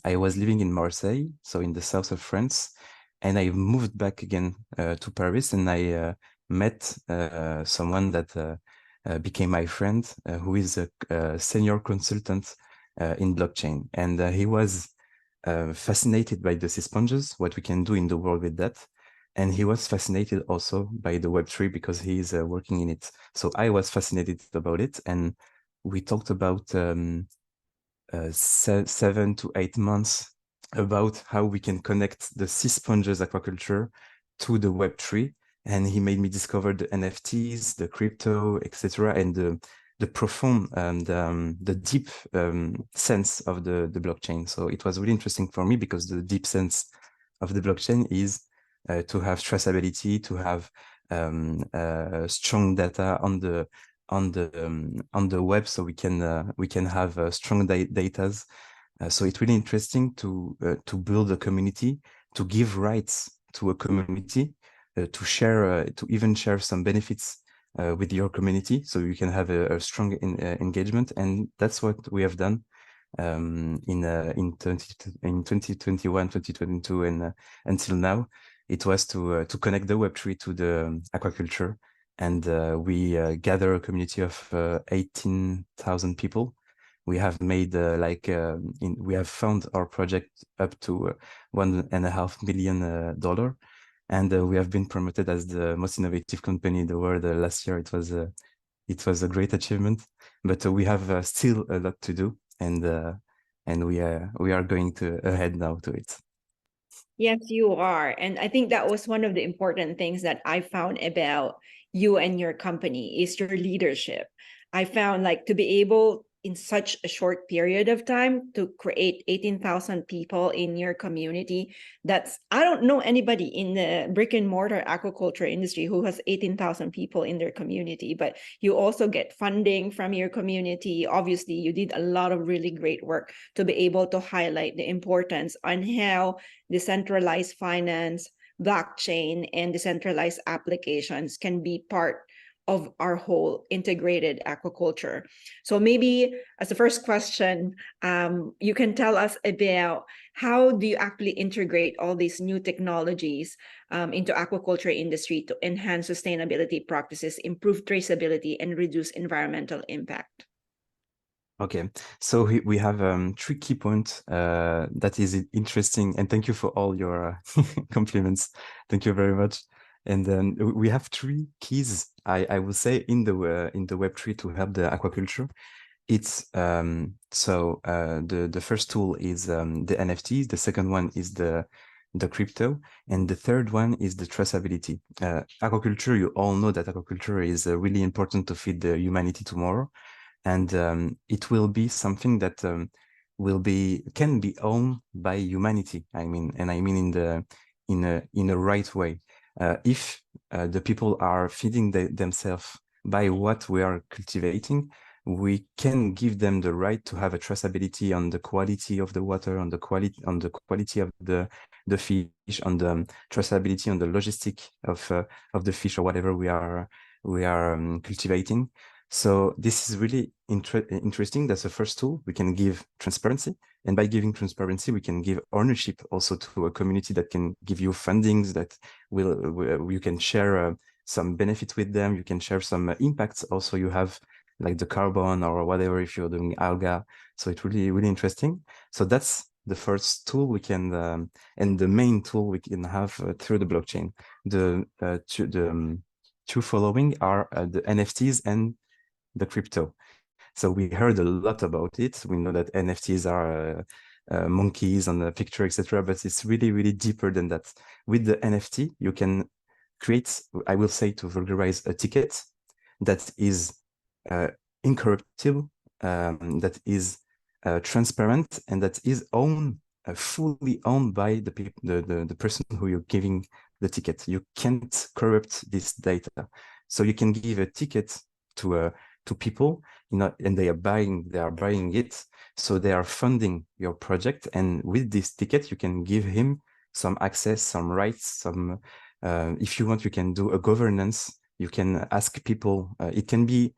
was living in Marseille, so in the south of France, and I moved back again to Paris, and I met someone that became my friend, who is a senior consultant in blockchain, and he was fascinated by the sea sponges, what we can do in the world with that. And he was fascinated also by the Web3 because he is working in it. So I was fascinated about it. And we talked about 7 to 8 months about how we can connect the sea sponges aquaculture to the Web3. And he made me discover the NFTs, the crypto, etc., and the profound and the deep sense of the blockchain. So it was really interesting for me because the deep sense of the blockchain is to have traceability, to have strong data on the web, so we can have strong data. So it's really interesting to build a community, to give rights to a community, to share, to even share some benefits with your community, so you can have a strong engagement. And that's what we have done in 2021, 2022, and until now. It was to connect the Web3 to the aquaculture, and we gather a community of 18,000 people. We have made we have found our project up to $1.5 million, and we have been promoted as the most innovative company in the world last year. It was a great achievement, but we have still a lot to do, and we are going ahead now to it. Yes, you are. And I think that was one of the important things that I found about you and your company is your leadership. I found like to be able in such a short period of time to create 18,000 people in your community. I don't know anybody in the brick and mortar aquaculture industry who has 18,000 people in their community, but you also get funding from your community. Obviously, you did a lot of really great work to be able to highlight the importance on how decentralized finance, blockchain, and decentralized applications can be part of our whole integrated aquaculture. So maybe as the first question, you can tell us about how do you actually integrate all these new technologies into aquaculture industry to enhance sustainability practices, improve traceability, and reduce environmental impact? Okay, so we have 3 key points that is interesting, and thank you for all your compliments. Thank you very much. And then we have 3 keys, I will say, in the Web3 to help the aquaculture. It's the first tool is the NFTs. The second one is the crypto, and the third one is the traceability. Aquaculture, you all know that aquaculture is really important to feed the humanity tomorrow. And it will be something that can be owned by humanity. I mean in a right way. If the people are feeding themselves by what we are cultivating, we can give them the right to have a traceability on the quality of the water, on the quality of the fish, on the traceability on the logistic of the fish or whatever we are cultivating. So this is really interesting. That's the first tool. We can give transparency, and by giving transparency, we can give ownership also to a community that can give you fundings that you can share some benefit with them. You can share some impacts also you have, like the carbon or whatever, if you're doing alga. So it's really, really interesting. So that's the first tool we can, and the main tool we can have through the blockchain. The two following are the NFTs and the crypto. So we heard a lot about it. We know that NFTs are monkeys on the picture, etc. But it's really, really deeper than that. With the NFT, you can create, I will say, to vulgarize, a ticket that is incorruptible, that is transparent, and that is fully owned by the person who you're giving the ticket. You can't corrupt this data. So you can give a ticket to people, and they are buying it. So they are funding your project, and with this ticket, you can give him some access, some rights, some. If you want, you can do a governance. You can ask people. It can be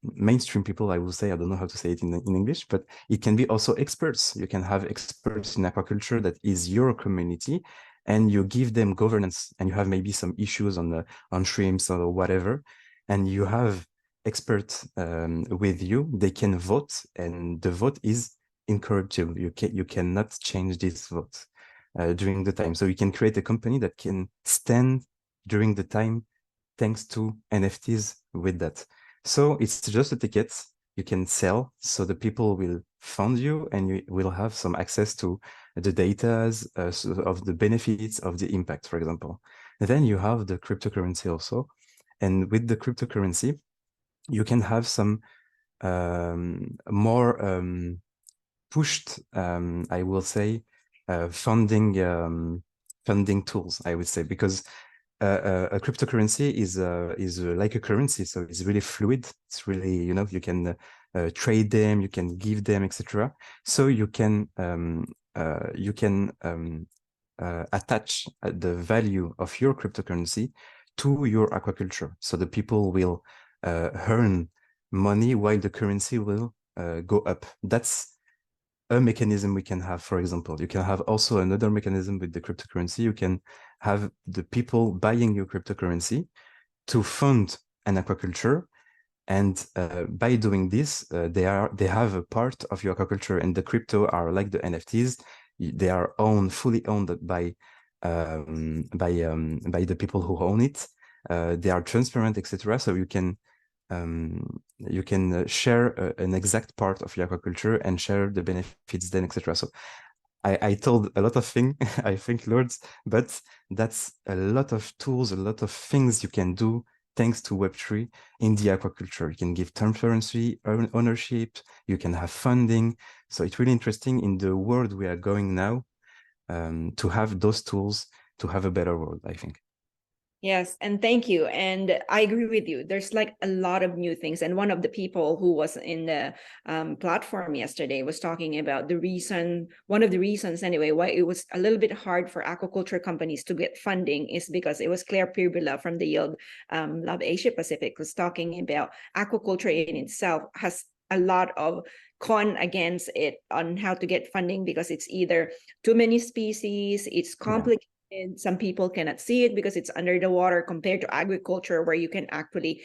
mainstream people, I will say. I don't know how to say it in English, but it can be also experts. You can have experts in aquaculture that is your community, and you give them governance, and you have maybe some issues on shrimps or whatever, and you have experts with you. They can vote, and the vote is incorruptible. You cannot change this vote during the time. So you can create a company that can stand during the time, thanks to NFTs with that. So it's just a ticket you can sell, so the people will fund you, and you will have some access to the data of the benefits of the impact, for example. And then you have the cryptocurrency also. And with the cryptocurrency, you can have some more pushed, I will say, funding tools, I would say, because a cryptocurrency is like a currency, so it's really fluid. It's really, you can trade them, you can give them, etc. So you can attach the value of your cryptocurrency to your aquaculture. So the people will earn money while the currency will go up. That's a mechanism we can have. For example, you can have also another mechanism with the cryptocurrency. You can have the people buying your cryptocurrency to fund an aquaculture, and by doing this, they have a part of your aquaculture, and the crypto are like the NFTs. They are fully owned by the people who own it. They are transparent, etc. So you can share an exact part of your aquaculture and share the benefits then, etc. So I told a lot of things, I think, Lords, but that's a lot of tools, a lot of things you can do thanks to Web3 in the aquaculture. You can give transparency, ownership, you can have funding. So it's really interesting in the world we are going now to have those tools to have a better world, I think. Yes, and thank you. And I agree with you. There's like a lot of new things. And one of the people who was in the platform yesterday was talking about one of the reasons anyway, why it was a little bit hard for aquaculture companies to get funding is because it was Claire Pirbula from the Yield Lab Asia Pacific was talking about aquaculture in itself has a lot of con against it on how to get funding, because it's either too many species, it's complicated. Some people cannot see it because it's under the water, compared to agriculture where you can actually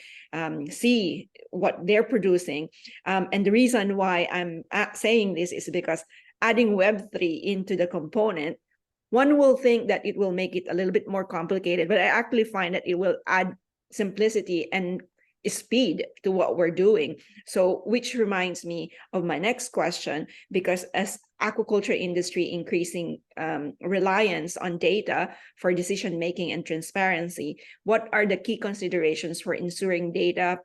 see what they're producing. And the reason why I'm saying this is because adding Web3 into the component, one will think that it will make it a little bit more complicated, but I actually find that it will add simplicity and speed to what we're doing. So, which reminds me of my next question, because as aquaculture industry increasing reliance on data for decision making and transparency, what are the key considerations for ensuring data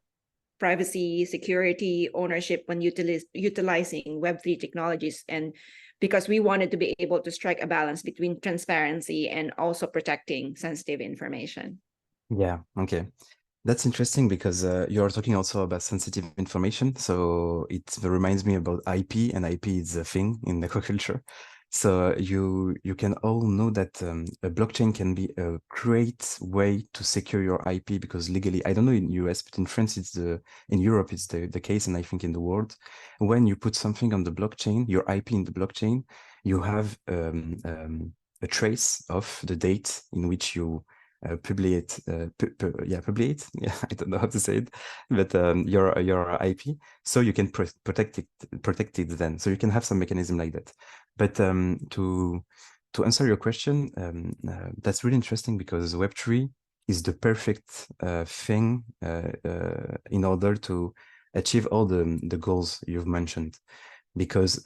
privacy, security, ownership when utilizing Web3 technologies? And because we wanted to be able to strike a balance between transparency and also protecting sensitive information. Yeah, okay. That's interesting because you're talking also about sensitive information. So it reminds me about IP, and IP is a thing in aquaculture. So you can all know that a blockchain can be a great way to secure your IP, because legally, I don't know in US, but in France, in Europe, it's the case, and I think in the world, when you put something on the blockchain, your IP in the blockchain, you have a trace of the date in which you publiate, publiate. Yeah, I don't know how to say it, but your IP, so you can protect it then. So you can have some mechanism like that. But to answer your question, that's really interesting, because Web3 is the perfect thing in order to achieve all the goals you've mentioned. Because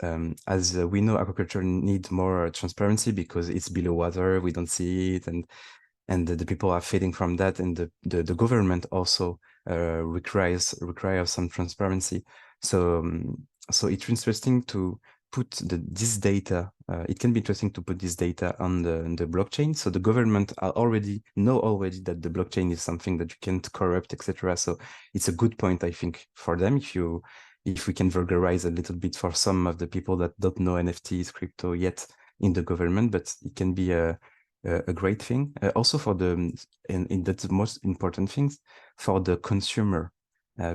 as we know, aquaculture needs more transparency because it's below water, we don't see it, and the people are feeding from that, and the government also requires some transparency. So so it's interesting to put this data, it can be interesting to put this data on the blockchain. So the government know already that the blockchain is something that you can't corrupt, etc. So it's a good point, I think, for them if we can vulgarize a little bit for some of the people that don't know NFTs, crypto yet in the government, but it can be a great thing. Also for and that's the most important things for the consumer,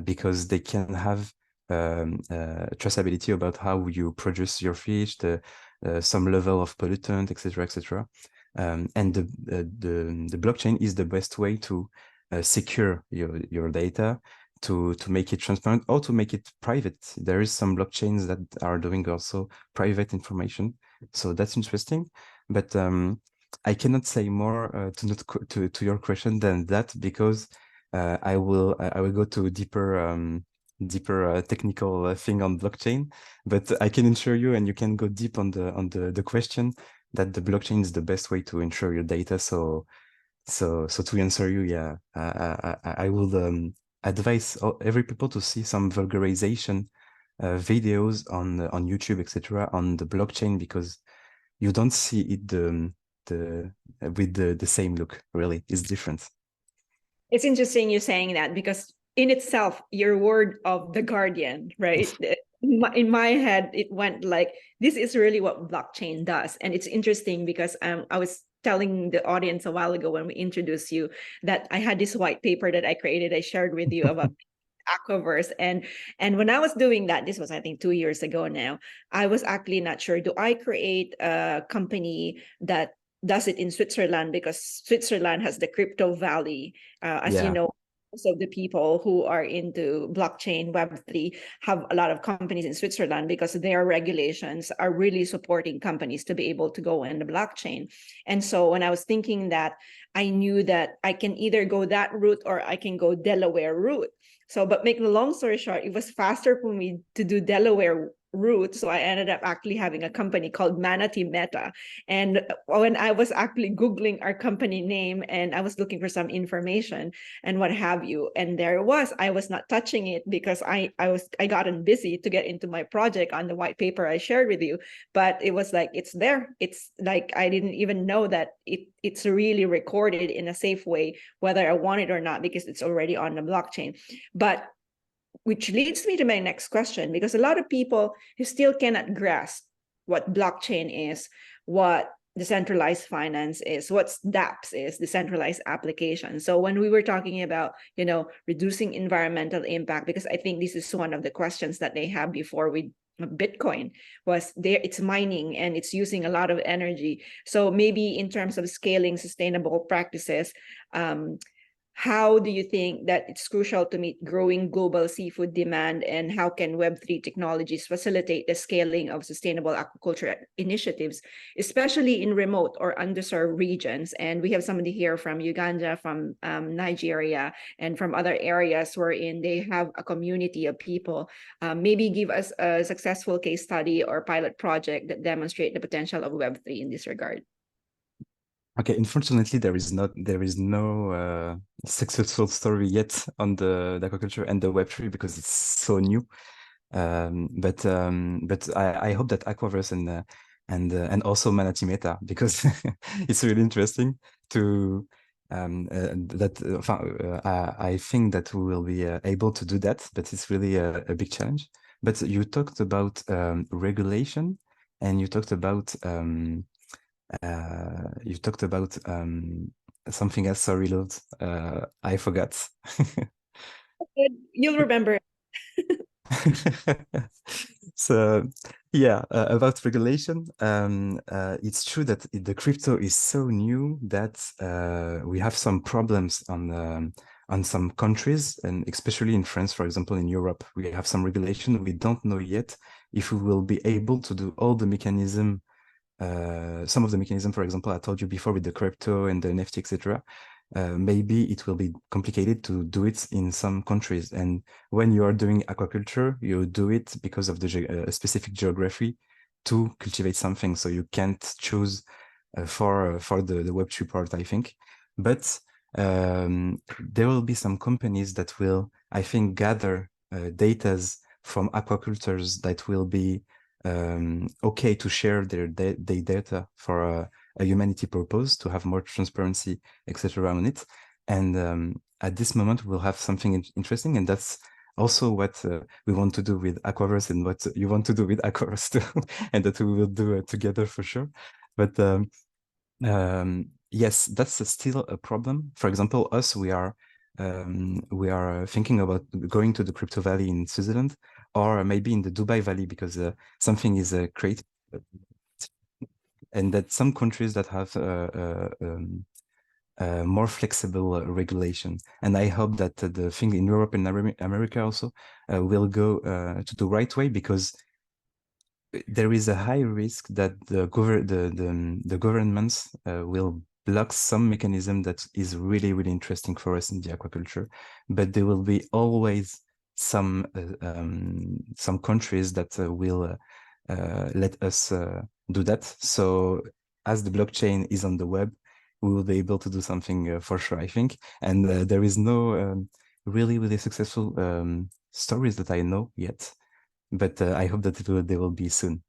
because they can have traceability about how you produce your fish, some level of pollutant, etc., etc. And the blockchain is the best way to secure your data, to make it transparent or to make it private. There is some blockchains that are doing also private information, so that's interesting. But I cannot say more to your question than that, because I will go to deeper technical thing on blockchain. But I can assure you, and you can go deep on the question, that the blockchain is the best way to ensure your data. So to answer you, yeah, I will advise every people to see some vulgarization videos on YouTube, etc., on the blockchain, because you don't see it with the same look. Really, it's different. It's interesting you saying that, because in itself, your word of the guardian, right? In my head, it went like, this is really what blockchain does. And it's interesting because I was telling the audience a while ago when we introduced you that I had this white paper that I created, I shared with you about Aquaverse. And when I was doing that, this was, I think, 2 years ago now, I was actually not sure, do I create a company that does it in Switzerland, because Switzerland has the crypto valley, as you know. Most of the people who are into blockchain Web3 have a lot of companies in Switzerland, because their regulations are really supporting companies to be able to go in the blockchain. And so when I was thinking that, I knew that I can either go that route or I can go Delaware route. So, but make the long story short, it was faster for me to do Delaware route. So I ended up actually having a company called Manatee Meta. And when I was actually Googling our company name and I was looking for some information and what have you, and there it was, I was not touching it because I gotten busy to get into my project on the white paper I shared with you. But it was like, it's there. It's like, I didn't even know that it's really recorded in a safe way, whether I want it or not, because it's already on the blockchain. But which leads me to my next question, because a lot of people who still cannot grasp what blockchain is, what decentralized finance is, what dApps is, decentralized application. So when we were talking about, reducing environmental impact, because I think this is one of the questions that they have before with Bitcoin, was there, it's mining and it's using a lot of energy. So maybe in terms of scaling sustainable practices, how do you think that it's crucial to meet growing global seafood demand, and how can Web3 technologies facilitate the scaling of sustainable aquaculture initiatives, especially in remote or underserved regions? And we have somebody here from Uganda, from Nigeria, and from other areas wherein they have a community of people. Maybe give us a successful case study or pilot project that demonstrate the potential of Web3 in this regard. Okay, unfortunately, there is no successful story yet on the aquaculture and the Web3, because it's so new. But I hope that Aquaverse and also Manatee Meta, because it's really interesting to I think that we will be able to do that, but it's really a big challenge. But you talked about regulation, and you talked about something else. Sorry, Lord, I forgot. You'll remember. So yeah, about regulation, it's true that the crypto is so new that we have some problems on some countries, and especially in France, for example, in Europe, we have some regulation. We don't know yet if we will be able to do all the mechanism. Some of the mechanism, for example, I told you before with the crypto and the NFT, etc. Maybe it will be complicated to do it in some countries. And when you are doing aquaculture, you do it because of the specific geography to cultivate something. So you can't choose for the Web3 part, I think. But there will be some companies that will, I think, gather data from aquacultures that will be okay to share their data for a humanity purpose, to have more transparency, etc. on it. And at this moment, we'll have something interesting, and that's also what we want to do with Aquaverse, and what you want to do with Aquaverse too, and that we will do together for sure. But yes, that's still a problem. For example, us, we are thinking about going to the Crypto Valley in Switzerland, or maybe in the Dubai Valley, because something is created, and that some countries that have more flexible regulation. And I hope that the thing in Europe and America also will go to the right way, because there is a high risk that the governments will block some mechanism that is really, really interesting for us in the aquaculture, but there will be always some countries that will let us do that. So as the blockchain is on the web, we will be able to do something for sure, I think. And there is no really, really successful stories that I know yet, but I hope that they will be soon.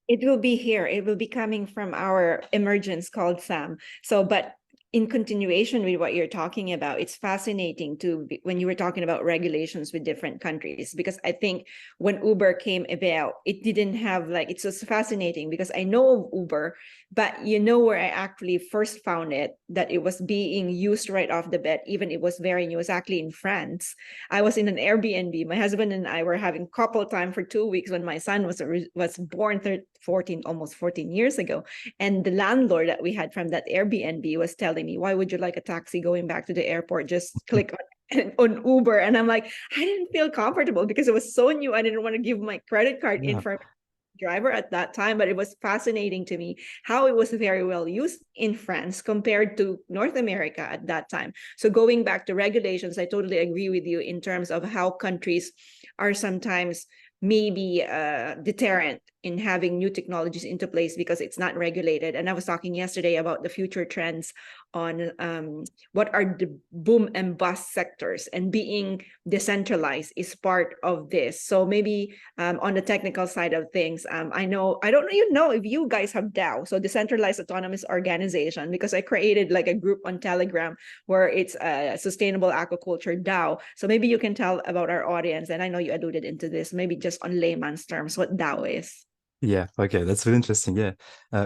It will be here. It will be coming from our emergence called SAM. So, but in continuation with what you're talking about, it's fascinating when you were talking about regulations with different countries, because I think when Uber came about, it didn't have it's just fascinating, because I know of Uber, but where I actually first found it, that it was being used right off the bat, even it was very new, it was actually in France. I was in an Airbnb. My husband and I were having couple time for 2 weeks when my son was born almost 14 years ago. And the landlord that we had from that Airbnb was telling me, why would you like a taxi going back to the airport? Just click on Uber. And I'm like, I didn't feel comfortable because it was so new. I didn't want to give my credit card information driver at that time, but it was fascinating to me how it was very well used in France compared to North America at that time. So going back to regulations, I totally agree with you in terms of how countries are sometimes maybe deterrent in having new technologies into place because it's not regulated. And I was talking yesterday about the future trends on what are the boom and bust sectors, and being decentralized is part of this. So maybe on the technical side of things, I don't even know if you guys have DAO, so decentralized autonomous organization, because I created like a group on Telegram where it's a sustainable aquaculture DAO. So maybe you can tell about our audience, and I know you alluded into this, maybe just on layman's terms, what DAO is. Yeah, okay, that's really interesting. Yeah,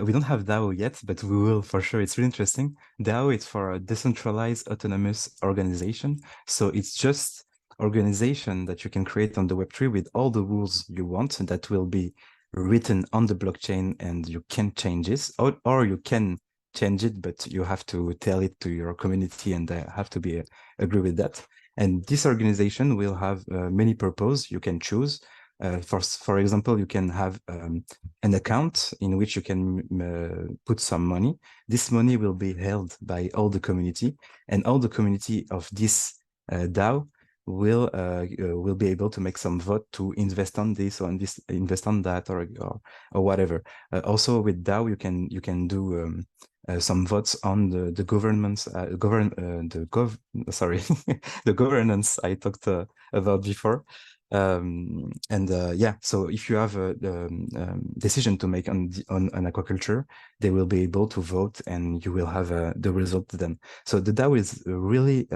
we don't have DAO yet, but we will for sure. It's really interesting. DAO is for a decentralized autonomous organization. So it's just organization that you can create on the Web3 with all the rules you want, and that will be written on the blockchain, and you can change this, or you can change it, but you have to tell it to your community, and they have to be agree with that. And this organization will have many purposes you can choose. For example, you can have an account in which you can put some money. This money will be held by all the community, and all the community of this DAO will be able to make some vote to invest on this, or invest on that, or whatever. Also with DAO, you can do some votes on the governments, the governance I talked about before. Yeah, so if you have a decision to make on aquaculture, they will be able to vote, and you will have the result then. So the DAO is really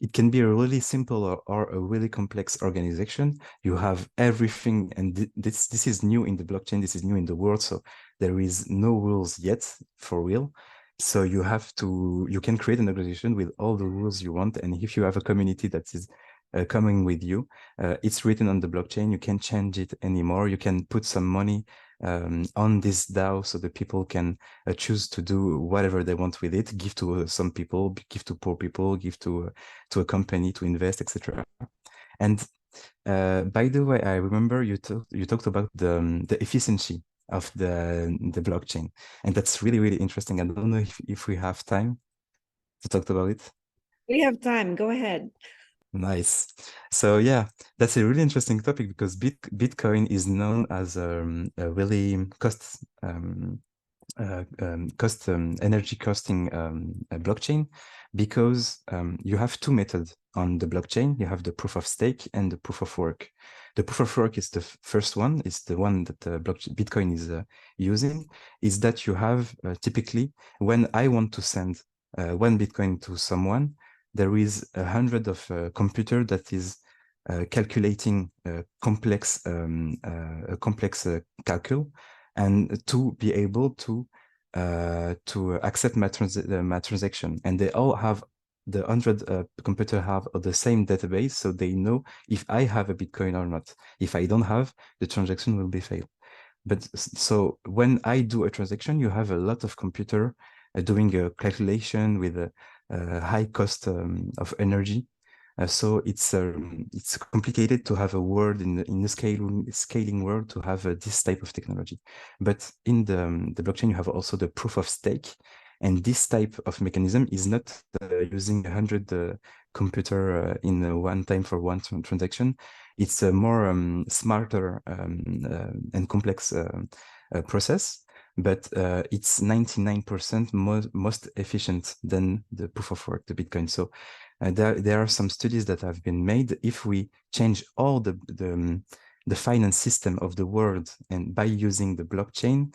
it can be a really simple or a really complex organization. You have everything, and this is new in the blockchain. This is new in the world, so there is no rules yet for real. So you can create an organization with all the rules you want, and if you have a community that is coming with you, it's written on the blockchain. You can't change it anymore. You can put some money on this DAO, so the people can choose to do whatever they want with it. Give to some people, give to poor people, give to a company to invest, etc. And by the way, I remember you talked about the efficiency of the blockchain, and that's really, really interesting. I don't know if we have time to talk about it. We have time. Go ahead. Nice. So yeah, that's a really interesting topic, because Bitcoin is known as a really energy costing blockchain, because you have two methods on the blockchain. You have the proof of stake and the proof of work. The proof of work is the first one, is the one that Bitcoin is using, is that you have typically, when I want to send 1 Bitcoin to someone, there is 100 of computer that is calculating a complex calcul, and to be able to accept my transaction. And they all have, the 100 computer have the same database, so they know if I have a Bitcoin or not. If I don't have, the transaction will be failed. But so when I do a transaction, you have a lot of computer doing a calculation with a high cost of energy. So it's complicated to have a world in the scaling world to have this type of technology. But in the blockchain, you have also the proof of stake, and this type of mechanism is not using 100 computer in one time for one transaction. It's a more smarter and complex process, but it's 99% most efficient than the proof of work, the Bitcoin. So there are some studies that have been made. If we change all the finance system of the world, and by using the blockchain,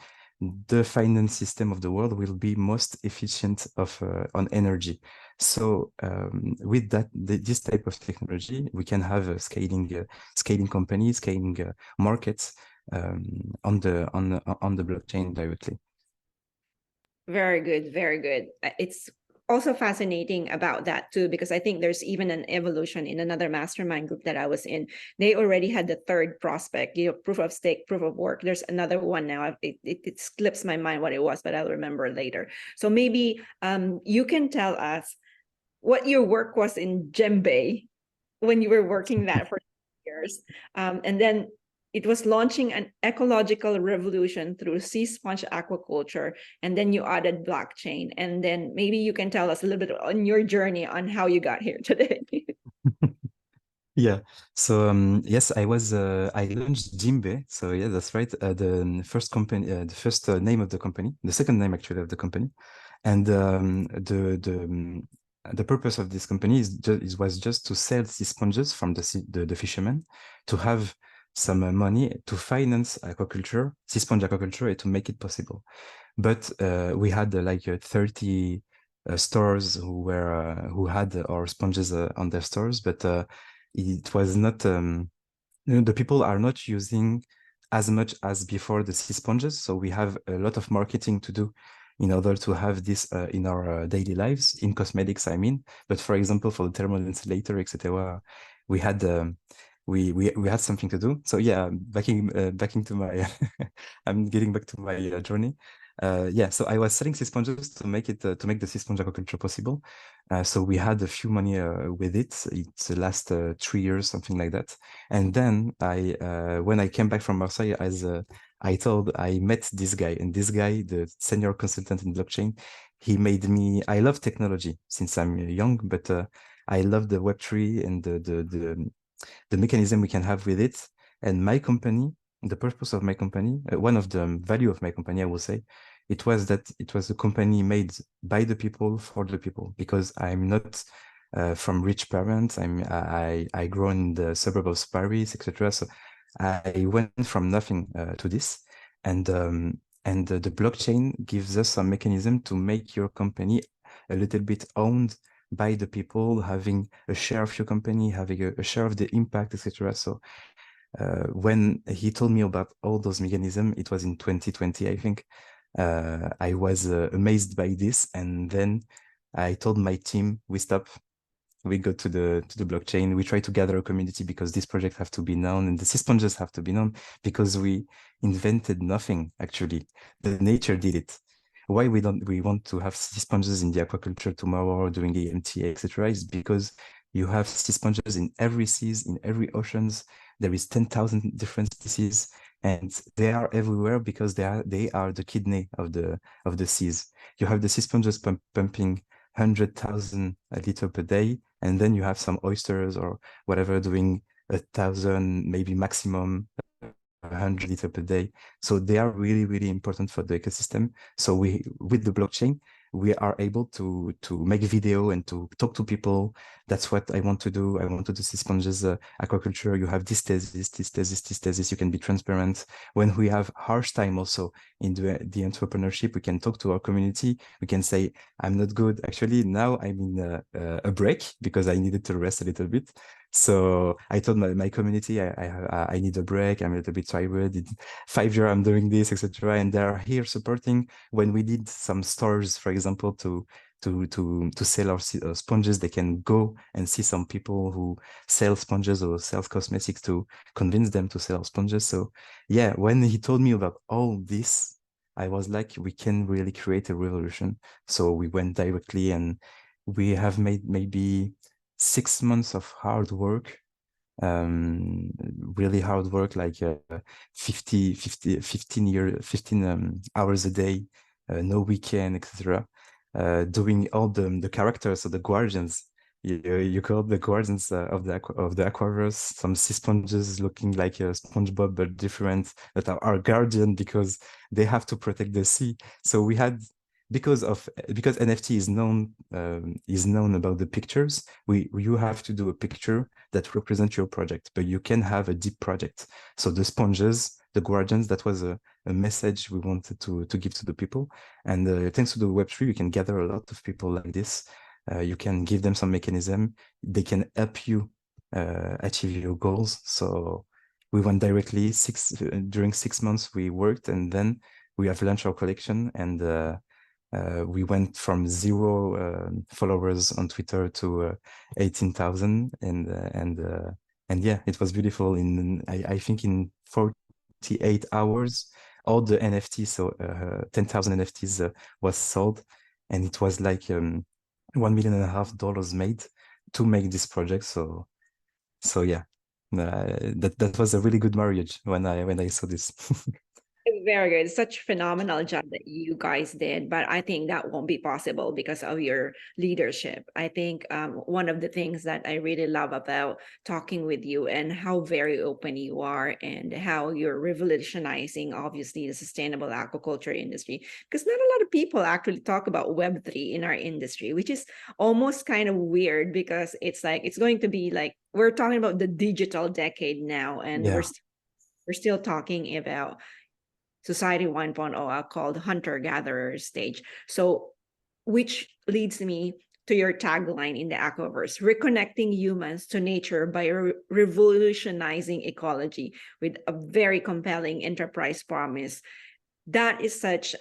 the finance system of the world will be most efficient on energy. So with that, this type of technology, we can have a scaling companies, scaling markets on the blockchain directly. Very good, very good. It's also fascinating about that too, because I think there's even an evolution in another mastermind group that I was in. They already had the third prospect, proof of stake, proof of work. There's another one now. It slips my mind what it was, but I'll remember later. So maybe you can tell us what your work was in Djembe when you were working that for years. And then it was launching an ecological revolution through sea sponge aquaculture, and then you added blockchain. And then maybe you can tell us a little bit on your journey on how you got here today. Yeah. So yes, I launched Jimbe. So yeah, that's right. The first company, the first name of the company, the second name actually of the company, and the purpose of this company was just to sell sea sponges from the fishermen, to have some money to finance aquaculture, sea sponge aquaculture, and to make it possible. But we had like 30 stores who had our sponges on their stores, but it was not, the people are not using as much as before the sea sponges. So we have a lot of marketing to do in order to have this in our daily lives, in cosmetics, I mean. But for example, for the thermal insulator, etc., we had we had something to do. So yeah, backing to my I'm getting back to my journey. Yeah, so I was selling sea sponges to make the sea sponge aquaculture possible. So we had a few money with it. It last 3 years, something like that. And then when I came back from Marseille, as I met this guy, and this guy, the senior consultant in blockchain, he made me. I love technology since I'm young, but I love the Web3 and the mechanism we can have with it. And my company, the purpose of my company, one of the value of my company, I will say, it was that it was a company made by the people for the people, because I'm not from rich parents. I grew in the suburb of Paris, etc. So I went from nothing to this, and the blockchain gives us a mechanism to make your company a little bit owned by the people, having a share of your company, having a share of the impact, etc. So when he told me about all those mechanisms, it was in 2020, I think. I was amazed by this, and then I told my team, we stop. We go to the blockchain. We try to gather a community, because this project have to be known, and the sea sponges have to be known, because we invented nothing actually. The nature did it. Why we want to have sea sponges in the aquaculture tomorrow, doing AMTA, etc., is because you have sea sponges in every seas, in every oceans. There is 10,000 different species, and they are everywhere because they are the kidney of the seas. You have the sea sponges pumping 100,000 liters per day, and then you have some oysters or whatever doing 1,000, maybe maximum 100 liters per day. So they are really, really important for the ecosystem. So with the blockchain, we are able to make video and to talk to people. That's what I want to do. I want to do sea sponges aquaculture. You have this thesis, this thesis, this thesis. You can be transparent. When we have harsh time also in the entrepreneurship, we can talk to our community. We can say, I'm not good. Actually, now I'm in a break because I needed to rest a little bit. So I told my community, I need a break. I'm a little bit tired. In 5 years, I'm doing this, etc. And they're here supporting. When we did some stores, for example, to sell our sponges, they can go and see some people who sell sponges or sell cosmetics to convince them to sell sponges. So yeah, when he told me about all this, I was like, we can really create a revolution. So we went directly, and we have made maybe 6 months of hard work, really hard work, like 15 hours a day, no weekend, etc. Doing all the characters of the guardians. You call the guardians of the aquaverse. Some sea sponges looking like a SpongeBob but different, that are our guardian because they have to protect the sea. So we had, because NFT is known about the pictures, you have to do a picture that represents your project, but you can have a deep project. So the sponges, the guardians, that was a message we wanted to give to the people. And thanks to the Web3, you can gather a lot of people like this. You can give them some mechanism. They can help you achieve your goals. So we went directly during 6 months. We worked, and then we have launched our collection, and we went from 0 followers on Twitter to 18,000, and yeah, it was beautiful. I think in 48 hours, all the NFTs, so 10,000 NFTs was sold, and it was like $1.5 million made to make this project. So yeah, that was a really good marriage when I saw this. Very good. Such phenomenal job that you guys did, but I think that won't be possible because of your leadership. I think one of the things that I really love about talking with you and how very open you are and how you're revolutionizing, obviously, the sustainable aquaculture industry, because not a lot of people actually talk about Web3 in our industry, which is almost kind of weird because it's like, it's going to be like, we're talking about the digital decade now, and Yeah. we're still talking about Society 1.0 called hunter-gatherer stage. So, which leads me to your tagline in the Aquaverse: reconnecting humans to nature by revolutionizing ecology, with a very compelling enterprise promise. That is such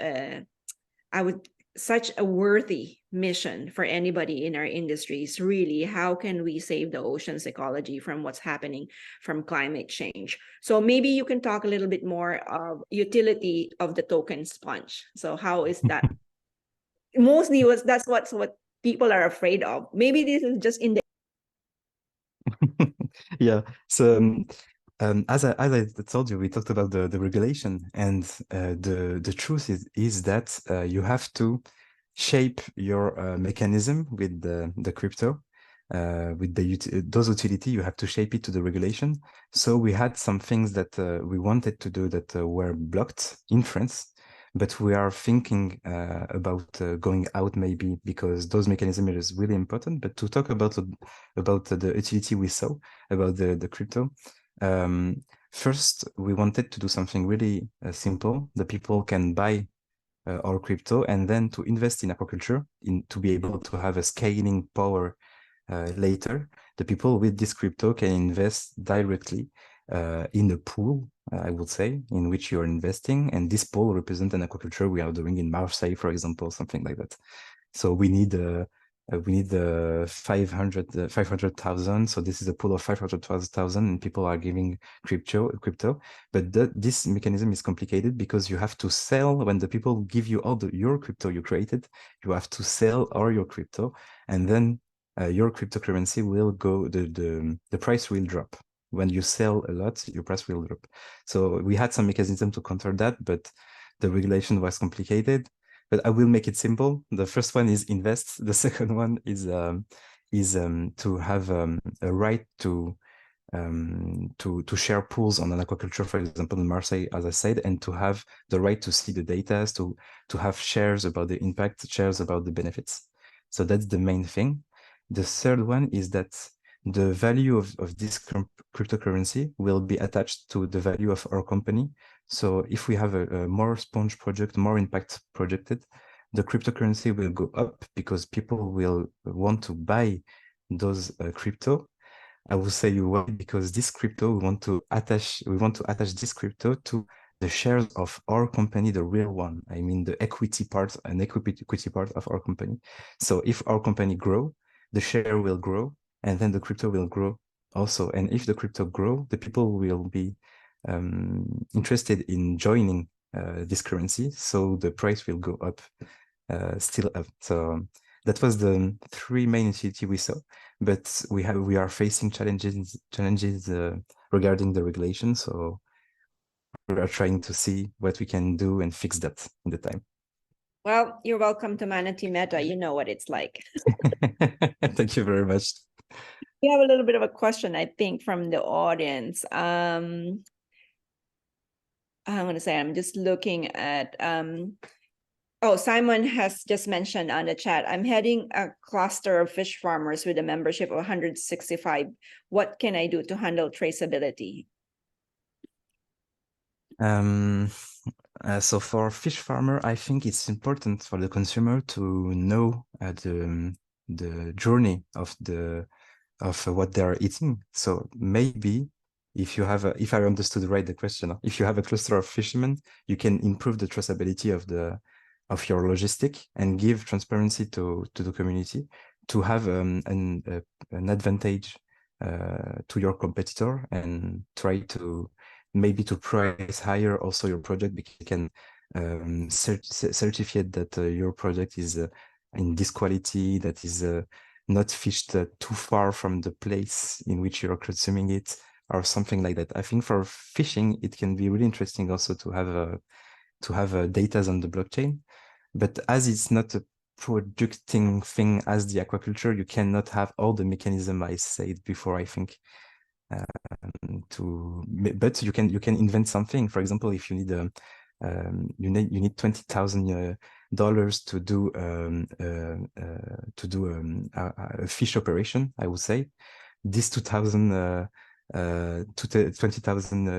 a worthy mission for anybody in our industries. Really, how can we save the ocean's ecology from what's happening from climate change? So maybe you can talk a little bit more of utility of the token sponge. So how is that? Mostly that's what people are afraid of. Maybe this is just in the Yeah. So as I told you, we talked about the regulation, and the truth is that you have to shape your mechanism with the crypto, with those utility. You have to shape it to the regulation. So we had some things that we wanted to do that were blocked in France, but we are thinking about going out, maybe, because those mechanisms is really important. But to talk about the utility we saw about the crypto. First, we wanted to do something really simple. The people can buy our crypto and then to invest in aquaculture, to be able to have a scaling power later. The people with this crypto can invest directly in a pool, I would say, in which you're investing. And this pool represents an aquaculture we are doing in Marseille, for example, something like that. So we need 500,000. So this is a pool of 500,000, and people are giving crypto. But this mechanism is complicated because you have to sell. When the people give you all your crypto you created, you have to sell all your crypto, and then your cryptocurrency will go. The price will drop. When you sell a lot, your price will drop. So we had some mechanism to counter that, but the regulation was complicated. But I will make it simple. The first one is invest. The second one is to have a right to to share pools on an aquaculture, for example, in Marseille, as I said, and to have the right to see the data, to have shares about the impact, shares about the benefits. So that's the main thing. The third one is that the value of this cryptocurrency will be attached to the value of our company. So if we have a more sponge project, more impact projected, the cryptocurrency will go up because people will want to buy those crypto. I will say why, because this crypto, we want to attach this crypto to the shares of our company, the real one. I mean, the equity part and equity part of our company. So if our company grow, the share will grow, and then the crypto will grow also. And if the crypto grow, the people will be interested in joining this currency. So the price will go up, still up. So that was the three main initiatives we saw, but we are facing challenges regarding the regulation. So we are trying to see what we can do and fix that in the time. Well, you're welcome to Manatee Meta. You know what it's like. Thank you very much. We have a little bit of a question, I think, from the audience. I'm going to say, I'm just looking at, oh, Simon has just mentioned on the chat, I'm heading a cluster of fish farmers with a membership of 165. What can I do to handle traceability? So for fish farmer, I think it's important for the consumer to know the journey of what they are eating. So maybe if you have if I understood right the question, if you have a cluster of fishermen, you can improve the traceability of your logistic and give transparency to the community to have an advantage to your competitor, and try to maybe to price higher also your project, because you can certificate that your project is in this quality, that is not fished too far from the place in which you're consuming it, or something like that. I think for fishing, it can be really interesting also to have data on the blockchain. But as it's not a producing thing as the aquaculture, you cannot have all the mechanism I said before, I think. But you can invent something. For example, if you need you need $20,000 to do a fish operation, I would say this 20,000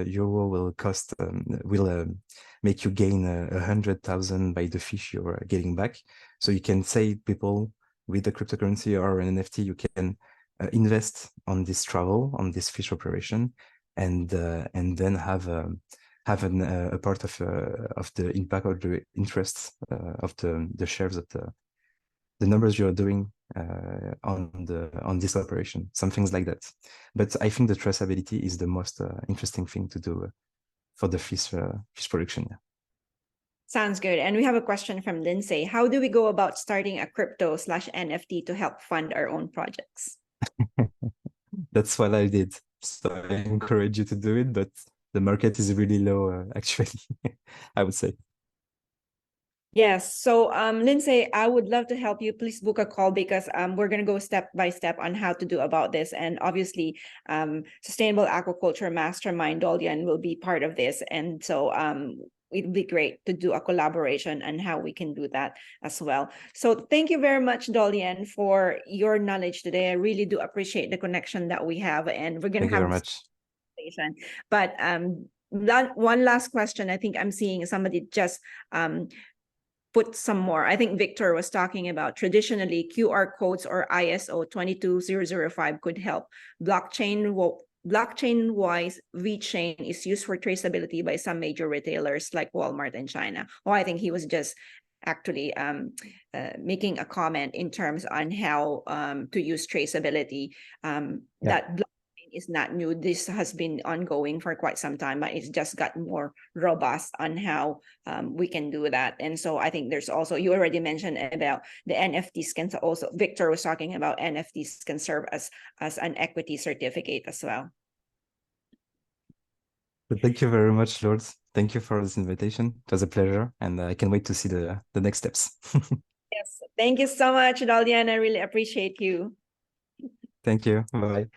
euro will cost will make you gain 100,000 by the fish you are getting back. So you can say people with the cryptocurrency or an NFT, you can invest on this travel, on this fish operation, and then have a part of the impact or the interest of the shares of the numbers you are doing on this operation, some things like that. But I think the traceability is the most interesting thing to do for the fish production. Yeah. Sounds good. And we have a question from Lindsay. How do we go about starting a crypto/NFT to help fund our own projects? That's what I did. So I encourage you to do it, but the market is really low, actually, I would say. Yes. So, Lindsay, I would love to help you. Please book a call, because we're going to go step by step on how to do about this. And obviously, Sustainable Aquaculture Mastermind, Dolian, will be part of this. And so it'd be great to do a collaboration and how we can do that as well. So thank you very much, Dolian, for your knowledge today. I really do appreciate the connection that we have, and we're going to have very much. But one last question. I think I'm seeing somebody just put some more. I think Victor was talking about traditionally QR codes or ISO 22005 could help. Blockchain-wise, VeChain is used for traceability by some major retailers like Walmart in China. Oh, I think he was just actually making a comment in terms on how to use traceability. That blockchain is not new. This has been ongoing for quite some time, but it's just got more robust on how we can do that. And so I think there's also, you already mentioned about the NFTs can also, Victor was talking about NFTs can serve as an equity certificate as well. Thank you very much, Lord. Thank you for this invitation. It was a pleasure, and I can't wait to see the next steps. Yes, thank you so much, Dolian. I really appreciate you. Thank you. Bye.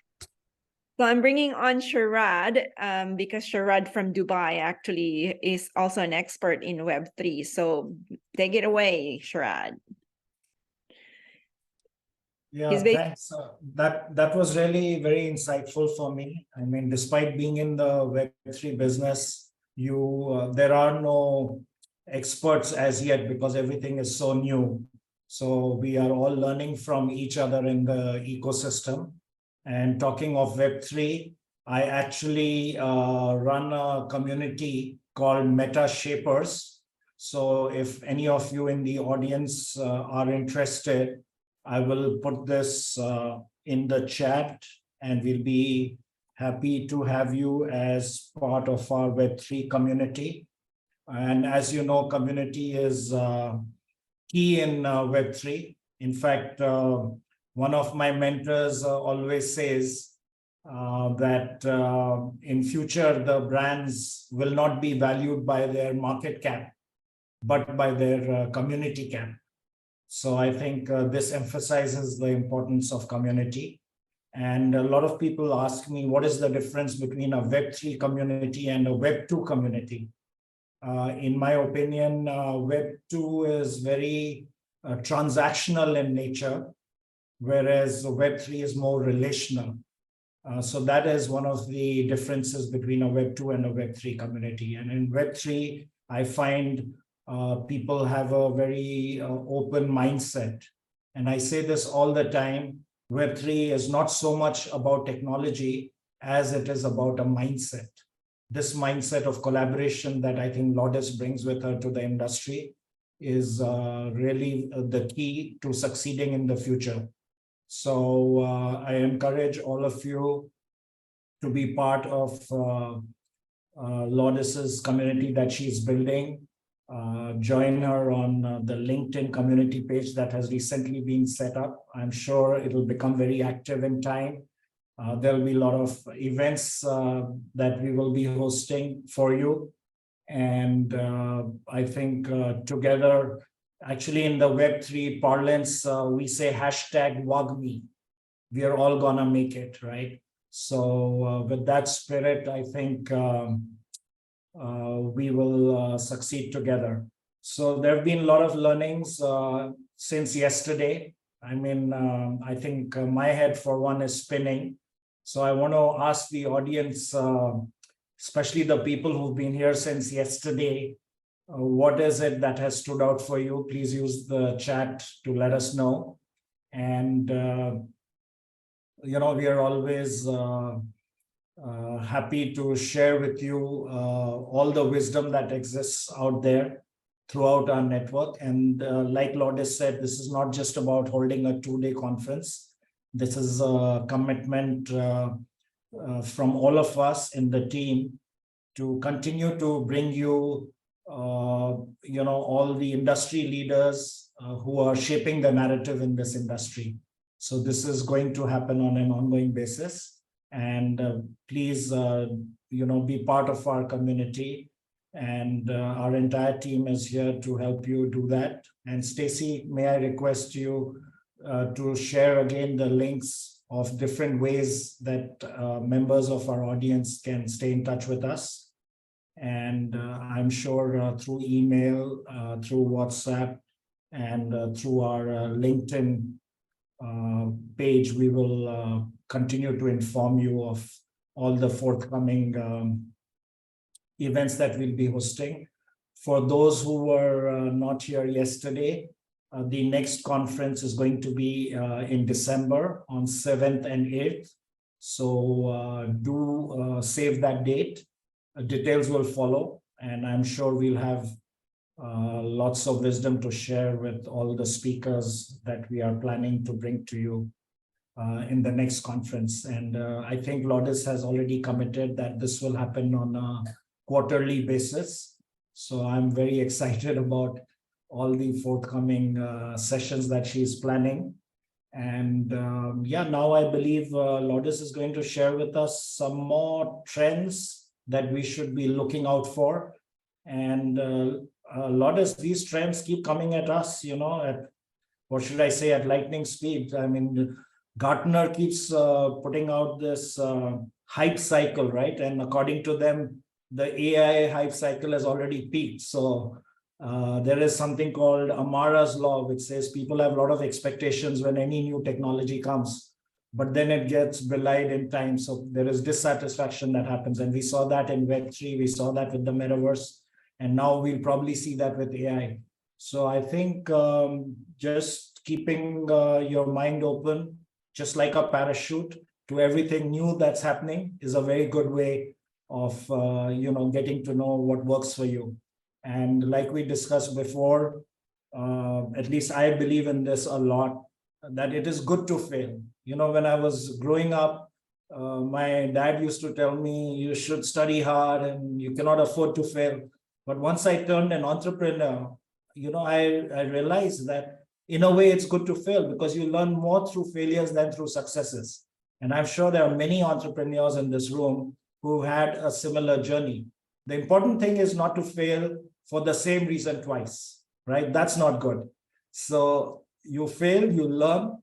So I'm bringing on Sharad because Sharad from Dubai actually is also an expert in Web3. So take it away, Sharad. Yeah, He's based- thanks. That was really very insightful for me. I mean, despite being in the Web3 business, there are no experts as yet because everything is so new. So we are all learning from each other in the ecosystem. And talking of Web3, I actually run a community called Meta Shapers. So if any of you in the audience are interested, I will put this in the chat, and we'll be happy to have you as part of our Web3 community. And as you know, community is key in Web3. In fact, one of my mentors always says that in future, the brands will not be valued by their market cap, but by their community cap. So I think this emphasizes the importance of community. And a lot of people ask me, what is the difference between a Web3 community and a Web2 community? In my opinion, Web2 is very transactional in nature, whereas Web3 is more relational. So that is one of the differences between a Web2 and a Web3 community. And in Web3, I find people have a very open mindset. And I say this all the time, Web3 is not so much about technology as it is about a mindset. This mindset of collaboration that I think Lourdes brings with her to the industry is really the key to succeeding in the future. So I encourage all of you to be part of Lourdes's community that she's building. Join her on the LinkedIn community page that has recently been set up. I'm sure it'll become very active in time. There'll be a lot of events that we will be hosting for you. And I think together, actually in the Web3 parlance, we say #WAGME. We are all gonna make it, right? So with that spirit, I think we will succeed together. So there have been a lot of learnings since yesterday. I mean, I think my head for one is spinning. So I want to ask the audience, especially the people who've been here since yesterday, what is it that has stood out for you? Please use the chat to let us know. And, you know, we are always happy to share with you all the wisdom that exists out there throughout our network. And like Lourdes said, this is not just about holding a 2-day conference. This is a commitment from all of us in the team to continue to bring you, you know, all the industry leaders who are shaping the narrative in this industry. So this is going to happen on an ongoing basis. And please, you know, be part of our community. And our entire team is here to help you do that. And Stacy, may I request you to share again the links of different ways that members of our audience can stay in touch with us. And I'm sure through email, through WhatsApp, and through our LinkedIn page, we will continue to inform you of all the forthcoming events that we'll be hosting. For those who were not here yesterday, the next conference is going to be in December on 7th and 8th. So do save that date. Details will follow, and I'm sure we'll have lots of wisdom to share with all the speakers that we are planning to bring to you in the next conference. And I think Lourdes has already committed that this will happen on a quarterly basis. So I'm very excited about all the forthcoming sessions that she's planning. And yeah, now I believe Lourdes is going to share with us some more trends that we should be looking out for. And Lourdes, these trends keep coming at us, you know, at, what should I say, at lightning speed. I mean, Gartner keeps putting out this hype cycle, right? And according to them, the AI hype cycle has already peaked. So there is something called Amara's law, which says people have a lot of expectations when any new technology comes, but then it gets belied in time. So there is dissatisfaction that happens. And we saw that in Web3, we saw that with the metaverse, and now we'll probably see that with AI. So I think just keeping your mind open, just like a parachute to everything new that's happening, is a very good way of getting to know what works for you. And like we discussed before, at least I believe in this a lot, that it is good to fail. When I was growing up, my dad used to tell me you should study hard and you cannot afford to fail. But once I turned an entrepreneur, I realized that in a way it's good to fail, because you learn more through failures than through successes. And I'm sure there are many entrepreneurs in this room who had a similar journey. The important thing is not to fail for the same reason twice, right? That's not good. So you fail, you learn,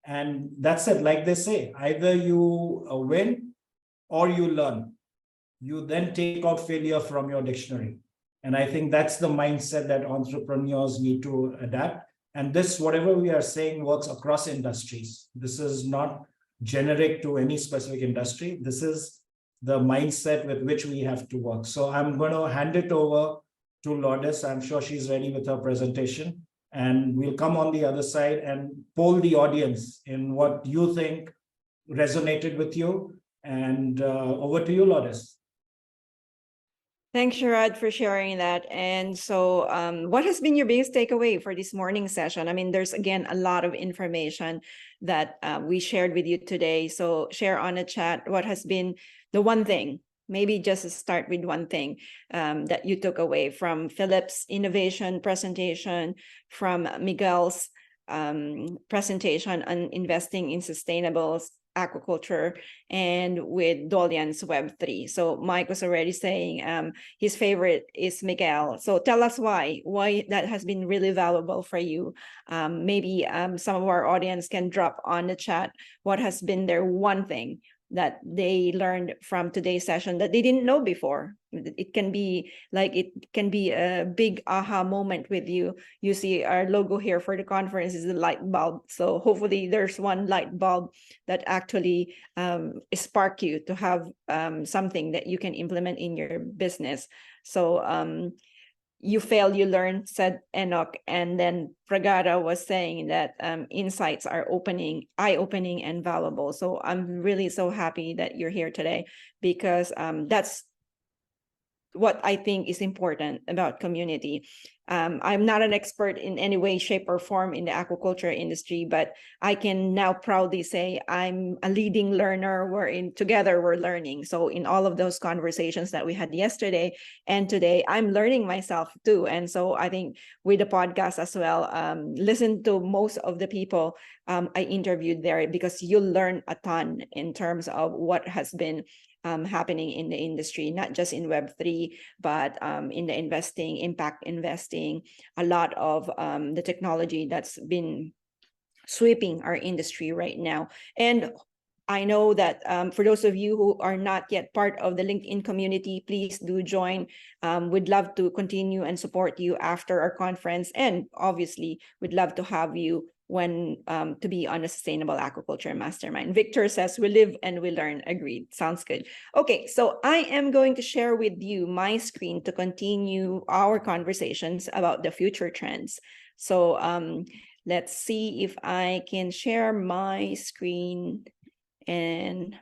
and that's it. Like they say, either you win or you learn. You then take out failure from your dictionary. And I think that's the mindset that entrepreneurs need to adapt. And this, whatever we are saying, works across industries. This is not generic to any specific industry. This is the mindset with which we have to work. So I'm going to hand it over to Lourdes. I'm sure she's ready with her presentation. And we'll come on the other side and poll the audience in what you think resonated with you. And over to you, Lourdes. Thanks, Sharad, for sharing that. And so what has been your biggest takeaway for this morning session? I mean, there's, again, a lot of information that we shared with you today. So share on the chat what has been the one thing, maybe just start with one thing that you took away from Philip's innovation presentation, from Miguel's presentation on investing in sustainable aquaculture, and with Dolian's Web3. So Mike was already saying his favorite is Miguel. So tell us why that has been really valuable for you. Maybe some of our audience can drop on the chat what has been their one thing that they learned from today's session that they didn't know before. It can be a big aha moment with you. You see our logo here for the conference is the light bulb. So hopefully there's one light bulb that actually spark you to have something that you can implement in your business. So you fail, you learn, said Enoch. And then Pragata was saying that insights are eye-opening and valuable. So I'm really so happy that you're here today, because that's what I think is important about community. I'm not an expert in any way, shape, or form in the aquaculture industry, but I can now proudly say I'm a leading learner. Together we're learning. So in all of those conversations that we had yesterday and today, I'm learning myself too. And so I think with the podcast as well, listen to most of the people I interviewed there, because you'll learn a ton in terms of what has been happening in the industry, not just in Web3, but in the impact investing, a lot of the technology that's been sweeping our industry right now. And I know that for those of you who are not yet part of the LinkedIn community, please do join. We'd love to continue and support you after our conference. And obviously, we'd love to have you to be on a sustainable aquaculture mastermind. Victor says, we live and we learn. Agreed. Sounds good. Okay, so I am going to share with you my screen to continue our conversations about the future trends. So let's see if I can share my screen and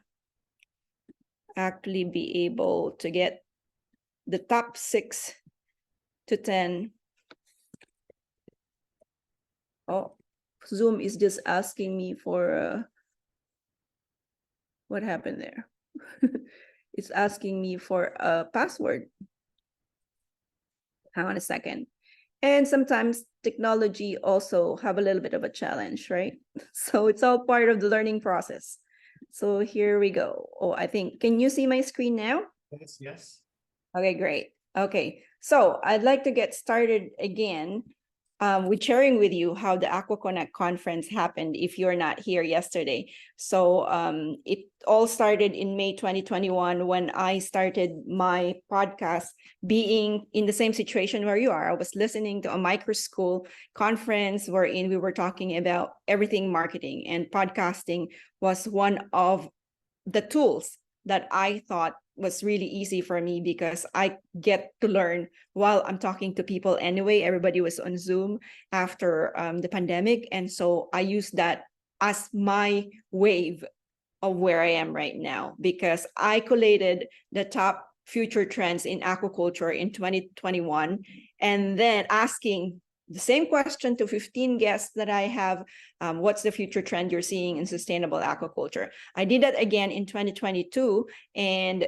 actually be able to get the top 6 to 10. Oh, Zoom is just asking me for what happened there. It's asking me for a password. Hang on a second. And sometimes technology also have a little bit of a challenge, right? So it's all part of the learning process. So here we go. Oh, I think, can you see my screen now? Yes. Okay, great. Okay, so I'd like to get started again with sharing with you how the Aqua Connect conference happened if you're not here yesterday. So it all started in May 2021 when I started my podcast, being in the same situation where you are. I was listening to a micro school conference wherein we were talking about everything marketing, and podcasting was one of the tools that I thought was really easy for me because I get to learn while I'm talking to people anyway. Everybody was on Zoom after the pandemic. And so I use that as my wave of where I am right now, because I collated the top future trends in aquaculture in 2021, and then asking the same question to 15 guests that I have. What's the future trend you're seeing in sustainable aquaculture? I did that again in 2022 and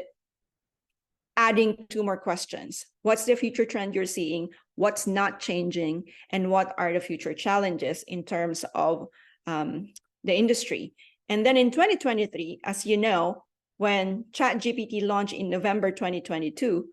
adding 2 more questions. What's the future trend you're seeing? What's not changing? And what are the future challenges in terms of the industry? And then in 2023, as you know, when ChatGPT launched in November 2022,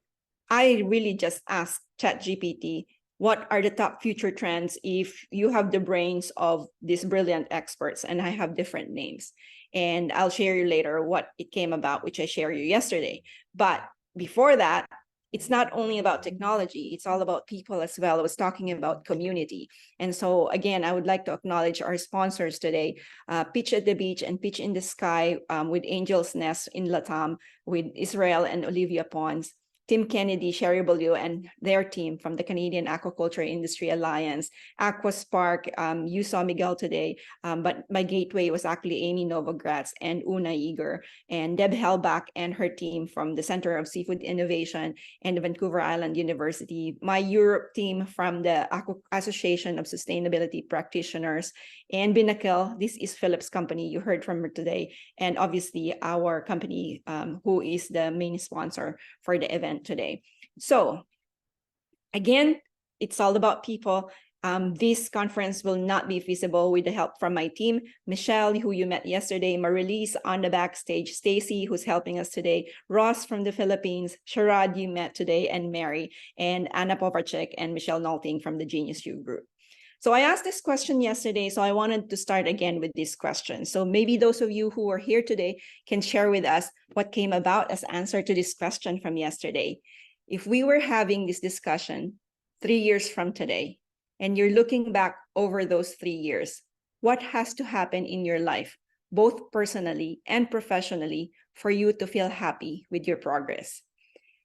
I really just asked ChatGPT, what are the top future trends if you have the brains of these brilliant experts? And I have different names. And I'll share you later what it came about, which I shared you yesterday. But before that, it's not only about technology, it's all about people as well. I was talking about community. And so again, I would like to acknowledge our sponsors today, Pitch at the Beach and Pitch in the Sky with Angel's Nest in Latam, with Israel and Olivia Pons, Tim Kennedy, Sherry Beaulieu, and their team from the Canadian Aquaculture Industry Alliance, Aqua Spark. You saw Miguel today, but my gateway was actually Amy Novogratz and Una Eager, and Deb Hellbach and her team from the Center of Seafood Innovation and the Vancouver Island University, my Europe team from the Aqua Association of Sustainability Practitioners, and Binnacle. This is Philip's company. You heard from her today, and obviously our company, who is the main sponsor for the event today. So again, it's all about people. This conference will not be feasible with the help from my team, Michelle, who you met yesterday, Marilise on the backstage, Stacy, who's helping us today, Ross from the Philippines, Sharad, you met today, and Mary, and Anna Povacek and Michelle Nalting from the Genius U Group. So I asked this question yesterday, so I wanted to start again with this question. So maybe those of you who are here today can share with us what came about as answer to this question from yesterday. If we were having this discussion 3 years from today, and you're looking back over those 3 years, what has to happen in your life, both personally and professionally, for you to feel happy with your progress?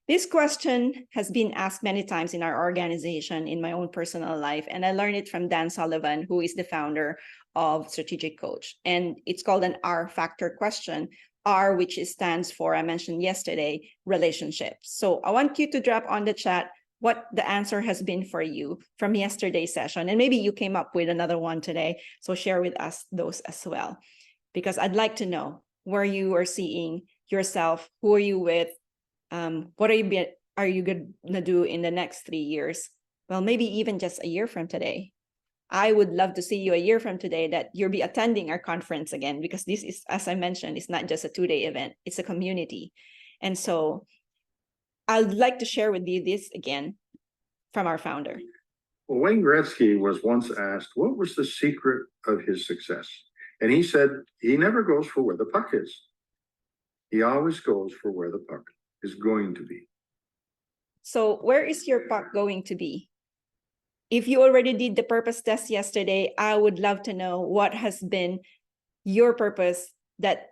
This question has been asked many times in our organization, in my own personal life, and I learned it from Dan Sullivan, who is the founder of Strategic Coach. And it's called an R factor question, R, which stands for, I mentioned yesterday, relationships. So I want you to drop on the chat what the answer has been for you from yesterday's session. And maybe you came up with another one today, so share with us those as well. Because I'd like to know where you are seeing yourself, who are you with, what are you gonna do in the next 3 years? Well, maybe even just a year from today. I would love to see you a year from today, that you'll be attending our conference again, because this is, as I mentioned, it's not just a 2-day event, it's a community. And so I'd like to share with you this again from our founder. Well, Wayne Gretzky was once asked, what was the secret of his success? And he said, he never goes for where the puck is. He always goes for where the puck is going to be. So where is your puck going to be? If you already did the purpose test yesterday, I would love to know what has been your purpose, that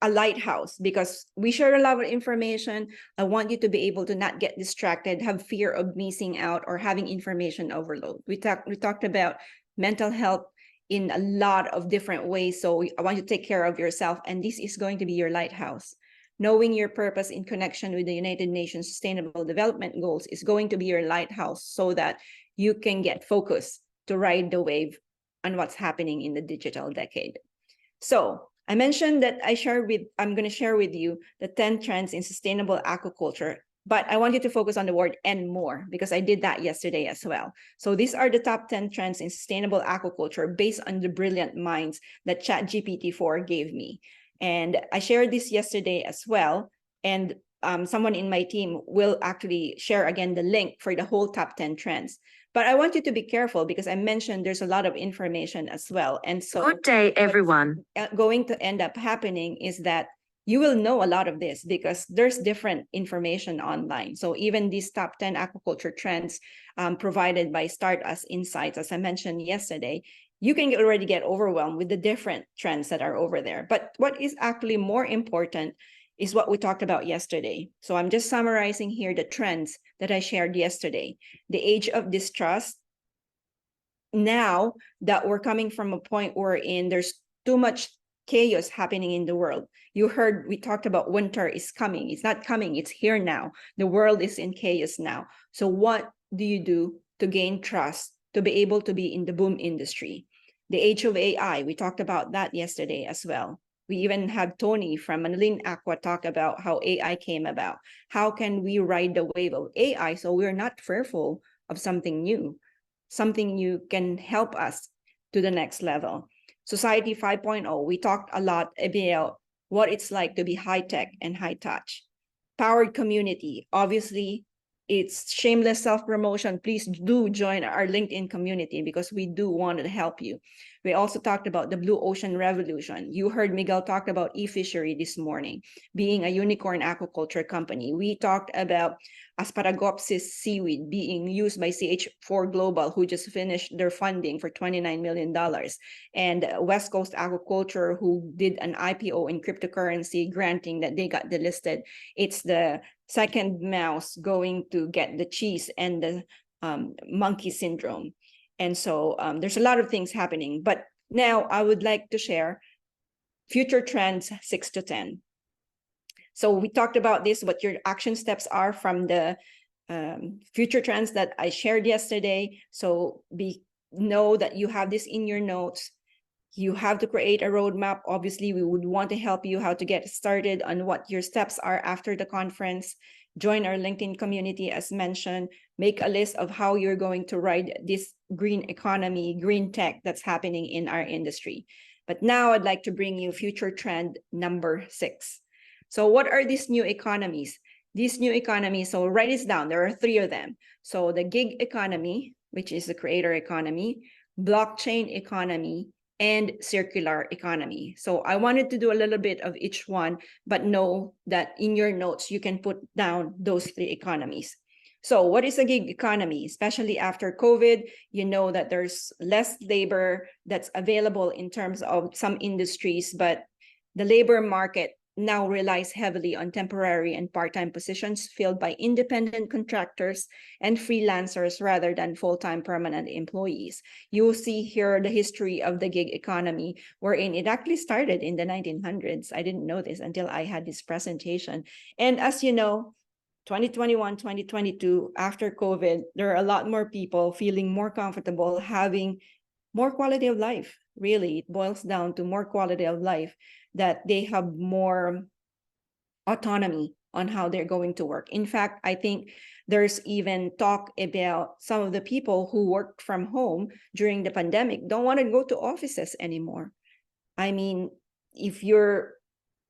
a lighthouse, because we share a lot of information. I want you to be able to not get distracted, have fear of missing out or having information overload. We talked about mental health in a lot of different ways. So I want you to take care of yourself, and this is going to be your lighthouse. Knowing your purpose in connection with the United Nations Sustainable Development Goals is going to be your lighthouse, so that you can get focused to ride the wave on what's happening in the digital decade. So I mentioned that I'm going to share with you the 10 trends in sustainable aquaculture, but I want you to focus on the word "and more," because I did that yesterday as well. So these are the top 10 trends in sustainable aquaculture based on the brilliant minds that ChatGPT-4 gave me. And I shared this yesterday as well. And someone in my team will actually share again the link for the whole top 10 trends. But I want you to be careful because I mentioned there's a lot of information as well. And so Good day, everyone. going to end up happening is that you will know a lot of this because there's different information online. So even these top 10 aquaculture trends provided by Start Us Insights, as I mentioned yesterday, you can already get overwhelmed with the different trends that are over there. But what is actually more important is what we talked about yesterday. So I'm just summarizing here the trends that I shared yesterday. The age of distrust. Now that we're coming from a point wherein there's too much chaos happening in the world. You heard we talked about winter is coming. It's not coming, it's here now. The world is in chaos now. So what do you do to gain trust, to be able to be in the boom industry? The age of AI, we talked about that yesterday as well. We even had Tony from Manilin Aqua talk about how AI came about. How can we ride the wave of AI so we're not fearful of something new? Something new can help us to the next level. Society 5.0, we talked a lot about what it's like to be high tech and high touch. Powered community, obviously, it's shameless self-promotion. Please do join our LinkedIn community because we do want to help you. We also talked about the blue ocean revolution. You heard Miguel talk about e-fishery this morning, being a unicorn aquaculture company. We talked about Asparagopsis seaweed being used by CH4 Global, who just finished their funding for $29 million. And West Coast Aquaculture, who did an IPO in cryptocurrency, granting that they got delisted. It's the second mouse going to get the cheese and the monkey syndrome. And so there's a lot of things happening. But now I would like to share future trends 6 to 10. So we talked about this, what your action steps are from the future trends that I shared yesterday. So know that you have this in your notes. You have to create a roadmap. Obviously, we would want to help you how to get started on what your steps are after the conference. Join our LinkedIn community, as mentioned. Make a list of how you're going to ride this green economy, green tech that's happening in our industry. But now I'd like to bring you future trend number 6. So what are these new economies? These new economies, so write this down. There are 3 of them. So the gig economy, which is the creator economy, blockchain economy, and circular economy. So I wanted to do a little bit of each one, but know that in your notes, you can put down those 3 economies. So what is a gig economy? Especially after COVID, you know that there's less labor that's available in terms of some industries, but the labor market now relies heavily on temporary and part-time positions filled by independent contractors and freelancers rather than full-time permanent employees. You will see here the history of the gig economy, wherein it actually started in the 1900s. I didn't know this until I had this presentation. And as you know, 2021, 2022, after COVID, there are a lot more people feeling more comfortable, having more quality of life. Really, it boils down to more quality of life, that they have more autonomy on how they're going to work. In fact, I think there's even talk about some of the people who worked from home during the pandemic don't want to go to offices anymore. I mean, if you're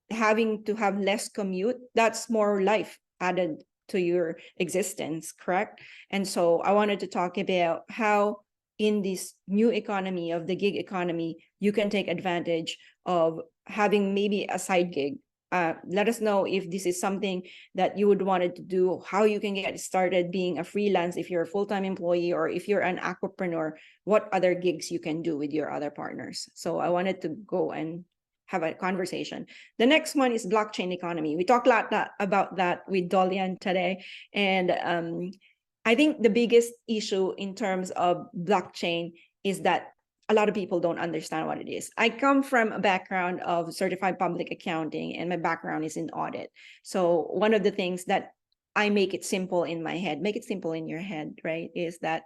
having to have less commute, that's more life added to your existence, correct? And so I wanted to talk about how in this new economy of the gig economy, you can take advantage of having maybe a side gig. Let us know if this is something that you would want to do, how you can get started being a freelance if you're a full-time employee, or if you're an aquapreneur, what other gigs you can do with your other partners. So I wanted to go and have a conversation. The next one is blockchain economy. We talked a lot about that with Dolian today. And I think the biggest issue in terms of blockchain is that a lot of people don't understand what it is. I come from a background of certified public accounting, and my background is in audit. So one of the things that I make it simple in my head, make it simple in your head, right, is that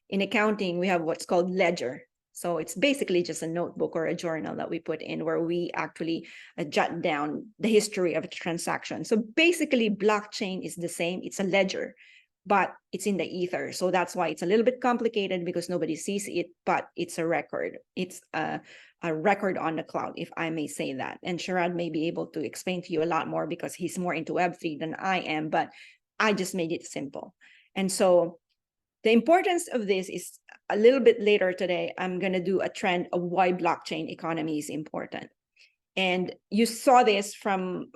in accounting, we have what's called ledger. So it's basically just a notebook or a journal that we put in where we actually jot down the history of a transaction. So basically, blockchain is the same. It's a ledger, but it's in the ether. So that's why it's a little bit complicated, because nobody sees it, but it's a record. It's a record on the cloud, if I may say that. And Sharad may be able to explain to you a lot more because he's more into Web3 than I am, but I just made it simple. And so The importance of this is a little bit later today. I'm going to do a trend of why blockchain economy is important. And you saw this from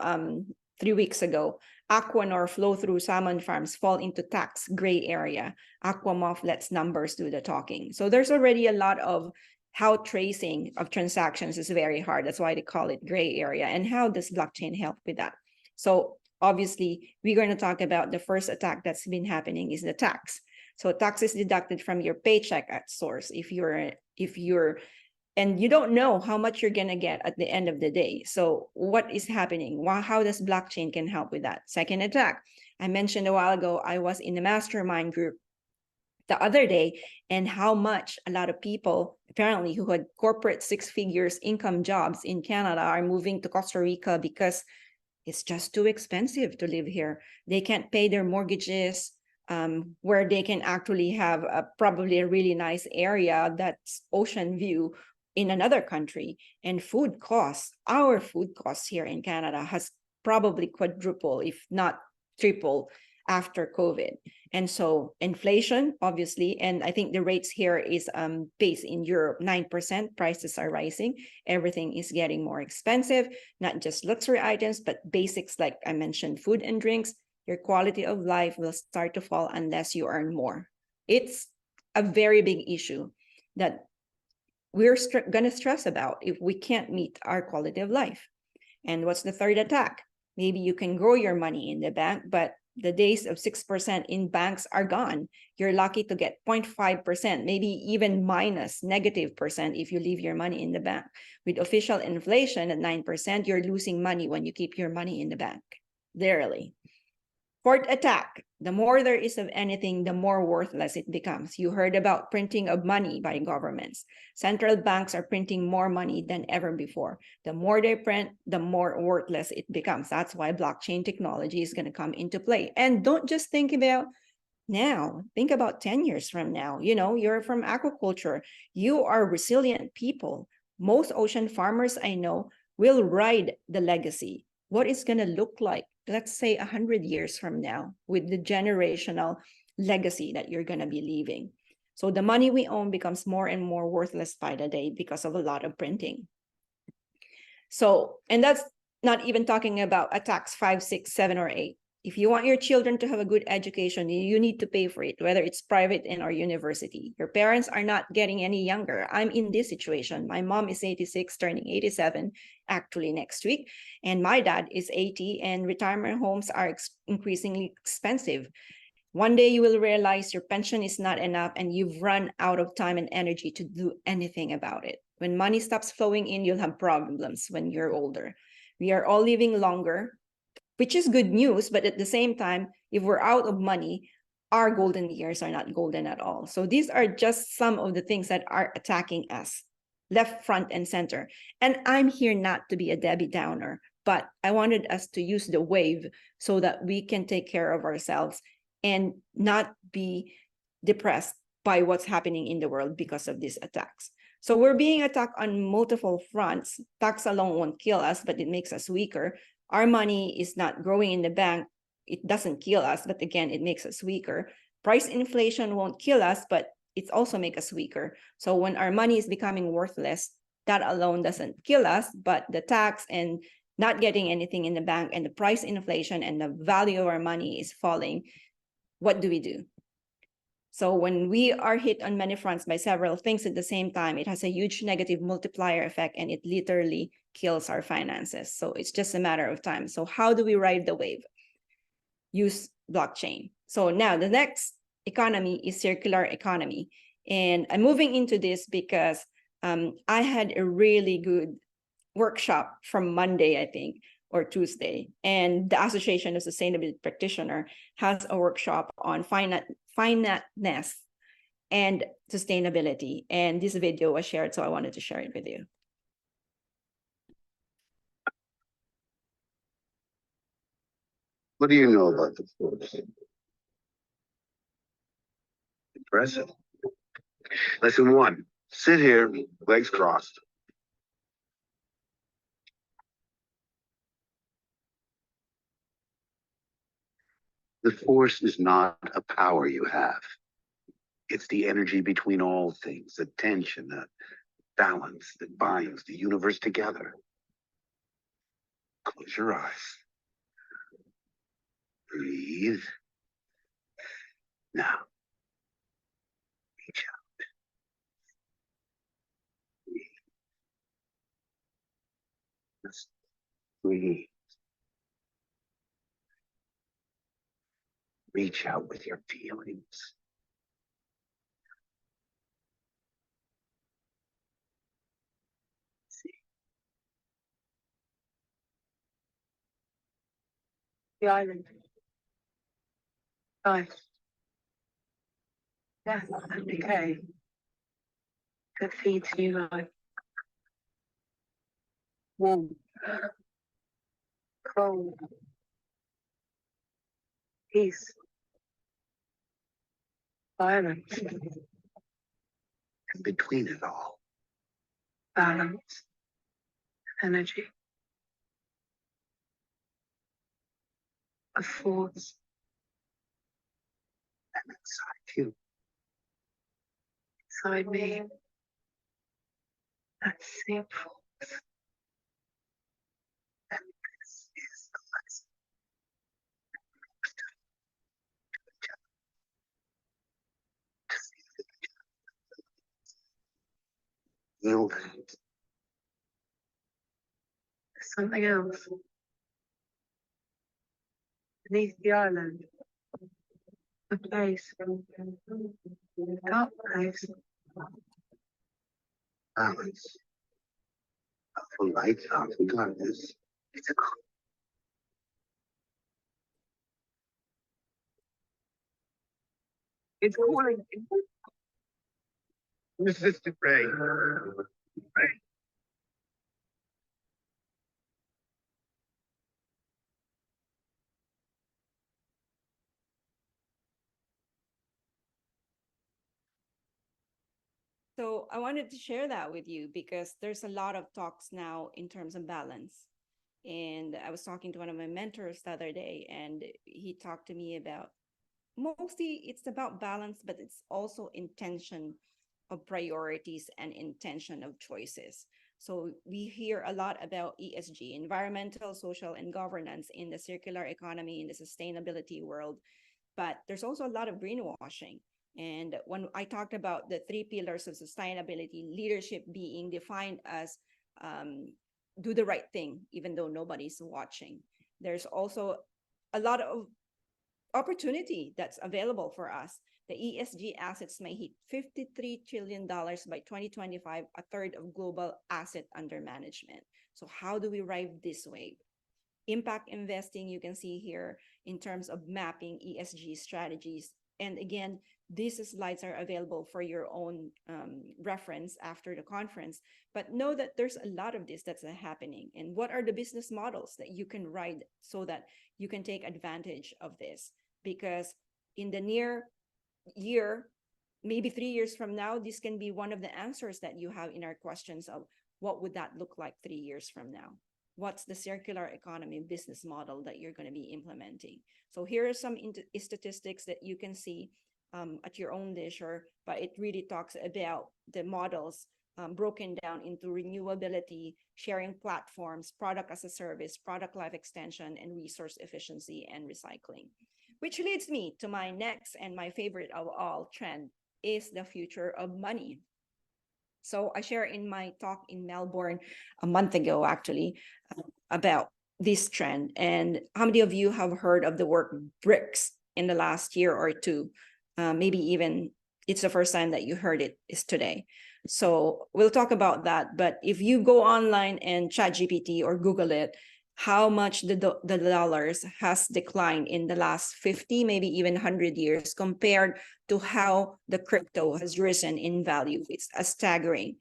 3 weeks ago. Aqua nor flow-through salmon farms fall into tax gray area. Aqua lets numbers do the talking. So there's already a lot of how tracing of transactions is very hard. That's why they call it gray area. And how does blockchain help with that? So obviously, we're going to talk about the first attack that's been happening is the tax. So tax is deducted from your paycheck at source if you're and you don't know how much you're going to get at the end of the day. So what is happening? How does blockchain can help with that? Second attack. I mentioned a while ago, I was in the mastermind group the other day, and how much a lot of people apparently who had corporate 6 figures income jobs in Canada are moving to Costa Rica because it's just too expensive to live here. They can't pay their mortgages, where they can actually have probably a really nice area that's ocean view in another country. And food costs, our food costs here in Canada has probably quadrupled, if not triple, after COVID. And so inflation, obviously, and I think the rates here is based in Europe, 9%, prices are rising. Everything is getting more expensive, not just luxury items, but basics like I mentioned, food and drinks. Your quality of life will start to fall unless you earn more. It's a very big issue that we're going to stress about if we can't meet our quality of life. And what's the third attack? Maybe you can grow your money in the bank, but the days of 6% in banks are gone. You're lucky to get 0.5%, maybe even minus -% if you leave your money in the bank. With official inflation at 9%, you're losing money when you keep your money in the bank, literally. Fourth attack, the more there is of anything, the more worthless it becomes. You heard about printing of money by governments. Central banks are printing more money than ever before. The more they print, the more worthless it becomes. That's why blockchain technology is going to come into play. And don't just think about now, think about 10 years from now. You know, you're from aquaculture. You are resilient people. Most ocean farmers I know will ride the legacy. What it's going to look like, let's say 100 years from now, with the generational legacy that you're going to be leaving. So the money we own becomes more and more worthless by the day because of a lot of printing. So, and that's not even talking about attacks 5, 6, 7, or 8. If you want your children to have a good education, you need to pay for it, whether it's private and or university. Your parents are not getting any younger. I'm in this situation. My mom is 86, turning 87 actually next week. And my dad is 80, and retirement homes are increasingly expensive. One day you will realize your pension is not enough and you've run out of time and energy to do anything about it. When money stops flowing in, you'll have problems when you're older. We are all living longer, which is good news, but at the same time, if we're out of money, our golden years are not golden at all. So these are just some of the things that are attacking us, left, front, and center. And I'm here not to be a Debbie Downer, but I wanted us to use the wave so that we can take care of ourselves and not be depressed by what's happening in the world because of these attacks. So we're being attacked on multiple fronts. Tax alone won't kill us, but it makes us weaker. Our money is not growing in the bank. It doesn't kill us, but again, it makes us weaker. Price inflation won't kill us, but it also makes us weaker. So when our money is becoming worthless, that alone doesn't kill us, but the tax and not getting anything in the bank and the price inflation and the value of our money is falling. What do we do? So when we are hit on many fronts by several things at the same time, it has a huge negative multiplier effect and it literally kills our finances. So it's just a matter of time. So how do we ride the wave? Use blockchain. So now the next economy is circular economy. And I'm moving into this because I had a really good workshop from Monday, I think, or Tuesday. And the Association of Sustainability Practitioners has a workshop on finiteness and sustainability. And this video was shared, so I wanted to share it with you. What do you know about the force? Impressive. Lesson 1, sit here, legs crossed. The force is not a power you have. It's the energy between all things, the tension, the balance that binds the universe together. Close your eyes. Breathe. Now, reach out. Breathe. Just breathe. Reach out with your feelings. See. The island. Life. Death and decay. That feeds new life. Warm. Cold. Peace. Violence. And between it all, balance. Energy. A force. And inside you. Inside me. That same force. And this is the lesson. You. Something else. Beneath the island. A place. A dark place. Balance. Powerful light, powerful darkness. It's a It's calling. Mr. Ray. Ray. So I wanted to share that with you because there's a lot of talks now in terms of balance. And I was talking to one of my mentors the other day, and he talked to me about mostly it's about balance, but it's also intention of priorities and intention of choices. So we hear a lot about ESG, environmental, social, and governance in the circular economy, in the sustainability world, but there's also a lot of greenwashing. And when I talked about the 3 pillars of sustainability, leadership being defined as do the right thing, even though nobody's watching. There's also a lot of opportunity that's available for us. The ESG assets may hit $53 trillion by 2025, a third of global asset under management. So how do we ride this wave? Impact investing, you can see here in terms of mapping ESG strategies. And again, these slides are available for your own reference after the conference, but know that there's a lot of this that's happening. And what are the business models that you can ride so that you can take advantage of this? Because in the near year, maybe 3 years from now, this can be one of the answers that you have in our questions of what would that look like 3 years from now? What's the circular economy business model that you're going to be implementing? So here are some statistics that you can see at your own leisure, but it really talks about the models broken down into renewability, sharing platforms, product as a service, product life extension, and resource efficiency and recycling. Which leads me to my next and my favorite of all trend is the future of money. So I shared in my talk in Melbourne a month ago, actually, about this trend. And how many of you have heard of the word BRICS in the last year or two? Maybe even it's the first time that you heard it is today. So we'll talk about that. But if you go online and ChatGPT or Google it, how much the dollars has declined in the last 50, maybe even 100 years compared to how the crypto has risen in value. It's a staggering,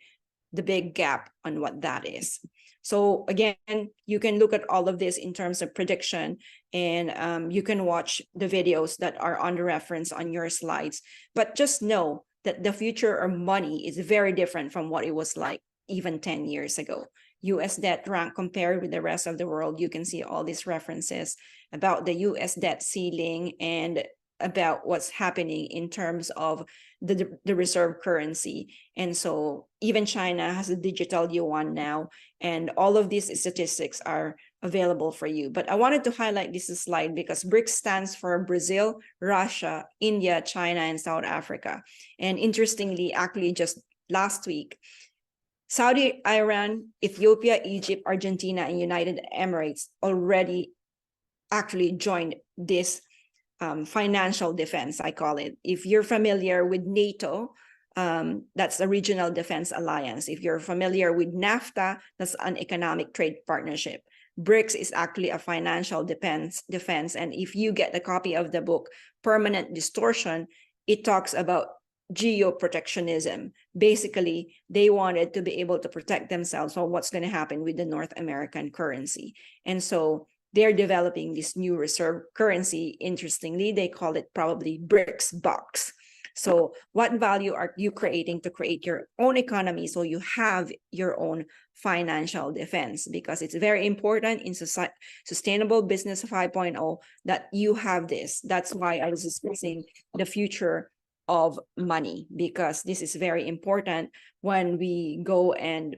the big gap on what that is. So again, you can look at all of this in terms of prediction, and you can watch the videos that are on the reference on your slides. But just know that the future of money is very different from what it was like even 10 years ago. US debt rank compared with the rest of the world, you can see all these references about the US debt ceiling and about what's happening in terms of the reserve currency. And so even China has a digital yuan now, and all of these statistics are available for you. But I wanted to highlight this slide because BRICS stands for Brazil, Russia, India, China, and South Africa. And interestingly, actually just last week, Saudi, Iran, Ethiopia, Egypt, Argentina, and United Emirates already actually joined this financial defense, I call it. If you're familiar with NATO, that's a regional defense alliance. If you're familiar with NAFTA, that's an economic trade partnership. BRICS is actually a financial defense. And if you get a copy of the book, Permanent Distortion, it talks about geoprotectionism. Basically, they wanted to be able to protect themselves from what's going to happen with the North American currency. And so they're developing this new reserve currency. Interestingly, they call it probably BRICS box. So what value are you creating to create your own economy so you have your own financial defense? Because it's very important in Sustainable Business 5.0 that you have this. That's why I was discussing the future of money, because this is very important when we go and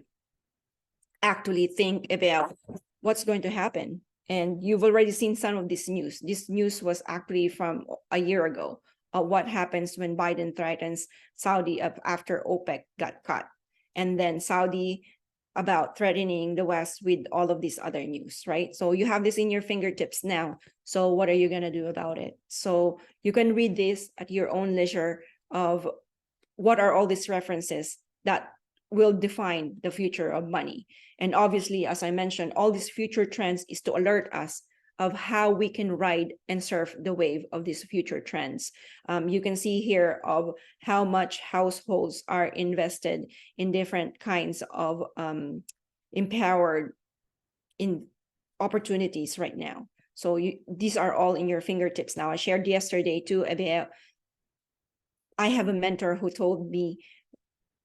actually think about what's going to happen. And you've already seen some of this news. This news was actually from a year ago. What happens when Biden threatens Saudi after OPEC got cut, and then Saudi about threatening the West with all of these other news, right? So you have this in your fingertips now. So what are you going to do about it? So you can read this at your own leisure of what are all these references that will define the future of money. And obviously, as I mentioned, all these future trends is to alert us of how we can ride and surf the wave of these future trends. You can see here of how much households are invested in different kinds of empowered in opportunities right now. So these are all in your fingertips now. I shared yesterday too about, I have a mentor who told me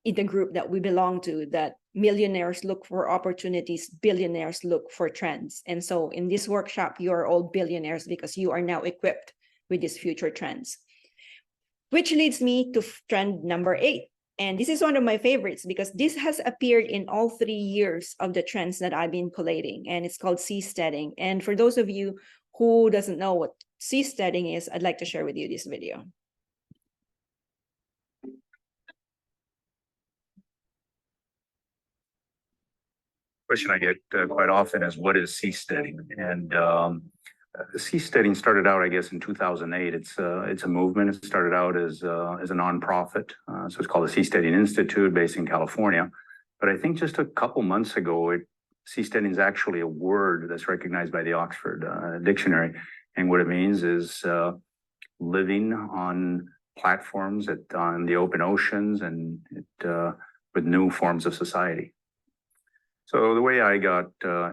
in the group that we belong to that millionaires look for opportunities, billionaires look for trends. And so in this workshop, you are all billionaires because you are now equipped with these future trends. Which leads me to trend number 8. And this is one of my favorites because this has appeared in all 3 years of the trends that I've been collating, and it's called seasteading. And for those of you who doesn't know what seasteading is, I'd like to share with you this video. Question I get quite often is, what is seasteading? And seasteading started out, I guess, in 2008. It's a movement. It started out as a nonprofit, so it's called the Seasteading Institute, based in California. But I think just a couple months ago, seasteading is actually a word that's recognized by the Oxford Dictionary, and what it means is living on platforms on the open oceans and with new forms of society. So the way I got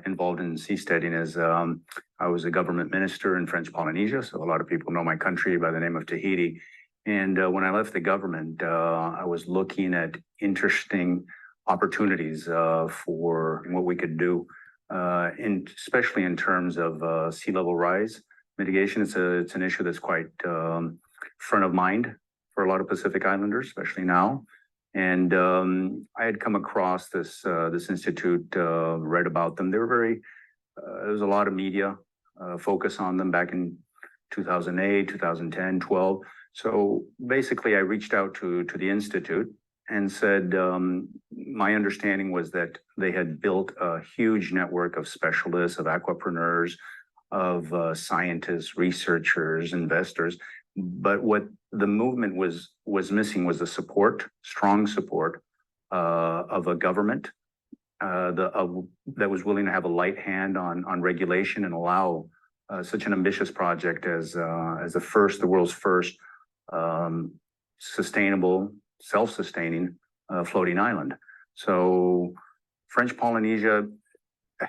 involved in seasteading is I was a government minister in French Polynesia. So a lot of people know my country by the name of Tahiti. And when I left the government, I was looking at interesting opportunities for what we could do, especially in terms of sea level rise mitigation. It's an issue that's quite front of mind for a lot of Pacific Islanders, especially now. And I had come across this institute, read about them. They were very, there was a lot of media focus on them back in 2008, 2010, 12. So basically I reached out to the institute and said, my understanding was that they had built a huge network of specialists, of aquapreneurs, of scientists, researchers, investors. But what the movement was missing was the support, strong support of a government that was willing to have a light hand on regulation and allow such an ambitious project as the world's first sustainable, self-sustaining floating island. So French Polynesia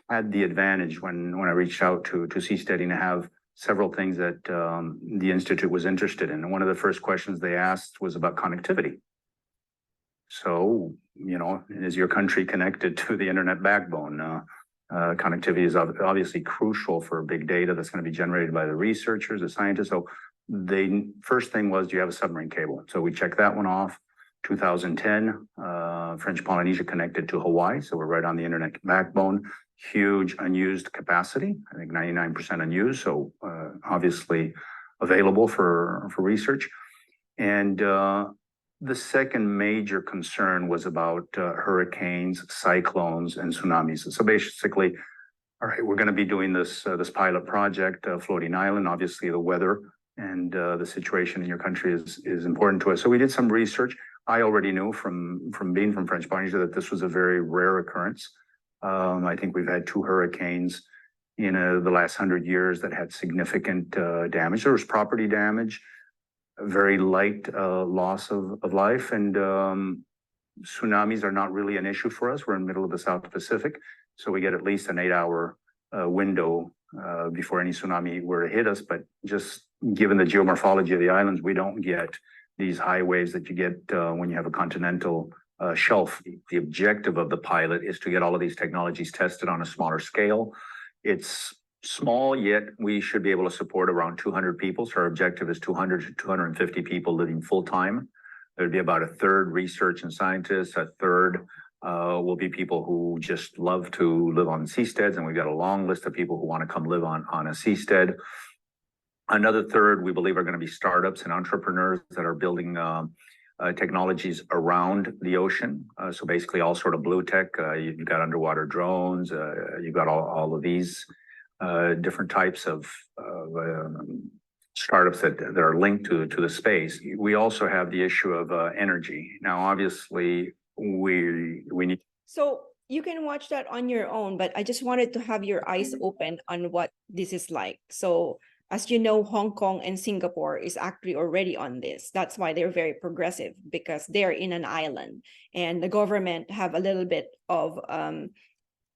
had the advantage when I reached out to seasteading to have several things that the Institute was interested in. And one of the first questions they asked was about connectivity. So, is your country connected to the internet backbone? Connectivity is obviously crucial for big data that's going to be generated by the researchers, the scientists. So the first thing was, do you have a submarine cable? So we checked that one off. 2010, French Polynesia connected to Hawaii. So we're right on the internet backbone. Huge unused capacity, I think 99% unused. So obviously available for research. And the second major concern was about hurricanes, cyclones, and tsunamis. So basically, all right, we're going to be doing this pilot project, floating island. Obviously, the weather and the situation in your country is important to us. So we did some research. I already knew from being from French Polynesia that this was a very rare occurrence. I think we've had 2 hurricanes in the last 100 years that had significant damage. There was property damage, very light loss of life, and tsunamis are not really an issue for us. We're in the middle of the South Pacific, so we get at least an 8-hour window before any tsunami were to hit us. But just given the geomorphology of the islands, we don't get these high waves that you get when you have a continental shelf. The objective of the pilot is to get all of these technologies tested on a smaller scale. It's small, yet we should be able to support around 200 people. So our objective is 200 to 250 people living full time. There'd be about a third research and scientists, a third will be people who just love to live on seasteads, and we've got a long list of people who want to come live on a seastead. Another third, we believe, are going to be startups and entrepreneurs that are building technologies around the ocean. So basically all sort of blue tech. You've got underwater drones, you've got all of these different types of startups that are linked to the space. We also have the issue of energy. Now, obviously, we need. So you can watch that on your own, but I just wanted to have your eyes open on what this is like. So as you know, Hong Kong and Singapore is actually already on this. That's why they're very progressive, because they're in an island and the government have a little bit of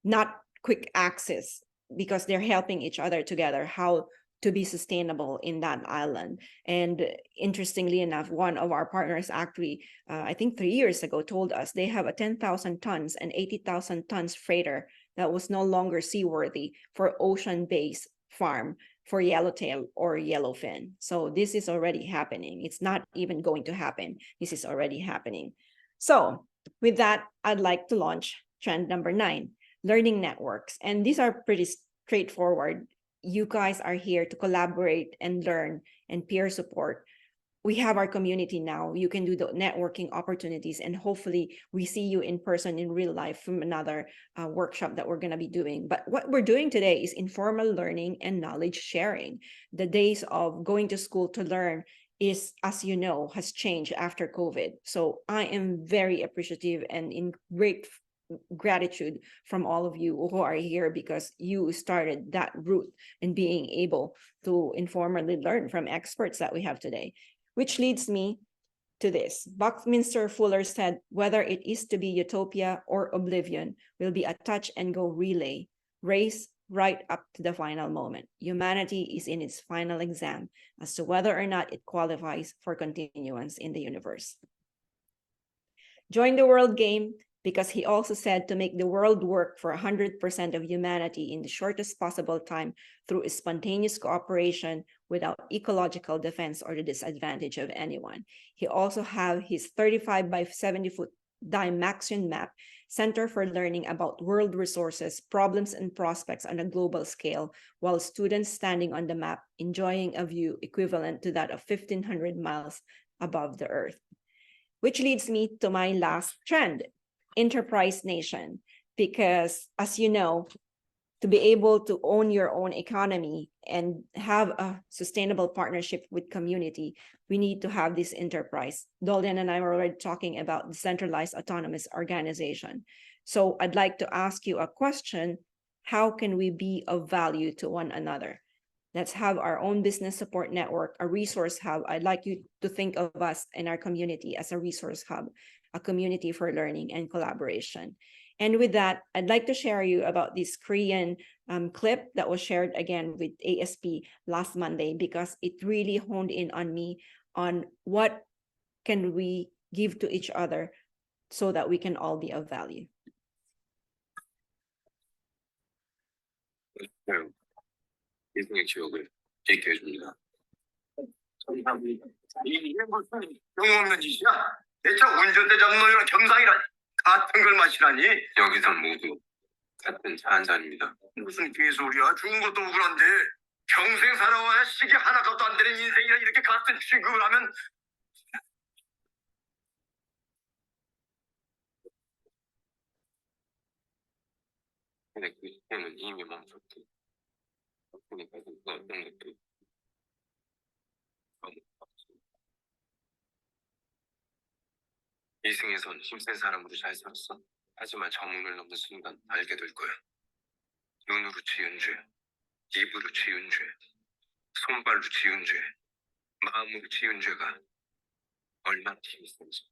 not quick access, because they're helping each other together how to be sustainable in that island. And interestingly enough, one of our partners actually, I think 3 years ago, told us they have a 10,000 tons and 80,000 tons freighter that was no longer seaworthy for ocean-based farm for yellowtail or yellowfin. So this is already happening. It's not even going to happen. This is already happening. So with that, I'd like to launch trend number 9, learning networks. And these are pretty straightforward. You guys are here to collaborate and learn and peer support. We have our community now. You can do the networking opportunities, and hopefully we see you in person in real life from another workshop that we're going to be doing. But what we're doing today is informal learning and knowledge sharing. The days of going to school to learn is, as you know, has changed after COVID. So I am very appreciative and in great gratitude from all of you who are here, because you started that route in being able to informally learn from experts that we have today. Which leads me to this. Buckminster Fuller said, whether it is to be utopia or oblivion will be a touch and go relay, race right up to the final moment. Humanity is in its final exam as to whether or not it qualifies for continuance in the universe. Join the world game, because he also said to make the world work for 100% of humanity in the shortest possible time through spontaneous cooperation without ecological defense or the disadvantage of anyone. He also have his 35 by 70 foot Dymaxion map, Center for Learning about world resources, problems and prospects on a global scale, while students standing on the map enjoying a view equivalent to that of 1,500 miles above the earth. Which leads me to my last trend, enterprise nation, because as you know, to be able to own your own economy and have a sustainable partnership with community, we need to have this enterprise. Dolian and I were already talking about decentralized autonomous organization. So I'd like to ask you a question. How can we be of value to one another? Let's have our own business support network, a resource hub. I'd like you to think of us and our community as a resource hub, a community for learning and collaboration. And with that, I'd like to share you about this Korean clip that was shared again with ASP last Monday, because it really honed in on me on what can we give to each other so that we can all be of value. 이게 무슨 용없는 짓이야? 내 차 운전대 잡는 놈이랑 정상이라 같은 걸 마시라니? 여기선 모두 같은 차 한 잔입니다. 무슨 개소리야? 죽은 것도 억울한데 평생 살아와야 시계 하나값도 안 되는 인생이라 이렇게 같은 취급을 하면 근데 그 시계는 이미 멈췄고 그러니까 어떤 것도 이승에선 힘센 사람으로 잘 살았어. 하지만 정문을 넘는 순간 알게 될 거야. 눈으로 지은 죄, 입으로 지은 죄, 손발로 지은 죄, 마음으로 지은 죄가 얼마나 힘이 센지.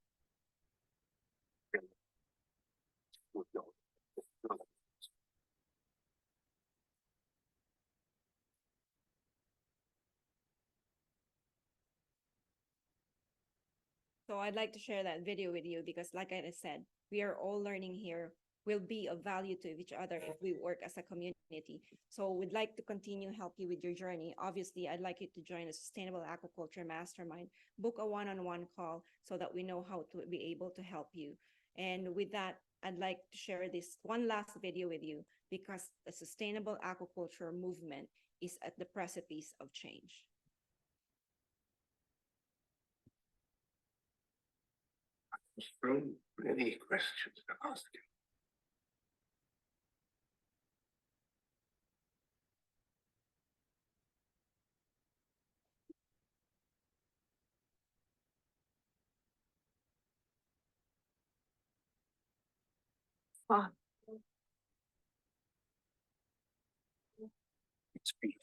So I'd like to share that video with you because like I said, we are all learning here. We'll be of value to each other if we work as a community. So we'd like to continue help you with your journey. Obviously, I'd like you to join a Sustainable Aquaculture Mastermind, book a one-on-one call so that we know how to be able to help you. And with that, I'd like to share this one last video with you because the sustainable aquaculture movement is at the precipice of change. So many questions to ask you. It's beef.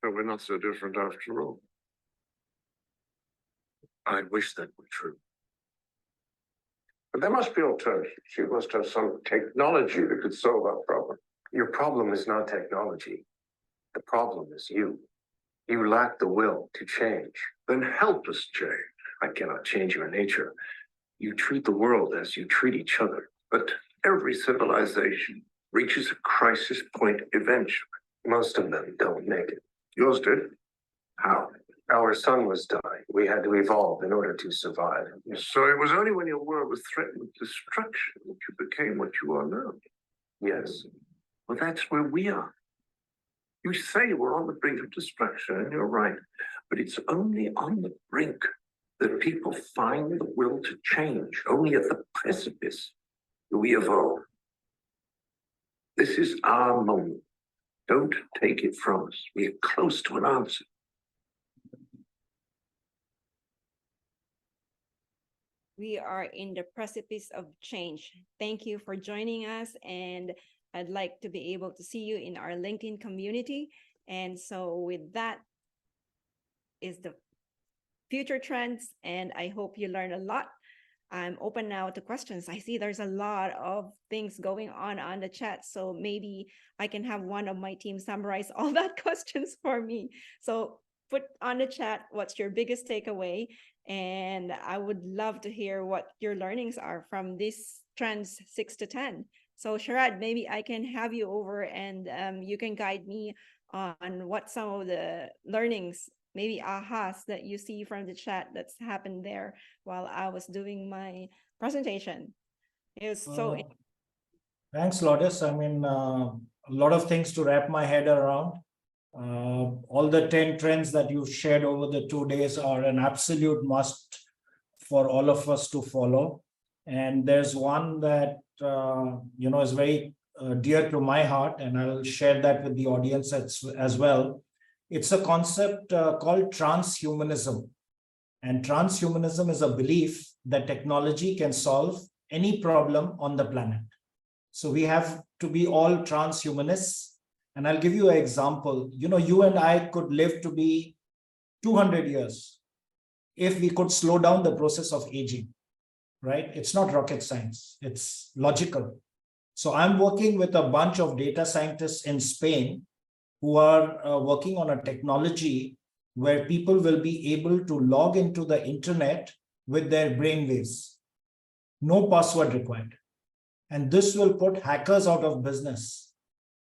So we're not so different after all. I wish that were true. But there must be alternatives. You must have some technology that could solve our problem. Your problem is not technology. The problem is you. You lack the will to change. Then help us change. I cannot change your nature. You treat the world as you treat each other. But every civilization reaches a crisis point eventually. Most of them don't make it. Yours did. How? Our sun was dying. We had to evolve in order to survive. So it was only when your world was threatened with destruction that you became what you are now. Yes. Well, that's where we are. You say we're on the brink of destruction, and you're right. But it's only on the brink that people find the will to change. Only at the precipice do we evolve. This is our moment. Don't take it from us. We are close to an answer. We are in the precipice of change. Thank you for joining us, and I'd like to be able to see you in our LinkedIn community. And so with that is the future trends, and I hope you learn a lot. I'm open now to questions. I see there's a lot of things going on the chat, so maybe I can have one of my team summarize all that questions for me. So put on the chat what's your biggest takeaway, and I would love to hear what your learnings are from this trends 6 to 10. So Sharad, maybe I can have you over and you can guide me on what some of the learnings, maybe ahas that you see from the chat that's happened there while I was doing my presentation. It was so thanks, Lourdes. I mean, a lot of things to wrap my head around. All the 10 trends that you've shared over the 2 days are an absolute must for all of us to follow. And there's one that, is very dear to my heart, and I'll share that with the audience as well. It's a concept called transhumanism. And transhumanism is a belief that technology can solve any problem on the planet. So we have to be all transhumanists. And I'll give you an example. You and I could live to be 200 years if we could slow down the process of aging, right? It's not rocket science, it's logical. So I'm working with a bunch of data scientists in Spain who are working on a technology where people will be able to log into the internet with their brainwaves. No password required. And this will put hackers out of business.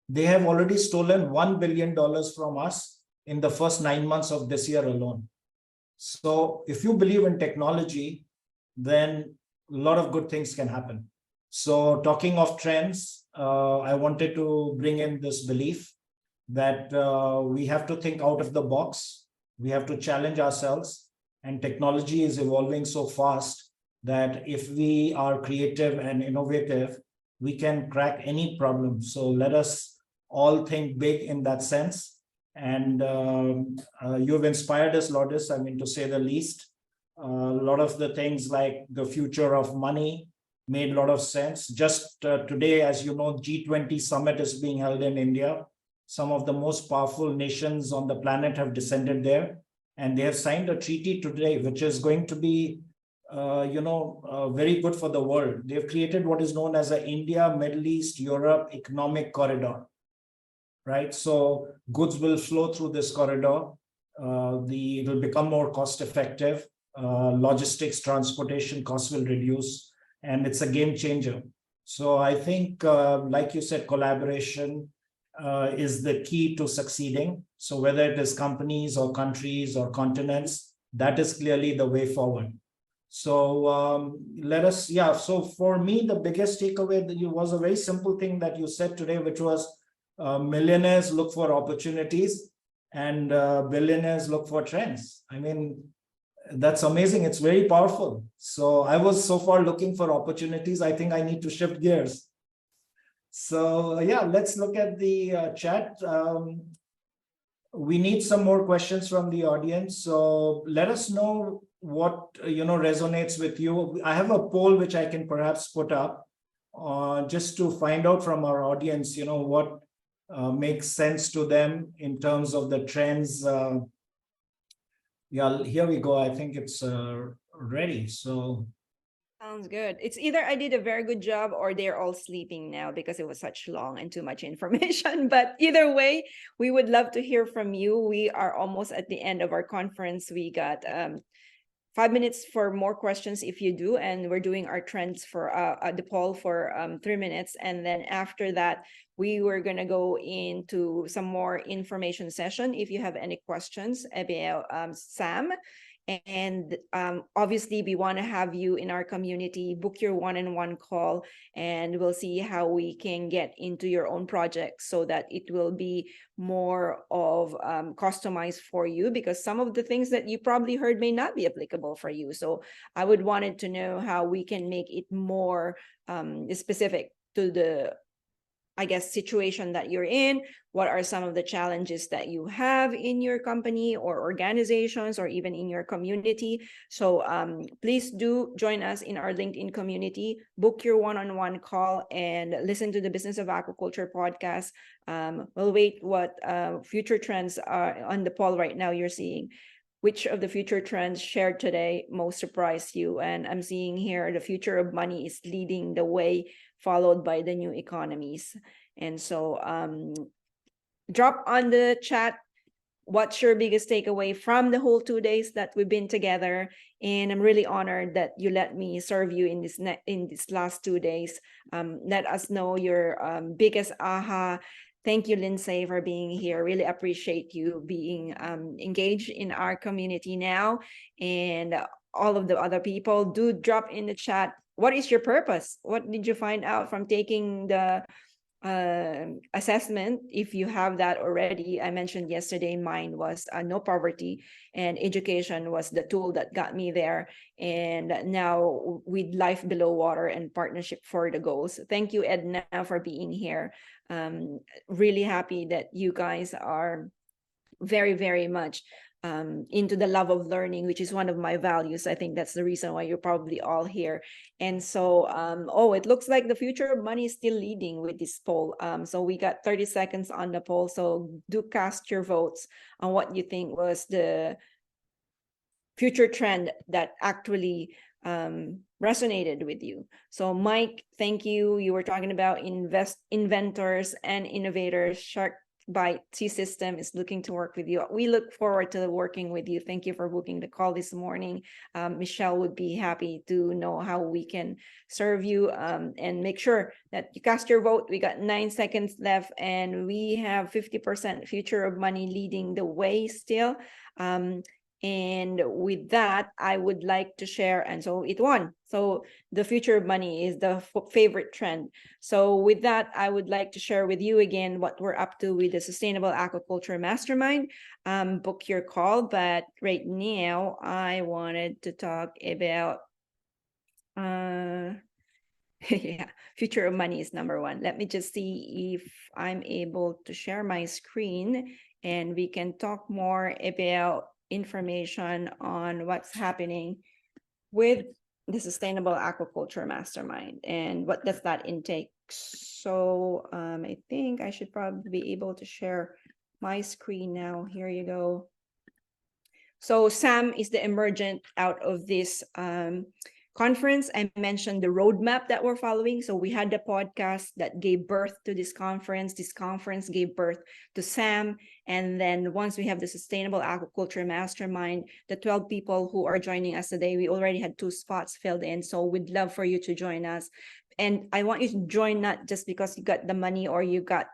They have already stolen $1 billion from us in the first 9 months of this year alone. So if you believe in technology, then a lot of good things can happen. So talking of trends, I wanted to bring in this belief that we have to think out of the box. We have to challenge ourselves, and technology is evolving so fast that if we are creative and innovative, we can crack any problem. So let us all think big in that sense. And you've inspired us, Lourdes, I mean, to say the least. A lot of the things like the future of money made a lot of sense. Just today, as you know, G20 summit is being held in India. Some of the most powerful nations on the planet have descended there, and they have signed a treaty today, which is going to be, very good for the world. They've created what is known as a India, Middle East, Europe economic corridor, right? So goods will flow through this corridor. It will become more cost effective. Logistics, transportation costs will reduce, and it's a game changer. So I think, like you said, collaboration is the key to succeeding. So whether it is companies or countries or continents, that is clearly the way forward. So so for me, the biggest takeaway was a very simple thing that you said today, which was millionaires look for opportunities and billionaires look for trends. I mean, that's amazing. It's very powerful. So I was so far looking for opportunities. I think I need to shift gears. So yeah, let's look at the chat. We need some more questions from the audience. So let us know what resonates with you. I have a poll which I can perhaps put up just to find out from our audience, what makes sense to them in terms of the trends. Yeah, here we go. I think it's ready. So sounds good. It's either I did a very good job or they're all sleeping now because it was such long and too much information. But either way, we would love to hear from you. We are almost at the end of our conference. We got 5 minutes for more questions if you do, and we're doing our trends for the poll for 3 minutes, and then after that we were going to go into some more information session. If you have any questions about Sam, and obviously we want to have you in our community. Book your one-on-one call, and we'll see how we can get into your own project so that it will be more of customized for you, because some of the things that you probably heard may not be applicable for you. So I would wanted to know how we can make it more specific to the situation that you're in. What are some of the challenges that you have in your company or organizations or even in your community? So please do join us in our LinkedIn community, book your one-on-one call, and listen to the Business of Aquaculture podcast. We'll wait what future trends are on the poll right now you're seeing. Which of the future trends shared today most surprised you? And I'm seeing here the future of money is leading the way, followed by the new economies. And so drop on the chat what's your biggest takeaway from the whole 2 days that we've been together. And I'm really honored that you let me serve you in this last 2 days. Let us know your biggest aha. Thank you, Lindsay, for being here. Really appreciate you being engaged in our community now. And all of the other people, do drop in the chat. What is your purpose? What did you find out from taking the assessment? If you have that already, I mentioned yesterday, mine was no poverty, and education was the tool that got me there. And now with Life Below Water and Partnership for the Goals. Thank you, Edna, for being here. Really happy that you guys are very, very much into the love of learning, which is one of my values. I think that's the reason why you're probably all here. And so, it looks like the future of money is still leading with this poll. So we got 30 seconds on the poll. So do cast your votes on what you think was the future trend that actually resonated with you. So Mike, thank you. You were talking about inventors and innovators, by T-System is looking to work with you. We look forward to working with you. Thank you for booking the call this morning. Michelle would be happy to know how we can serve you, and make sure that you cast your vote. We got 9 seconds left, and we have 50% future of money leading the way still. And with that, I would like to share, and so it won. So the future of money is the favorite trend. So with that, I would like to share with you again what we're up to with the Sustainable Aquaculture Mastermind. Book your call, but right now I wanted to talk about yeah, future of money is number one. Let me just see if I'm able to share my screen and we can talk more about information on what's happening with the Sustainable Aquaculture Mastermind and what does that intake. So I think I should probably be able to share my screen now. Here you go. So Sam is the emergent out of this conference. I mentioned the roadmap that we're following. So we had the podcast that gave birth to this conference. This conference gave birth to Sam. And then once we have the Sustainable Aquaculture Mastermind, the 12 people who are joining us today, we already had 2 spots filled in. So we'd love for you to join us. And I want you to join not just because you got the money or you got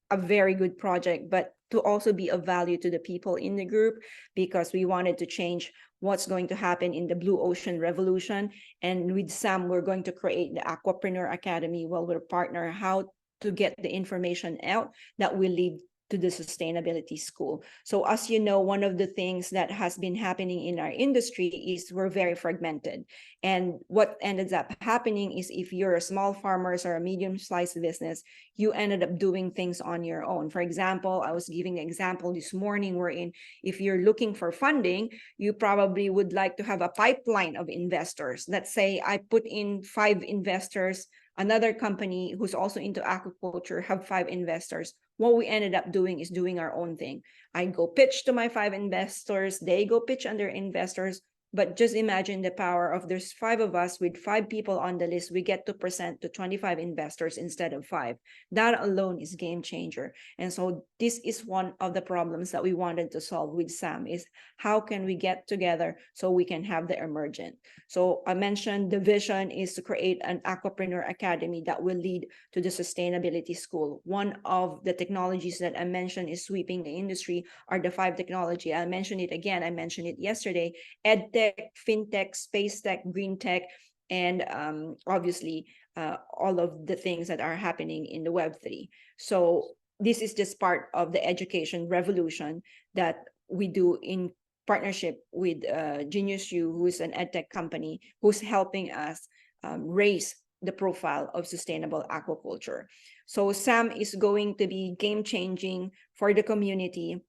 a very good project, but to also be of value to the people in the group, because we wanted to change what's going to happen in the blue ocean revolution. And with Sam, we're going to create the Aquapreneur Academy while we're partner how to get the information out that will lead to the sustainability school. So as you know, one of the things that has been happening in our industry is we're very fragmented. And what ended up happening is if you're a small farmers or a medium-sized business, you ended up doing things on your own. For example, I was giving an example this morning wherein if you're looking for funding, you probably would like to have a pipeline of investors. Let's say I put in 5 investors, another company who's also into aquaculture have 5 investors. What we ended up doing is doing our own thing. I go pitch to my 5 investors, they go pitch on their investors, but just imagine the power of there's 5 of us with 5 people on the list, we get to present to 25 investors instead of 5. That alone is game changer. And so this is one of the problems that we wanted to solve with Sam is how can we get together so we can have the emergent. So I mentioned the vision is to create an Aquapreneur Academy that will lead to the sustainability school. One of the technologies that I mentioned is sweeping the industry are the 5 technology. I mentioned it again, I mentioned it yesterday, EdTech, fintech, space tech, green tech, and obviously all of the things that are happening in the Web3. So this is just part of the education revolution that we do in partnership with Genius U, who is an edtech company who's helping us raise the profile of sustainable aquaculture. So Sam is going to be game-changing for the community.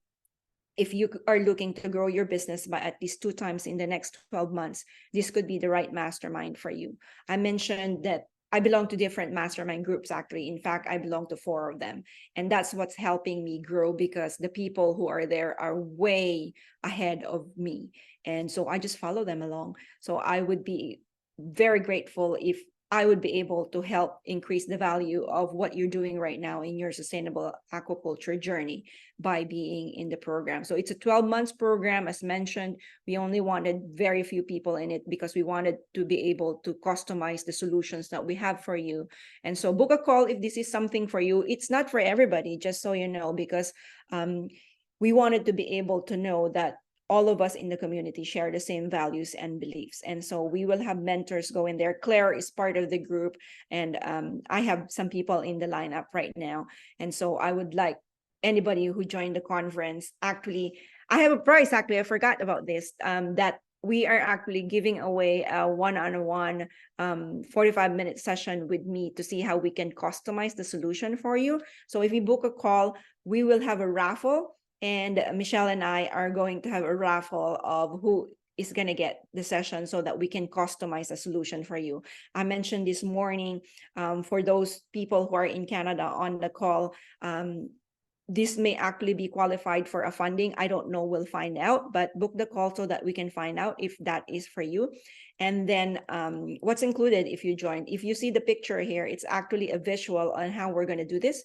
If you are looking to grow your business by at least 2 times in the next 12 months, this could be the right mastermind for you. I mentioned that I belong to different mastermind groups, actually. In fact, I belong to 4 of them. And that's what's helping me grow because the people who are there are way ahead of me. And so I just follow them along. So I would be very grateful if I would be able to help increase the value of what you're doing right now in your sustainable aquaculture journey by being in the program. So it's a 12 months program. As mentioned, we only wanted very few people in it because we wanted to be able to customize the solutions that we have for you. And so book a call if this is something for you. It's not for everybody, just so you know, because we wanted to be able to know that all of us in the community share the same values and beliefs. And so we will have mentors go in there. Claire is part of the group, and I have some people in the lineup right now. And so I would like anybody who joined the conference, actually, I have a prize, actually, I forgot about this, that we are actually giving away a one-on-one 45-minute session with me to see how we can customize the solution for you. So if you book a call, we will have a raffle. And Michelle and I are going to have a raffle of who is going to get the session so that we can customize a solution for you. I mentioned this morning, for those people who are in Canada on the call, this may actually be qualified for a funding. I don't know, we'll find out, but book the call so that we can find out if that is for you. And then what's included if you join. If you see the picture here, it's actually a visual on how we're going to do this.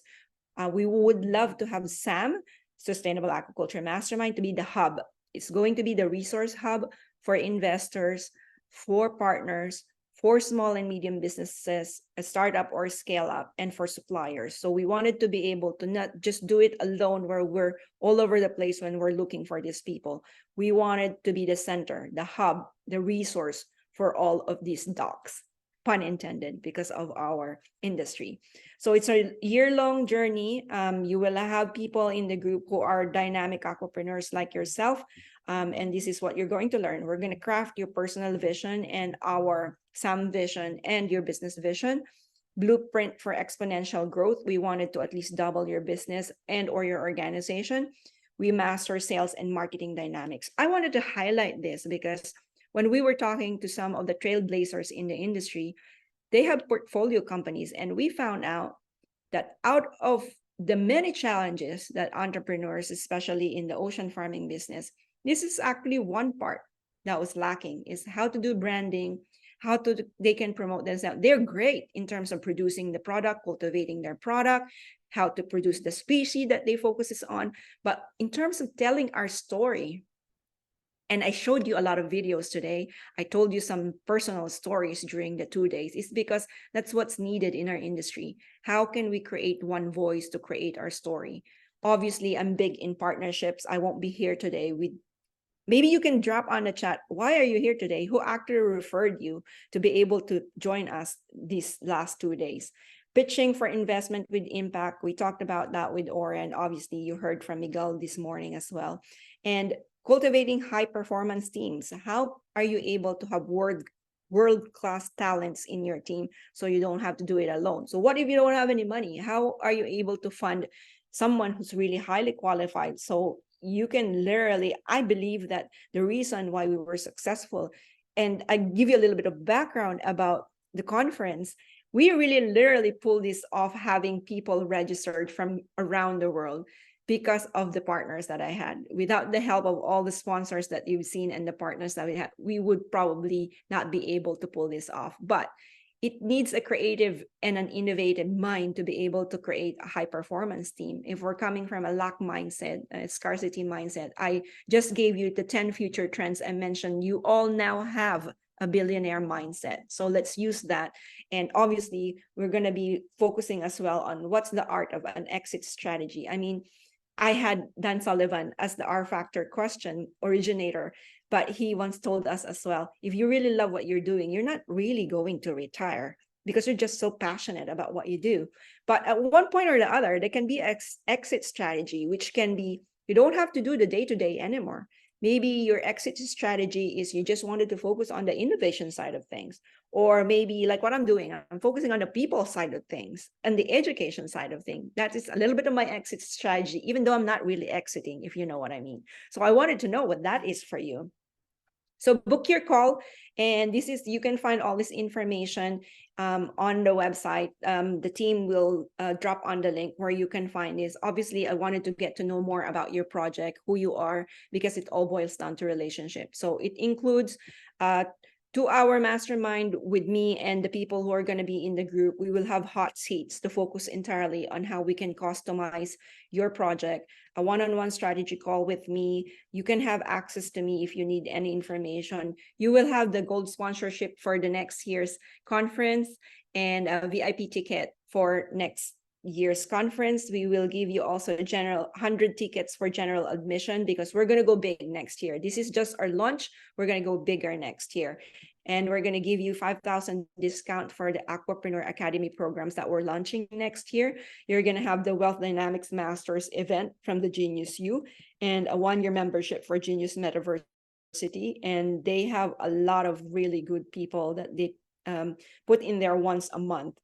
We would love to have Sam, Sustainable Aquaculture Mastermind, to be the hub. It's going to be the resource hub for investors, for partners, for small and medium businesses, a startup or scale up, and for suppliers. So we wanted to be able to not just do it alone where we're all over the place when we're looking for these people. We wanted to be the center, the hub, the resource for all of these docs, pun intended, because of our industry. So it's a year-long journey. You will have people in the group who are dynamic aquapreneurs like yourself. And this is what you're going to learn. We're going to craft your personal vision and our SAM vision and your business vision. Blueprint for exponential growth. We wanted to at least double your business and or your organization. We master sales and marketing dynamics. I wanted to highlight this because when we were talking to some of the trailblazers in the industry, they have portfolio companies, and we found out that out of the many challenges that entrepreneurs, especially in the ocean farming business, this is actually one part that was lacking, is how to do branding, they can promote themselves. They're great in terms of producing the product, cultivating their product, how to produce the species that they focuses on. But in terms of telling our story, and I showed you a lot of videos today, I told you some personal stories during the 2 days, is because that's what's needed in our industry. How can we create one voice to create our story? Obviously, I'm big in partnerships. I won't be here today with, maybe you can drop on the chat, why are you here today? Who actually referred you to be able to join us these last 2 days? Pitching for investment with impact. We talked about that with Oren. Obviously, you heard from Miguel this morning as well. And cultivating high performance teams. How are you able to have world-class talents in your team so you don't have to do it alone? So what if you don't have any money? How are you able to fund someone who's really highly qualified? So you can literally, I believe that the reason why we were successful, and I give you a little bit of background about the conference, we really literally pulled this off, having people registered from around the world because of the partners that I had. Without the help of all the sponsors that you've seen and the partners that we had, we would probably not be able to pull this off. But it needs a creative and an innovative mind to be able to create a high performance team. If we're coming from a lack mindset, a scarcity mindset, I just gave you the 10 future trends I mentioned. You all now have a billionaire mindset. So let's use that. And obviously, we're going to be focusing as well on what's the art of an exit strategy. I mean, I had Dan Sullivan as the R Factor question originator, but he once told us as well, if you really love what you're doing, you're not really going to retire because you're just so passionate about what you do. But at one point or the other, there can be exit strategy, which can be, you don't have to do the day-to-day anymore. Maybe your exit strategy is you just wanted to focus on the innovation side of things. Or maybe like what I'm doing, I'm focusing on the people side of things and the education side of things. That is a little bit of my exit strategy, even though I'm not really exiting, if you know what I mean. So I wanted to know what that is for you. So book your call, and this is, you can find all this information on the website. The team will drop on the link where you can find this. Obviously, I wanted to get to know more about your project, who you are, because it all boils down to relationship. So it includes 2-hour mastermind with me and the people who are going to be in the group. We will have hot seats to focus entirely on how we can customize your project. A one-on-one strategy call with me. You can have access to me if you need any information. You will have the gold sponsorship for the next year's conference and a VIP ticket for next year's conference. We will give you also a general 100 tickets for general admission because we're going to go big next year. This is just our launch. We're going to go bigger next year. And we're going to give you 5,000 discount for the Aquapreneur Academy programs that we're launching next year. You're going to have the Wealth Dynamics Masters event from the Genius U and a 1-year membership for Genius Metaversity. And they have a lot of really good people that they put in there once a month.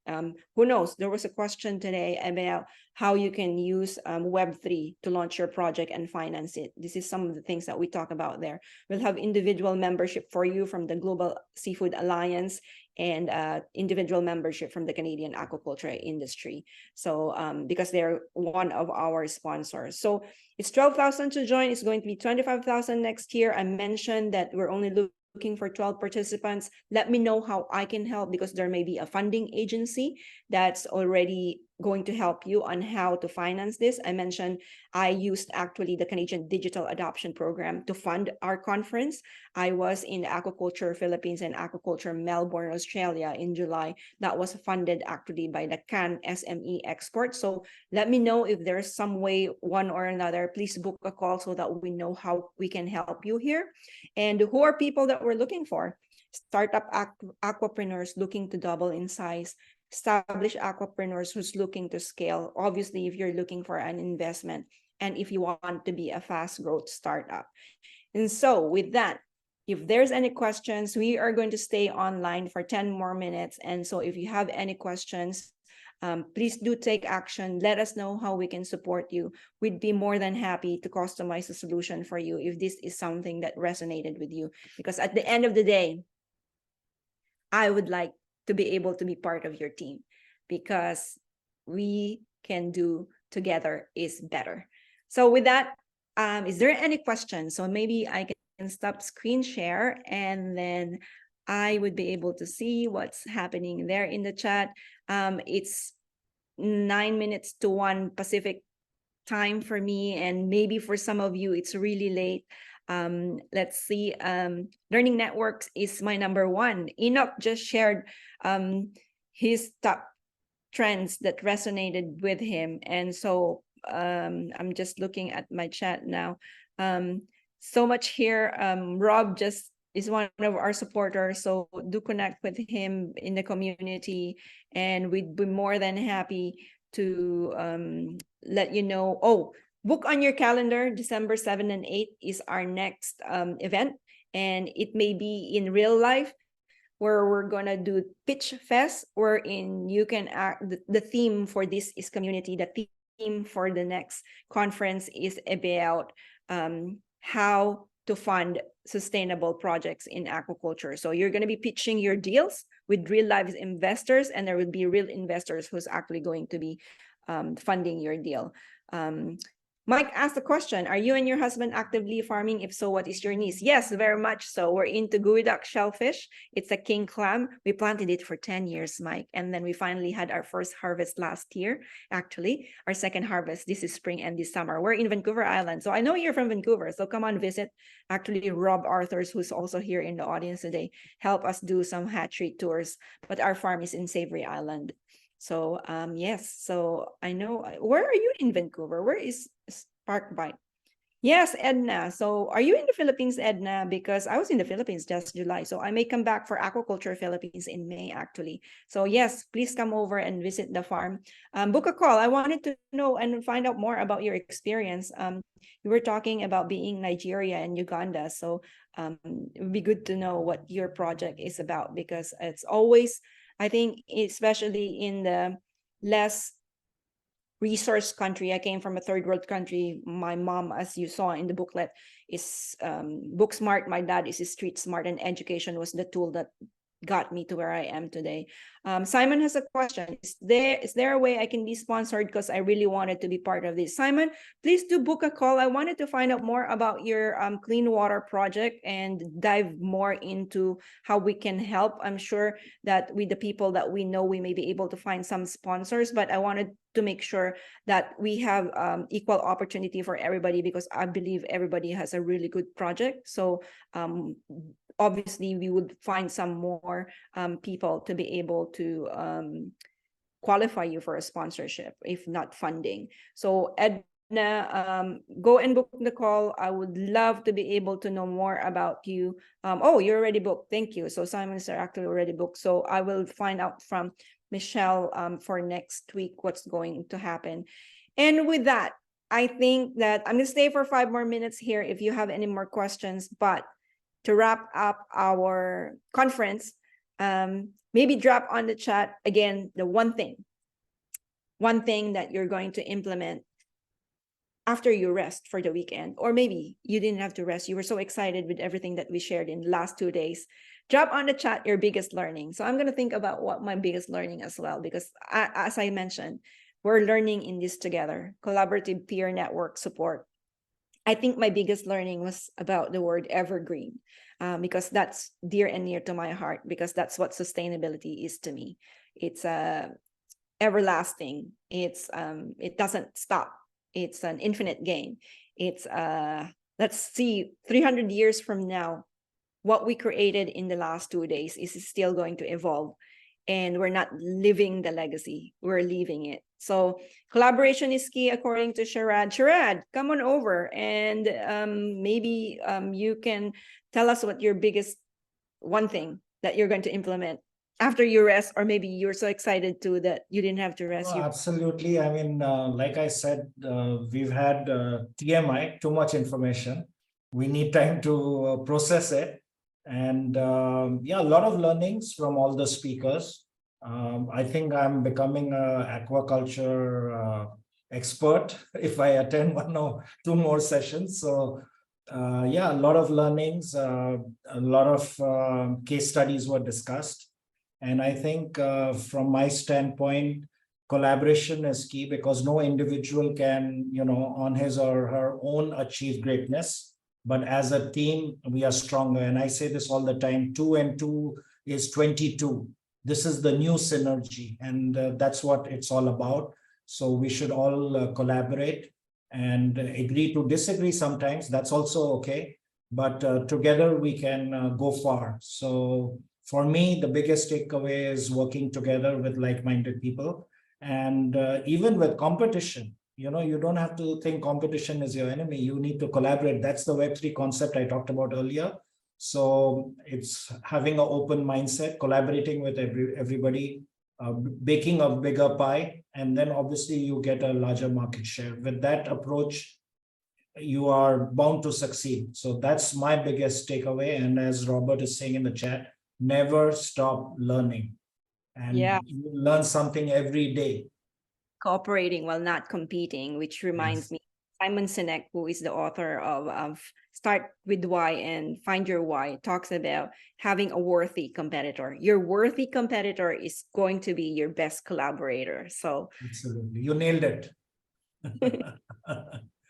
Who knows? There was a question today about how you can use Web3 to launch your project and finance it. This is some of the things that we talk about there. We'll have individual membership for you from the Global Seafood Alliance and individual membership from the Canadian aquaculture industry. So because they're one of our sponsors. So it's 12,000 to join. It's going to be 25,000 next year. I mentioned that we're only looking for 12 participants. Let me know how I can help because there may be a funding agency that's already going to help you on how to finance this. I mentioned I used actually the Canadian Digital Adoption Program to fund our conference. I was in Aquaculture Philippines and Aquaculture Melbourne, Australia in July. That was funded actually by the CAN SME Export. So let me know if there's some way, one or another, please book a call so that we know how we can help you here. And who are people that we're looking for? Startup aquapreneurs looking to double in size, established aquapreneurs who's looking to scale. Obviously, if you're looking for an investment and if you want to be a fast growth startup. And so with that, if there's any questions, we are going to stay online for 10 more minutes. And so if you have any questions, please do take action. Let us know how we can support you. We'd be more than happy to customize a solution for you if this is something that resonated with you. Because at the end of the day, I would like to be able to be part of your team, because we can do together is better. So with that, is there any questions? So maybe I can stop screen share and then I would be able to see what's happening there in the chat. It's 9 minutes to 1 Pacific time for me, and maybe for some of you it's really late. Let's see. Learning networks is my number one. Enoch just shared his top trends that resonated with him, and so I'm just looking at my chat now. So much here. Rob just is one of our supporters, so do connect with him in the community, and we'd be more than happy to let you know. Oh, book on your calendar. December 7 and 8 is our next event, and it may be in real life, where we're gonna do Pitch Fest, wherein you can act. The theme for this is community. The theme for the next conference is about how to fund sustainable projects in aquaculture. So you're going to be pitching your deals with real life investors, and there will be real investors who's actually going to be funding your deal. Mike asked the question, are you and your husband actively farming? If so, what is your niche? Yes, very much so. We're into geoduck shellfish. It's a king clam. We planted it for 10 years, Mike. And then we finally had our first harvest last year, actually. Our second harvest, this is spring and this summer. We're in Vancouver Island. So I know you're from Vancouver, so come on visit. Actually, Rob Arthurs, who's also here in the audience today, help us do some hatchery tours. But our farm is in Savory Island. So yes, so I know, where are you in Vancouver? Where is Park Bite? Yes, Edna. So are you in the Philippines, Edna? Because I was in the Philippines just July. So I may come back for Aquaculture Philippines in May, actually. So yes, please come over and visit the farm. Book a call. I wanted to know and find out more about your experience. You were talking about being Nigeria and Uganda. So it would be good to know what your project is about, because it's always, I think, especially in the less resource country. I came from a third world country. My mom, as you saw in the booklet, is book smart. My dad is street smart, and education was the tool that got me to where I am today. Simon has a question. Is there a way I can be sponsored, because I really wanted to be part of this? Simon, please do book a call. I wanted to find out more about your clean water project and dive more into how we can help. I'm sure that with the people that we know, we may be able to find some sponsors, but I wanted to make sure that we have equal opportunity for everybody, because I believe everybody has a really good project. So obviously we would find some more people to be able to qualify you for a sponsorship, if not funding. So Edna, go and book the call. I would love to be able to know more about you. Oh, you're already booked. Thank you. So Simon's are actually already booked. So I will find out from Michelle for next week what's going to happen. And with that, I think that I'm going to stay for 5 more minutes here if you have any more questions. But to wrap up our conference, maybe drop on the chat again the one thing that you're going to implement after you rest for the weekend. Or maybe you didn't have to rest. You were so excited with everything that we shared in the last 2 days. Drop on the chat your biggest learning. So I'm going to think about what my biggest learning as well, because as I mentioned, we're learning in this together. Collaborative peer network support. I think my biggest learning was about the word evergreen, because that's dear and near to my heart, because that's what sustainability is to me. It's everlasting. It doesn't stop. It's an infinite game. It's let's see, 300 years from now, what we created in the last 2 days is still going to evolve, and we're not living the legacy, we're leaving it. So collaboration is key, according to Sharad. Sharad, come on over, and maybe you can tell us what your biggest one thing that you're going to implement after you rest, or maybe you're so excited too that you didn't have to rest. Oh, absolutely. I mean, like I said, we've had TMI, too much information. We need time to process it. And yeah, a lot of learnings from all the speakers. I think I'm becoming an aquaculture expert if I attend 1 or 2 more sessions. So yeah, a lot of learnings, a lot of case studies were discussed. And I think from my standpoint, collaboration is key, because no individual can, on his or her own achieve greatness. But as a team, we are stronger. And I say this all the time, 2 and 2 is 22. This is the new synergy. And that's what it's all about. So we should all collaborate and agree to disagree sometimes. That's also okay. But together we can go far. So for me, the biggest takeaway is working together with like-minded people, and even with competition. You don't have to think competition is your enemy. You need to collaborate. That's the Web3 concept I talked about earlier. So it's having an open mindset, collaborating with everybody, baking a bigger pie, and then obviously you get a larger market share. With that approach, you are bound to succeed. So that's my biggest takeaway. And as Robert is saying in the chat, never stop learning, and you learn something every day. Cooperating while not competing, which reminds me, Simon Sinek, who is the author of Start with Why and Find Your Why, talks about having a worthy competitor. Your worthy competitor is going to be your best collaborator. So absolutely, you nailed it.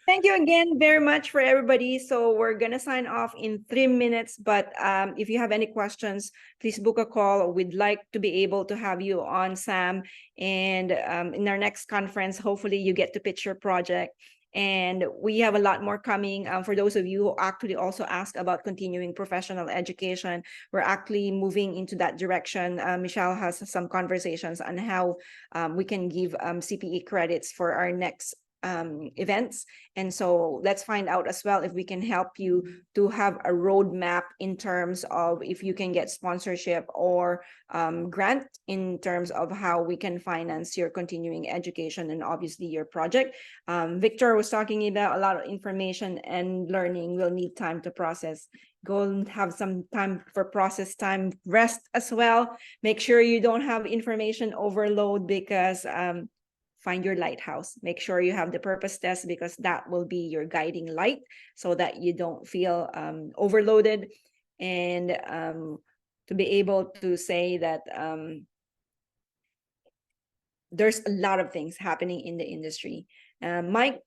Thank you again very much for everybody. So we're going to sign off in 3 minutes. But if you have any questions, please book a call. We'd like to be able to have you on, Sam. And in our next conference, hopefully you get to pitch your project. And we have a lot more coming. For those of you who actually also ask about continuing professional education, we're actually moving into that direction. Michelle has some conversations on how we can give CPE credits for our next events. And so let's find out as well if we can help you to have a roadmap in terms of if you can get sponsorship or grant in terms of how we can finance your continuing education and obviously your project. Victor was talking about a lot of information and learning will need time to process. Go and have some time for process time, rest as well. Make sure you don't have information overload, because find your lighthouse. Make sure you have the purpose test, because that will be your guiding light so that you don't feel overloaded. And to be able to say that there's a lot of things happening in the industry. Mike,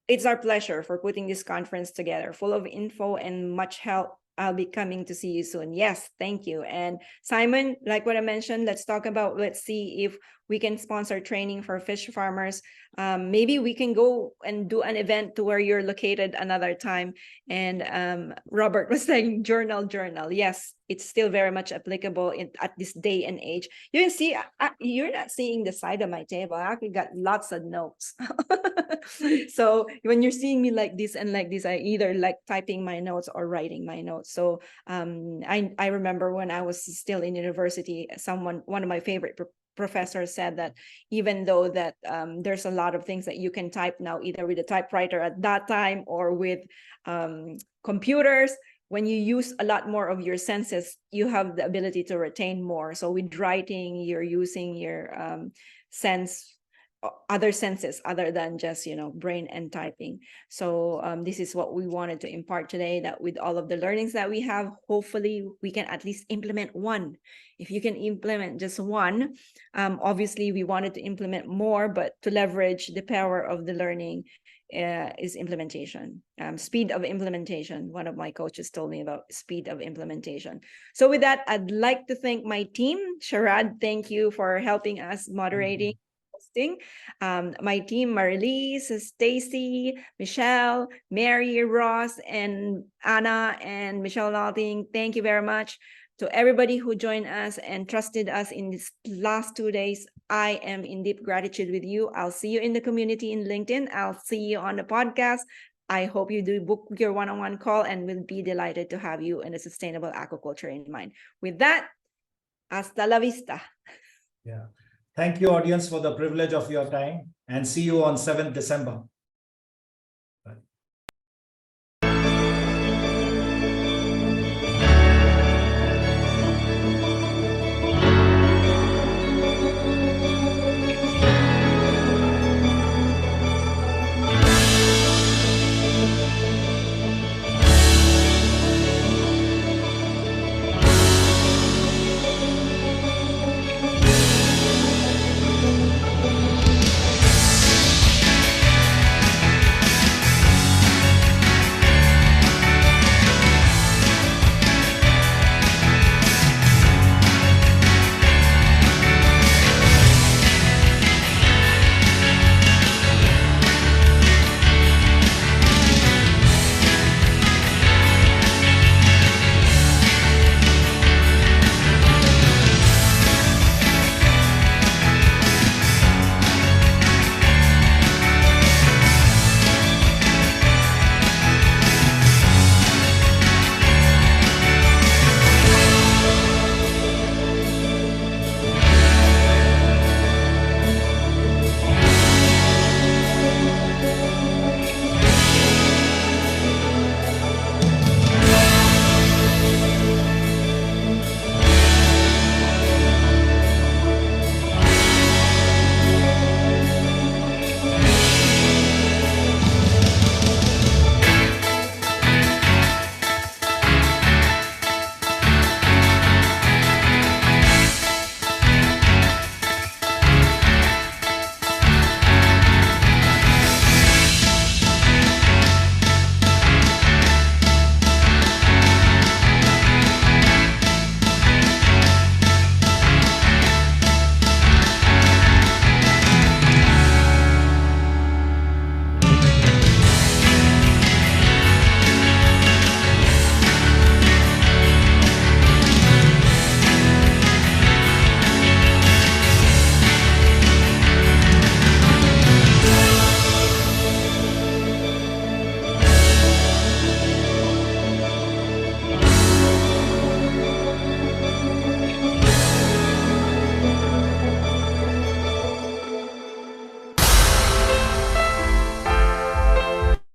it's our pleasure for putting this conference together, full of info and much help. I'll be coming to see you soon. Yes, thank you. And Simon, like what I mentioned, let's see if we can sponsor training for fish farmers. Maybe we can go and do an event to where you're located another time. And Robert was saying journal. Yes, it's still very much applicable at this day and age. You can see, you're not seeing the side of my table. I actually got lots of notes. So when you're seeing me like this and like this, I either like typing my notes or writing my notes. So I remember when I was still in university, one of my favorite professors said that even though that there's a lot of things that you can type now, either with a typewriter at that time or with computers, when you use a lot more of your senses, you have the ability to retain more. So with writing, you're using your other senses other than just brain and typing. So this is what we wanted to impart today, that with all of the learnings that we have, hopefully we can at least implement one. If you can implement just one, obviously we wanted to implement more, but to leverage the power of the learning is implementation, speed of implementation. One of my coaches told me about speed of implementation. So with that, I'd like to thank my team. Sharad, thank you for helping us moderating. hosting. My team, Marilise, Stacy, Michelle, Mary, Ross, and Anna, and Michelle Nalding. Thank you very much to everybody who joined us and trusted us in these last 2 days. I am in deep gratitude with you. I'll see you in the community in LinkedIn. I'll see you on the podcast. I hope you do book your one-on-one call, and we'll be delighted to have you in a sustainable aquaculture in mind. With that, hasta la vista. Yeah. Thank you, audience, for the privilege of your time, and see you on 7th December.